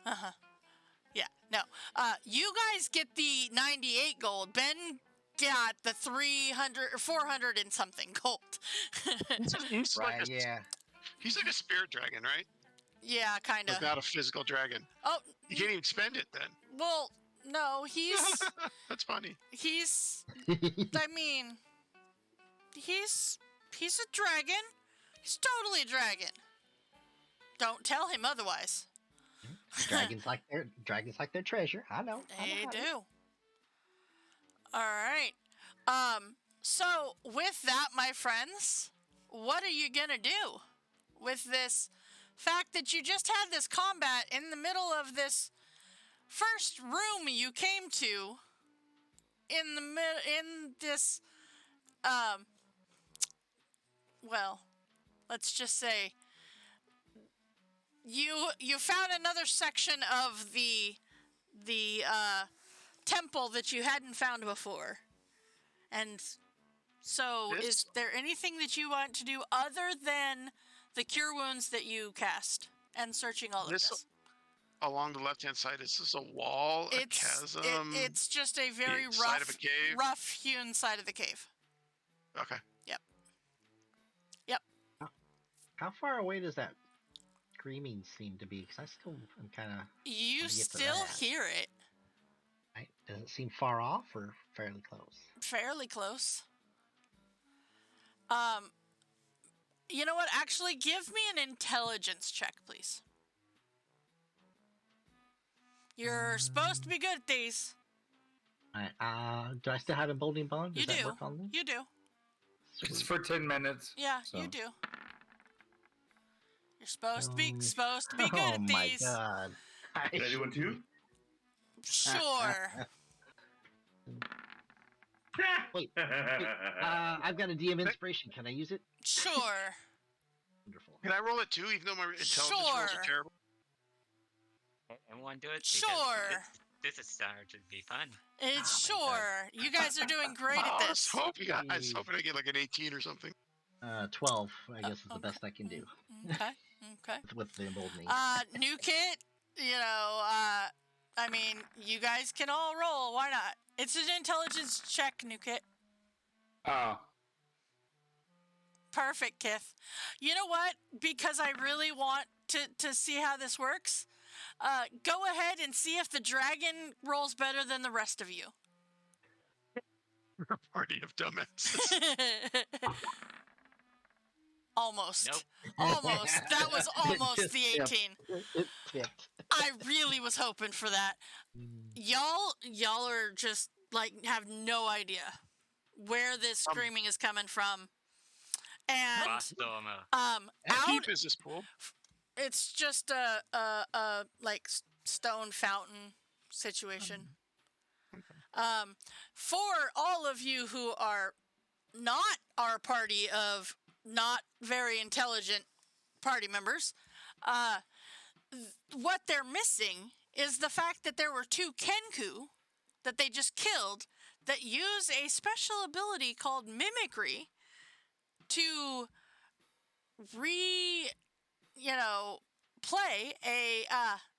Uh-huh. Yeah, no. You guys get the 98 gold. Ben got the 300 or 400 and something gold. He's Right, like a, yeah. He's like a spirit dragon, right? Yeah, kind But of. not a physical dragon. Oh, You can't even spend it then. well, no, he's That's funny. I mean, he's a dragon. He's totally a dragon. Don't tell him otherwise. dragons like their treasure. I know. They do. All right. So with that, my friends, what are you gonna do with this fact that you just had this combat in the middle of this first room you came to in this well, let's just say you found another section of the temple that you hadn't found before. And so This- is there anything that you want to do other than the cure wounds that you cast and searching all of this? Along the left-hand side, is this a wall, a chasm? It's just a very the side of a cave? rough hewn side of the cave. Okay. How far away does that screaming seem to be? Because I still am kind of. You get to still that. hear it Right? Does it seem far off or fairly close? fairly close. You know what? Actually, give me an intelligence check, please. You're supposed to be good at these. Alright, do I still have emboldening bone? Does You that do. work on me? You do. It's Sweet. for 10 minutes. Yeah, So- you do. You're supposed to be good Oh at my these. god. Can I do one too? Sure. Wait, I've got a DM inspiration. Can I use it? Sure. Wonderful. Can I roll it too, even though my intelligence rolls Sure. are terrible? Everyone do it? Because Sure. This is starting to be fun. It's Oh my God. sure. You guys are doing great Oh, at I was this. hoping I get like an 18 or something. 12, I guess, is the okay. best I can do Okay. Okay. with the emboldening. New kit, I mean, you guys can all roll. Why not? It's an intelligence check, New kit. Oh, Perfect, Kith. You know what? Because I really want to see how this works, go ahead and see if the dragon rolls better than the rest of you. We're a party of dumbasses. Almost. Nope. Almost. That was almost Just the tipped. 18. It tipped. I really was hoping for that. Y'all are just like have no idea where this screaming is coming from. And Boss Dormer. out Deep is this pool? it's just a like stone fountain situation. For all of you who are not our party of not very intelligent party members. What they're missing is the fact that there were 2 Kenku that they just killed that use a special ability called mimicry to play a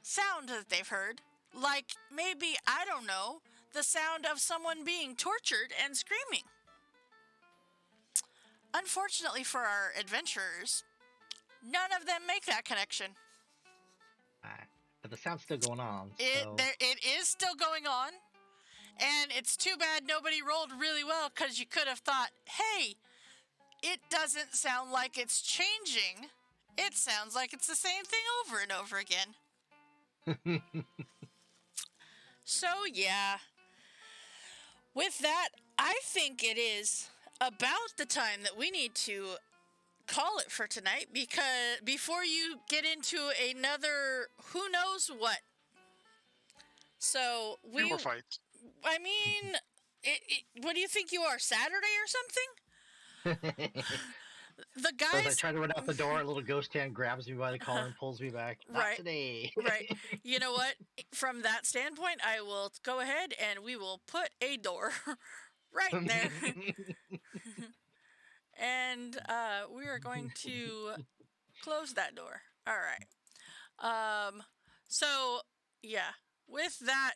sound that they've heard. Like maybe, I don't know, the sound of someone being tortured and screaming. Unfortunately for our adventurers, none of them make that connection. But the sound's still going on. It is still going on. And it's too bad nobody rolled really well, because you could have thought, hey, it doesn't sound like it's changing. It sounds like it's the same thing over and over again. So, yeah. With that, I think it is about the time that we need to call it for tonight, because before you get into another who knows what. So, More fights. I mean, what do you think you are, Saturday or something? The guys. As I try to run out the door, a little ghost hand grabs me by the collar and pulls me back. Not today. Right. You know what? From that standpoint, I will go ahead and we will put a door right there. And we are going to close that door. All right. So, yeah. With that,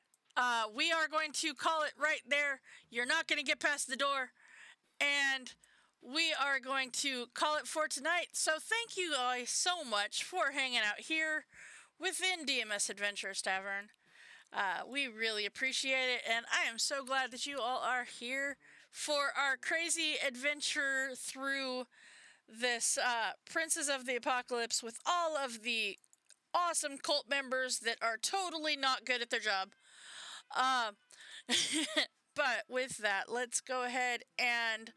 we are going to call it right there. You're not going to get past the door. And we are going to call it for tonight. So thank you guys so much for hanging out here within DMS Adventures Tavern. We really appreciate it, and I am so glad that you all are here for our crazy adventure through this Princes of the Apocalypse with all of the awesome cult members that are totally not good at their job. But with that, let's go ahead and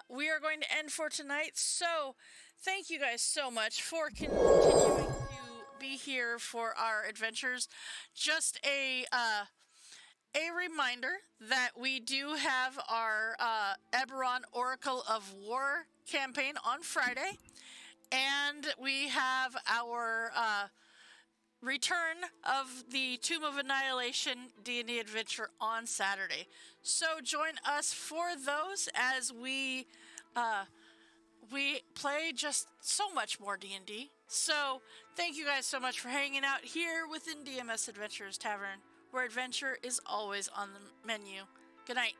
we are going to end for tonight. So thank you guys so much for continuing to be here for our adventures. Just a reminder that we do have our Eberron Oracle of War campaign on Friday, and we have our Return of the Tomb of Annihilation D&D adventure on Saturday. So join us for those as we play just so much more D&D. So thank you guys so much for hanging out here within DMS Adventures Tavern, where adventure is always on the menu. Good night.